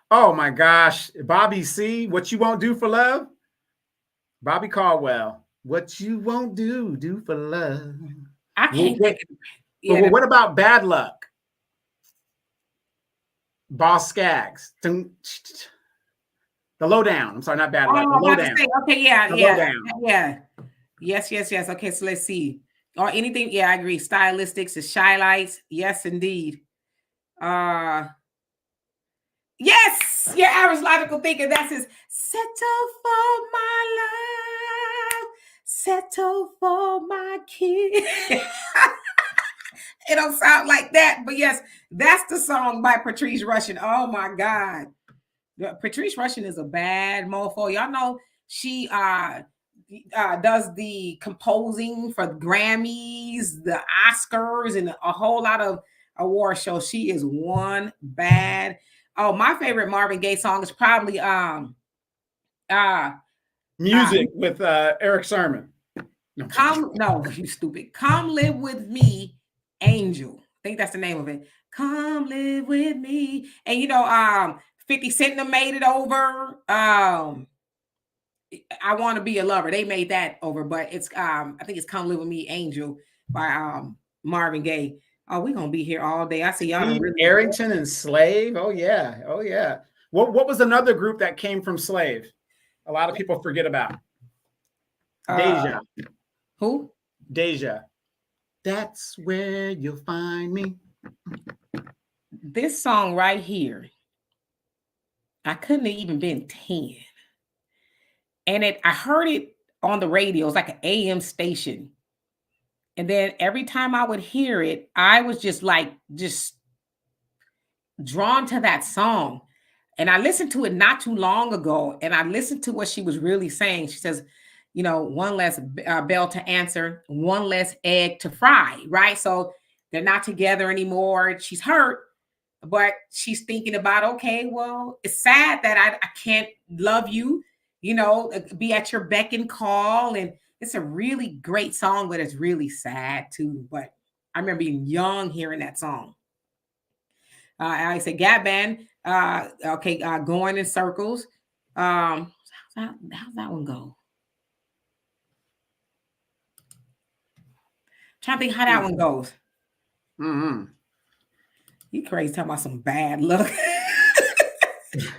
Oh my gosh. Bobby C., "What You Won't Do for Love." Bobby Caldwell, "What You Won't Do for Love." I can't think of it. What about Bad Luck? Boss Skaggs. The Lowdown. I'm sorry, not Bad Luck. The Lowdown. Okay, yeah. Yes. Okay, so let's see. Or anything. Yeah, I agree. Stylistics is Shy Lights. Yes, indeed. Yes. Yeah, average logical thinking. That's his "Settle for My Love. Settle for My Kid." It don't sound like that, but yes, that's the song by Patrice Rushen. Oh my God. Patrice Rushen is a bad mofo. Y'all know she does the composing for the Grammys, the Oscars, and a whole lot of award shows. She is one bad. Oh, my favorite Marvin Gaye song is probably Music with Eric Sermon. No, you stupid. "Come Live With Me, Angel." I think that's the name of it. "Come live with me." And 50 Cent made it over. "I Want to Be a Lover." They made that over, but it's I think it's "Come Live With Me, Angel" by Marvin Gaye. Oh, we're gonna be here all day. I see y'all really Arrington and Slave. Oh yeah. What was another group that came from Slave? A lot of people forget about. Deja. Who? Deja. "That's Where You'll Find Me." This song right here, I couldn't have even been 10. And I heard it on the radio. It was like an AM station. And then every time I would hear it, I was just drawn to that song. And I listened to it not too long ago, and I listened to what she was really saying. She says, one less bell to answer, one less egg to fry, right? So they're not together anymore. She's hurt, but she's thinking about, okay, well, it's sad that I can't love you, be at your beck and call. And it's a really great song, but it's really sad too. But I remember being young hearing that song. I said Gap Band. Going in Circles. How's that one go? Trying to think how that one goes. Mm-hmm. You crazy talking about some bad luck.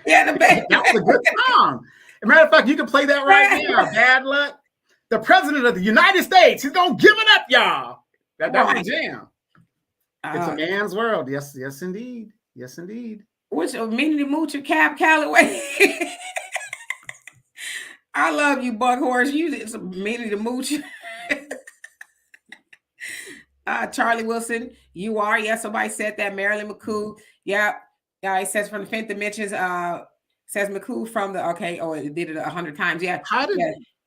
Yeah, the bad. That was a good song. As a matter of fact, you can play that right now. Bad Luck. The President of the United States, he's gonna give it up, y'all. That was a jam. It's a man's world. Yes, indeed. Yes, indeed. Which Minnie the Moocher, Cab Calloway. I love you, Buckhorse. It's a Minnie the Moocher. Charlie Wilson, "You Are." Yeah, somebody said that. Marilyn McCoo. Yeah. It says from the Fifth Dimensions. Says McCoo from the. Okay. Oh, it did it 100 times. Yeah.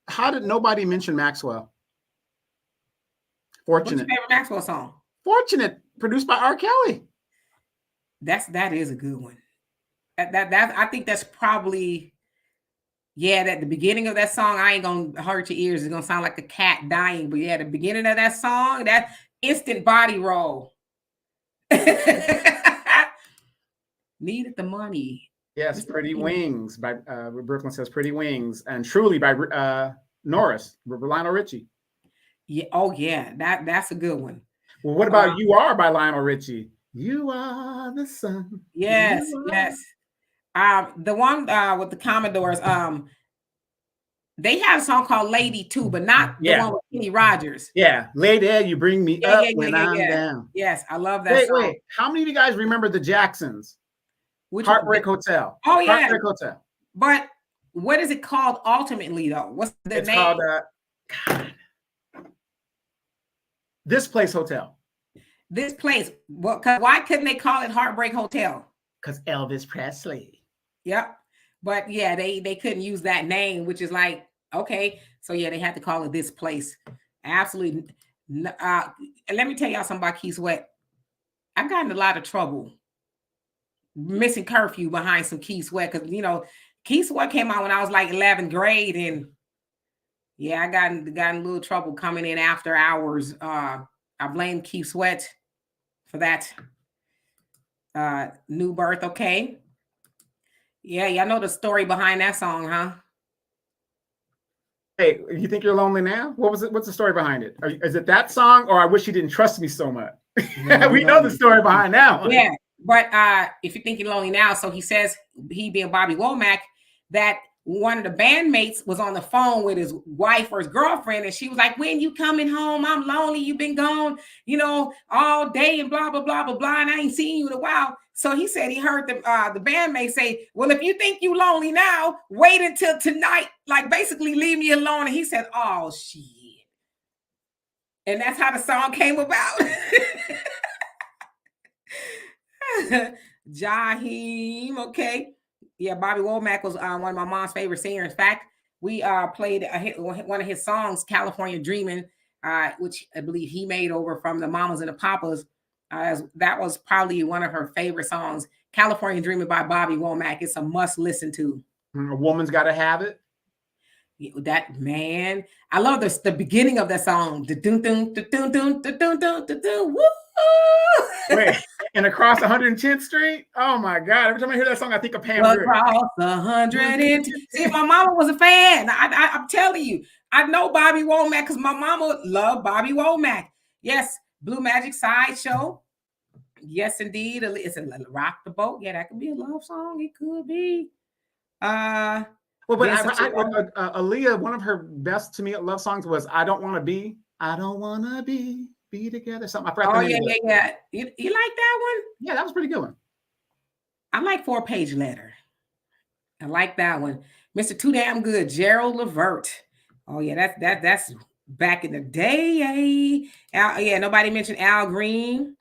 How did nobody mention Maxwell? Fortunate. What's your favorite Maxwell song? Fortunate, produced by R. Kelly. That is a good one. That I think that's probably. Yeah, that the beginning of that song, I ain't gonna hurt your ears. It's gonna sound like a cat dying, but yeah, the beginning of that song, that instant body roll. Needed the money. Yes, Mr. Pretty P. Wings by Brooklyn says Pretty Wings, and Truly by Norris, Lionel Richie. Yeah. Oh yeah, that's a good one. Well, what about You Are by Lionel Richie? You are the sun. Yes, You are- yes. The one with the Commodores, they have a song called Lady too, but not the one with Kenny Rogers. Yeah, Lady, you bring me up when I'm down. Yes, I love that song. Wait. How many of you guys remember the Jacksons? Which Heartbreak Hotel. Oh yeah. Heartbreak Hotel. But what is it called ultimately though? What's the It's name? called This Place Hotel. This Place. Well, why couldn't they call it Heartbreak Hotel? Because Elvis Presley. Yep. But yeah, they couldn't use that name, which is like, okay. So yeah, they had to call it This Place. Absolutely. Let me tell y'all something about Keith Sweat. I've gotten in a lot of trouble missing curfew behind some Keith Sweat, because Keith Sweat came out when I was like 11th grade, and yeah, I got in a little trouble coming in after hours. I blame Keith Sweat for that. New Birth, okay. Yeah, y'all know the story behind that song, huh? Hey, you think you're lonely now? What's the story behind it? Is it that song, or I wish you didn't trust me so much? We know the story behind that one. Yeah, but if you're thinking lonely now, so he says, he being Bobby Womack, that one of the bandmates was on the phone with his wife or his girlfriend, and she was like, when you coming home? I'm lonely. You've been gone, all day and blah, blah, blah, blah, blah, and I ain't seen you in a while. So he said he heard the bandmate say, well, if you think you lonely now, wait until tonight. Like, basically, leave me alone. And he said, oh, shit. And that's how the song came about. Jaheim, okay. Yeah, Bobby Womack was one of my mom's favorite singers. In fact, we played one of his songs, California Dreamin', which I believe he made over from the Mamas and the Papas. That was probably one of her favorite songs, California Dreamin' by Bobby Womack. It's a must listen to. A Woman's Gotta Have It. That, man, I love the beginning of that song. Woo! Wait, and Across 110th Street? Oh my God. Every time I hear that song, I think of Pam Grier. Across 110th. See, my mama was a fan. I'm telling you, I know Bobby Womack because my mama loved Bobby Womack. Yes, Blue Magic Sideshow. Yes, indeed. It's a Rock the Boat. Yeah, that could be a love song. It could be. Well, but Aaliyah, one of her best to me love songs was I Don't Wanna Be Together. Something. I forgot the name of it. Yeah. You like that one? Yeah, that was a pretty good one. I like 4-Page Letter. I like that one. Mr. Too Damn Good, Gerald Levert. Oh yeah, that's back in the day. Nobody mentioned Al Green.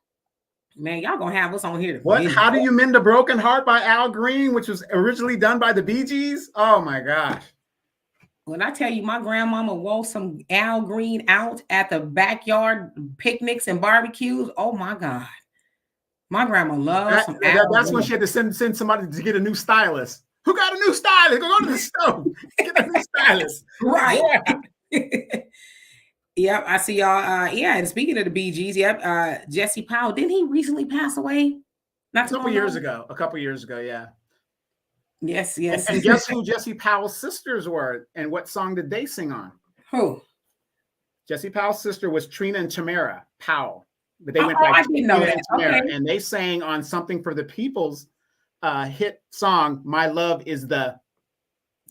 Man, y'all gonna have us on here. What? How Do You Mend a Broken Heart by Al Green, which was originally done by the Bee Gees? Oh my gosh. When I tell you, my grandmama wore some Al Green out at the backyard picnics and barbecues. Oh my God. My grandma loves some Al That's Green. when she had to send somebody to get a new stylist. Who got a new stylist? Go to the stove. Get a new stylist. Right. Yep, I see y'all. And speaking of the Bee Gees, Jesse Powell, didn't he recently pass away? A couple years ago, yeah. Yes. And guess who Jesse Powell's sisters were, and what song did they sing on? Who? Jesse Powell's sister was Trina and Tamara Powell. But they went I didn't know that. Okay. And they sang on Something for the People's hit song, My Love Is the.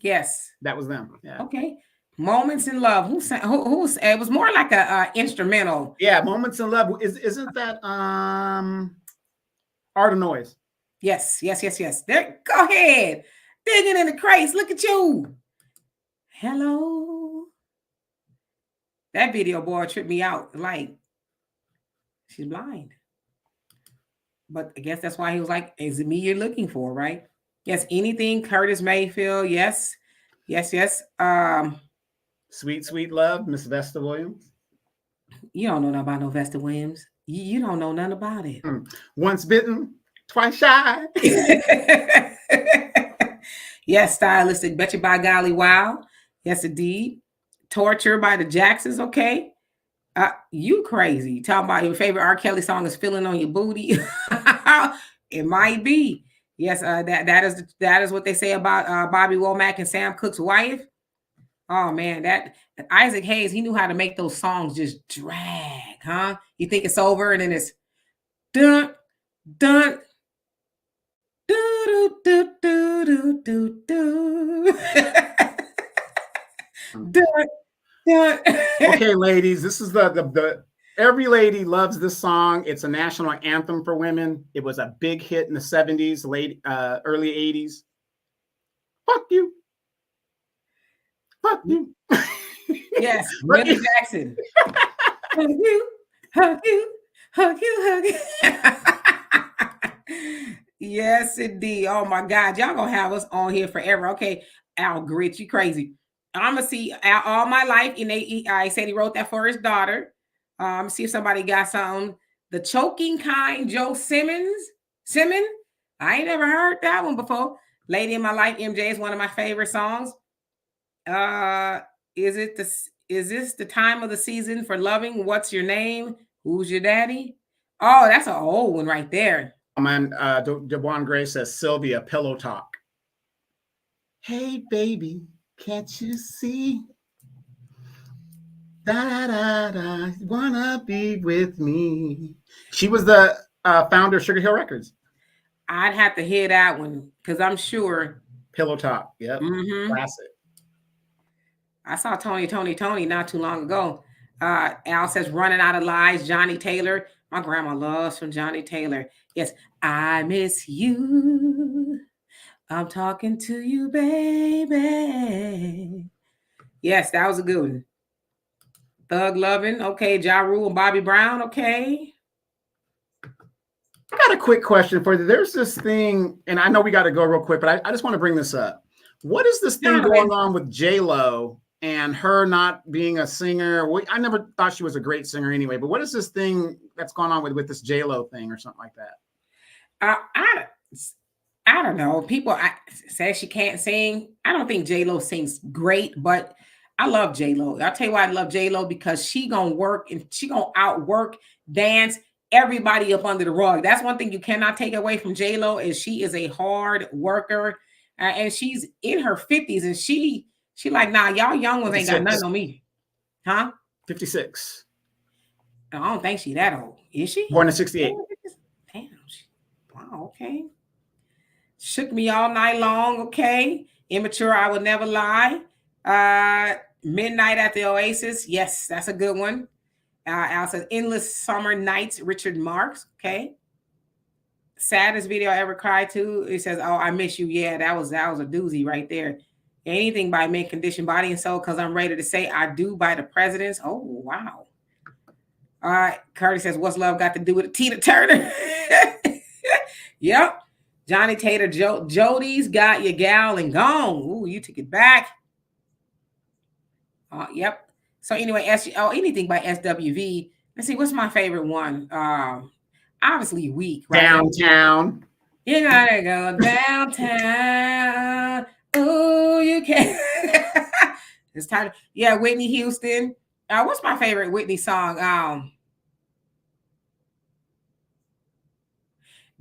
Yes. That was them. Yeah. Okay. Moments in Love. Who sang? Who? It was more like a instrumental. Yeah, Moments in Love. Isn't that Art of Noise? Yes. There, go ahead. Digging in the crates. Look at you. Hello. That video, boy, tripped me out. Like, she's blind. But I guess that's why he was like, is it me you're looking for, right? Yes, anything. Curtis Mayfield. Yes. Sweet, Sweet Love, Miss Vesta Williams. You don't know nothing about no Vesta Williams. You don't know nothing about it. Once bitten, twice shy. Yes, Stylistic. Bet You By Golly Wow. Yes, indeed. Torture by the Jacksons. Okay. You crazy. Talking about your favorite R. Kelly song is Feeling on Your Booty. It might be. Yes, that is what they say about Bobby Womack and Sam Cooke's wife. Oh man, that Isaac Hayes, he knew how to make those songs just drag, huh? You think it's over, and then it's dun dun do do do do do do. Dun, dun. Okay, ladies, this is the every lady loves this song. It's a national anthem for women. It was a big hit in the 70s, early 80s. Fuck you. Fuck you. Yes, Millie Jackson. Hug you, hug you, hug you, hug you. Yes, indeed. Oh my God, y'all gonna have us on here forever. Okay, Al Grit, you crazy. I'm gonna see Al all my life, and I said he wrote that for his daughter. See if somebody got something. The Choking Kind, Joe Simmons. I ain't never heard that one before. Lady in My Life, MJ is one of my favorite songs. Is this the time of the season for loving? What's your name? Who's your daddy? Oh, that's an old one right there. Oh man, DeJuan Gray says Sylvia, Pillow Talk. Hey baby, can't you see? Da da da, wanna be with me? She was the founder of Sugar Hill Records. I'd have to hear that one because I'm sure. Pillow Talk, yep, classic. I saw Tony not too long ago. Al says Running Out of Lies, Johnny Taylor. My grandma loves from Johnny Taylor. Yes, I miss you. I'm talking to you, baby. Yes, that was a good one. Thug Lovin', okay. Ja Rule and Bobby Brown, okay. I got a quick question for you. There's this thing, and I know we got to go real quick, but I just want to bring this up. What is this thing going on with J-Lo and her not being a singer? I never thought she was a great singer anyway, but what is this thing that's going on with this J-Lo thing or something like that? I don't know. People say she can't sing. I don't think J-Lo sings great, but I love J-Lo. I'll tell you why I love J-Lo, because she gonna work and she gonna outwork, dance everybody up under the rug. That's one thing you cannot take away from J-Lo, is she is a hard worker, and she's in her 50s, and she like, nah, y'all young ones ain't got nothing on me. Huh? 56. I don't think she that old. Is she? Born in 68. Damn. Wow, okay. Shook Me All Night Long, okay. Immature, I Would Never Lie. Midnight at the Oasis. Yes, that's a good one. Al says Endless Summer Nights, Richard Marx. Okay. Saddest video I ever cried to. It says, Oh, I Miss You. Yeah, that was a doozy right there. Anything by Mint Condition Body and Soul, Because I'm Ready to Say I Do by the Presidents. Oh, wow. All right. Curtis says, What's Love Got to Do with it? Tina Turner. Yep. Johnny Taylor, Jody's Got Your Gal and Gone. Ooh, you took it back. Yep. So anyway, anything by SWV. Let's see, what's my favorite one? Obviously Weak. Right? Downtown. You gotta go downtown. Oh, you can. It's time. Yeah, Whitney Houston. What's my favorite Whitney song?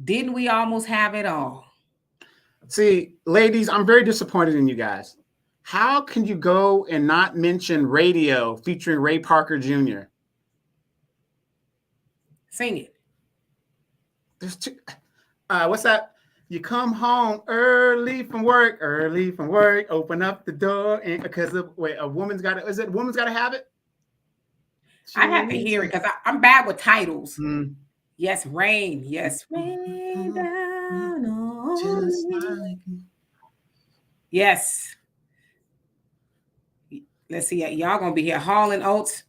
Didn't We Almost Have It All? See, ladies, I'm very disappointed in you guys. How can you go and not mention Radio featuring Ray Parker Jr.? Sing it. There's two. What's that? You come home early from work, open up the door, and because a woman's got to. Is it woman's got to have it? I have to hear it because I'm bad with titles. Yes, rain. Yes, rain down on me. Yes. Let's see. Y'all gonna be here. Hall and Oates.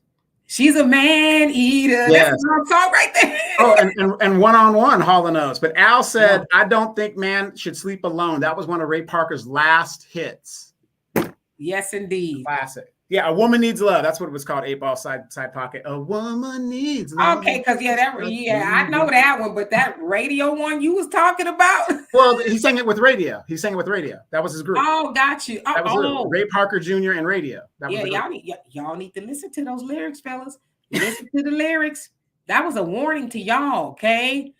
She's a man eater. Yes. That's a song right there. Oh, and one-on-one Hall and Oates. But Al said, I don't think man should sleep alone. That was one of Ray Parker's last hits. Yes, indeed. Classic. Yeah, A Woman Needs Love. That's what it was called. 8-Ball side pocket. A woman needs love. Okay, because I know that one, but that Radio one you was talking about. Well, he sang it with Radio. That was his group. Oh, got you. That was Ray Parker Jr. and Radio. Y'all need to listen to those lyrics, fellas. Listen to the lyrics. That was a warning to y'all. Okay,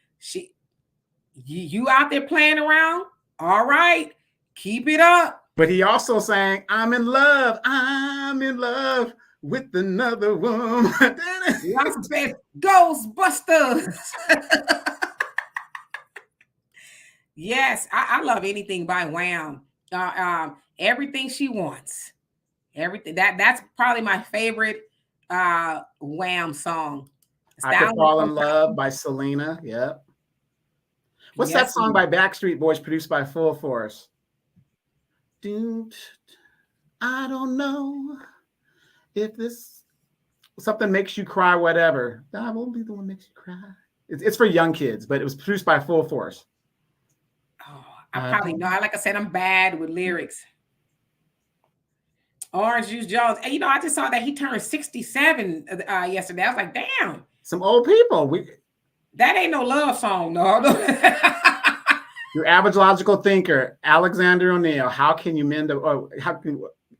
You out there playing around? All right, keep it up. But he also sang, I'm in love with another woman. Lots of fans, Ghostbusters. Yes, I love anything by Wham. Everything She Wants. Everything that's probably my favorite Wham song. I Could Fall in Love by Selena. Yep. What's that song by Backstreet Boys produced by Full Force? I don't know if this something makes you cry, whatever. I won't be the one that makes you cry. It's for young kids, but it was produced by Full Force. Oh, I probably know. Like I said, I'm bad with lyrics. Orange Juice Jones. And I just saw that he turned 67 yesterday. I was like, damn. Some old people. That ain't no love song, no. Your average logical thinker, Alexander O'Neill. How can you mend a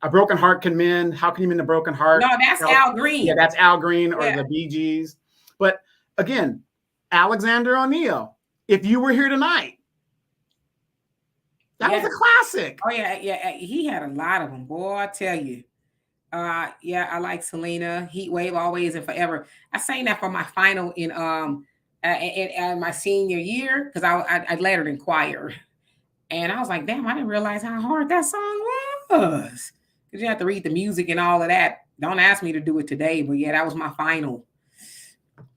broken heart can mend? How can you mend a broken heart? No, that's Al Green. Yeah, that's Al Green or the Bee Gees. But again, Alexander O'Neill. If You Were Here Tonight. That was a classic. Oh, yeah. He had a lot of them, boy, I tell you. I like Selena, Heat Wave, Always and Forever. I sang that for my final in my senior year because I lettered in choir. And I was like, damn, I didn't realize how hard that song was. Because you have to read the music and all of that. Don't ask me to do it today, but yeah, that was my final.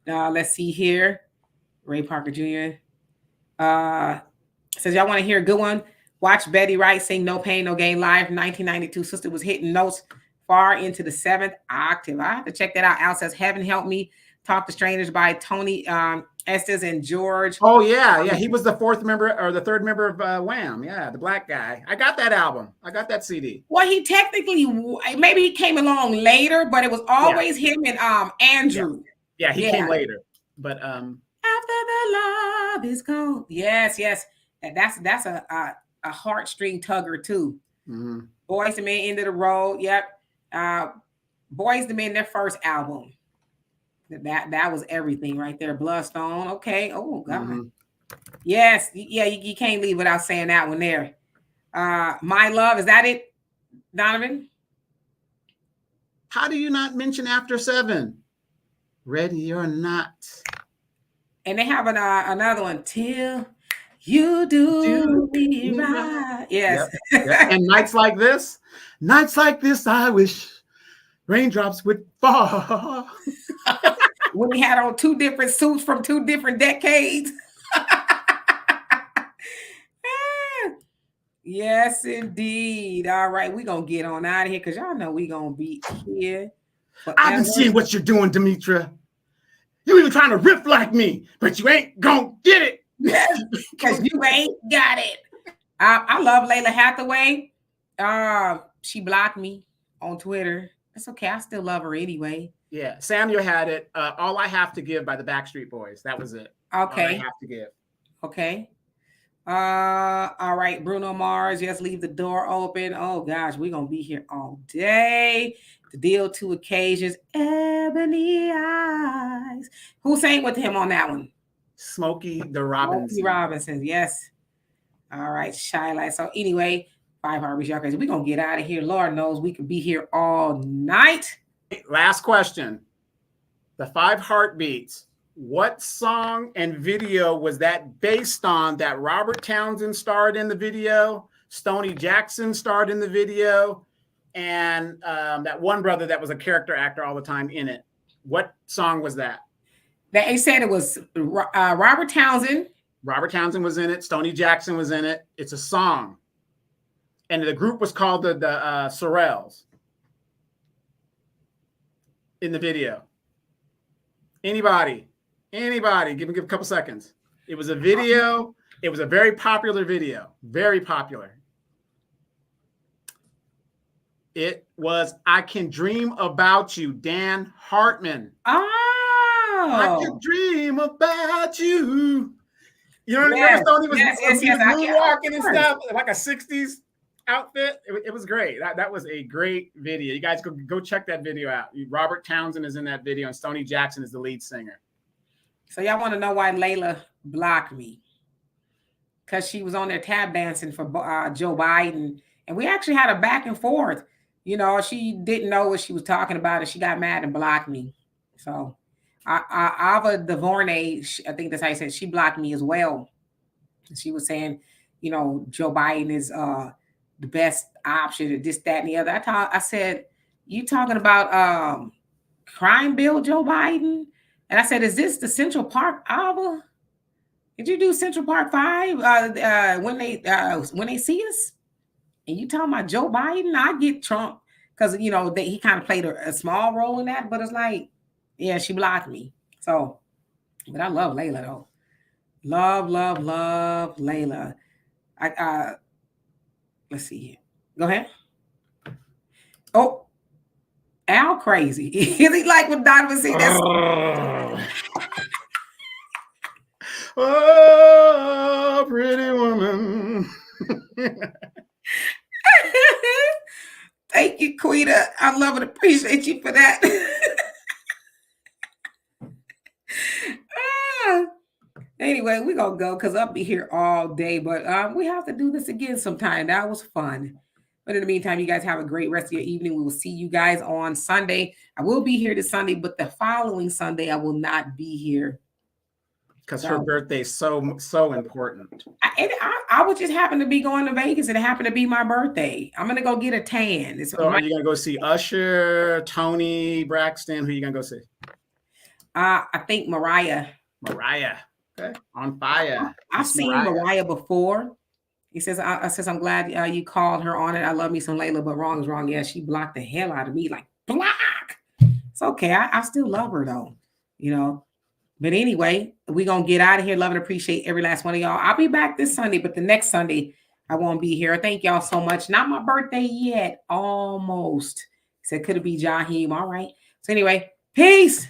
Let's see here. Ray Parker Jr. Says, y'all want to hear a good one? Watch Betty Wright sing No Pain, No Gain live. 1992. Sister was hitting notes far into the 7th octave. I have to check that out. Al says, Heaven Help Me. Talk to Strangers by Tony Estes and George. Oh, yeah. He was the 4th member or the 3rd member of Wham. Yeah, the black guy. I got that album. I got that CD. Well, he technically, maybe he came along later, but it was always him and Andrew. Yeah, he came later. But After the Love Is Gone. Yes. And that's a heartstring tugger too. Mm-hmm. Boys II Men, End of the Road. Yep. Boys II Men, their first album. That was everything right there. Bloodstone. Okay. Oh God. Mm-hmm. Yes. Yeah. You can't leave without saying that one there. My Love. Is that it, Donovan? How do you not mention After 7? Ready or Not. And they have another one. Till You Do Me Right. Yes. Yep. And Nights Like This. Nights like this, I wish raindrops would fall. When he had on 2 different suits from 2 different decades. Yes, indeed. All right, we're going to get on out of here because y'all know we're going to be here forever. I've been seeing what you're doing, Demetra. You even trying to riff like me, but you ain't going to get it. Because you ain't got it. I love Layla Hathaway. She blocked me on Twitter. That's okay. I still love her anyway. Yeah. Samuel had it. All I Have to Give by the Backstreet Boys. That was it. Okay. All I Have to Give. Okay. All right. Bruno Mars. Just leave the door open. Oh gosh, we're going to be here all day. The Deal 2 Occasions. Ebony Eyes. Who sang with him on that one? Smokey the Robinson. Smokey Robinson, yes. All right, Shy Light. So anyway, 5 Harvey's y'all guys. We're gonna get out of here. Lord knows we could be here all night. Last question. The 5 Heartbeats. What song and video was that based on that Robert Townsend starred in the video? Stoney Jackson starred in the video, and that one brother that was a character actor all the time in it. What song was that? They said it was Robert Townsend. Robert Townsend was in it. Stoney Jackson was in it. It's a song. And the group was called the Sorrells in the video. Anybody? Give me a couple seconds. It was a video. It was a very popular video. Very popular. It was I Can Dream About You, Dan Hartman. I can dream about you. You know what I mean? Stoney was moonwalking and stuff, like a 60s outfit. It was great. That was a great video. You guys go check that video out. Robert Townsend is in that video, and Stoney Jackson is the lead singer. So y'all want to know why Layla blocked me? because she was on there tab dancing for Joe Biden. And we actually had a back and forth. You know, she didn't know what she was talking about, and she got mad and blocked me. So, Ava DuVernay, I think that's how you said, she blocked me as well. She was saying, you know, Joe Biden is the best option, this, that, and the other. I said, you talking about crime bill, Joe Biden? And I said, is this the Central Park Ava? Did you do Central Park 5 when they see us? And you talking about Joe Biden? I get Trump because you know he kind of played a small role in that, but it's like, yeah, she blocked me. So, but I love Layla though. Love Layla. Let's see here. Go ahead. Oh, Al crazy. Is he like what Donovan said? Oh, pretty woman. Thank you, Quita. I love and appreciate you for that. Anyway, we're going to go because I'll be here all day. But we have to do this again sometime. That was fun. But in the meantime, you guys have a great rest of your evening. We will see you guys on Sunday. I will be here this Sunday, but the following Sunday, I will not be here. Because her birthday is so important. I would just happen to be going to Vegas, and it happened to be my birthday. I'm gonna go get a tan. So are you gonna go see Usher, Tony Braxton? Who are you gonna go see? I think Mariah. Okay, on fire. I've seen Mariah before. He says, I says, I'm glad you called her on it. I love me some Layla, but wrong is wrong. Yeah, she blocked the hell out of me. Like, block. It's okay. I still love her though, you know. But anyway, we're going to get out of here. Love and appreciate every last one of y'all. I'll be back this Sunday, but the next Sunday, I won't be here. Thank y'all so much. Not my birthday yet. Almost. Said, could it be Jaheim? All right. So anyway, peace.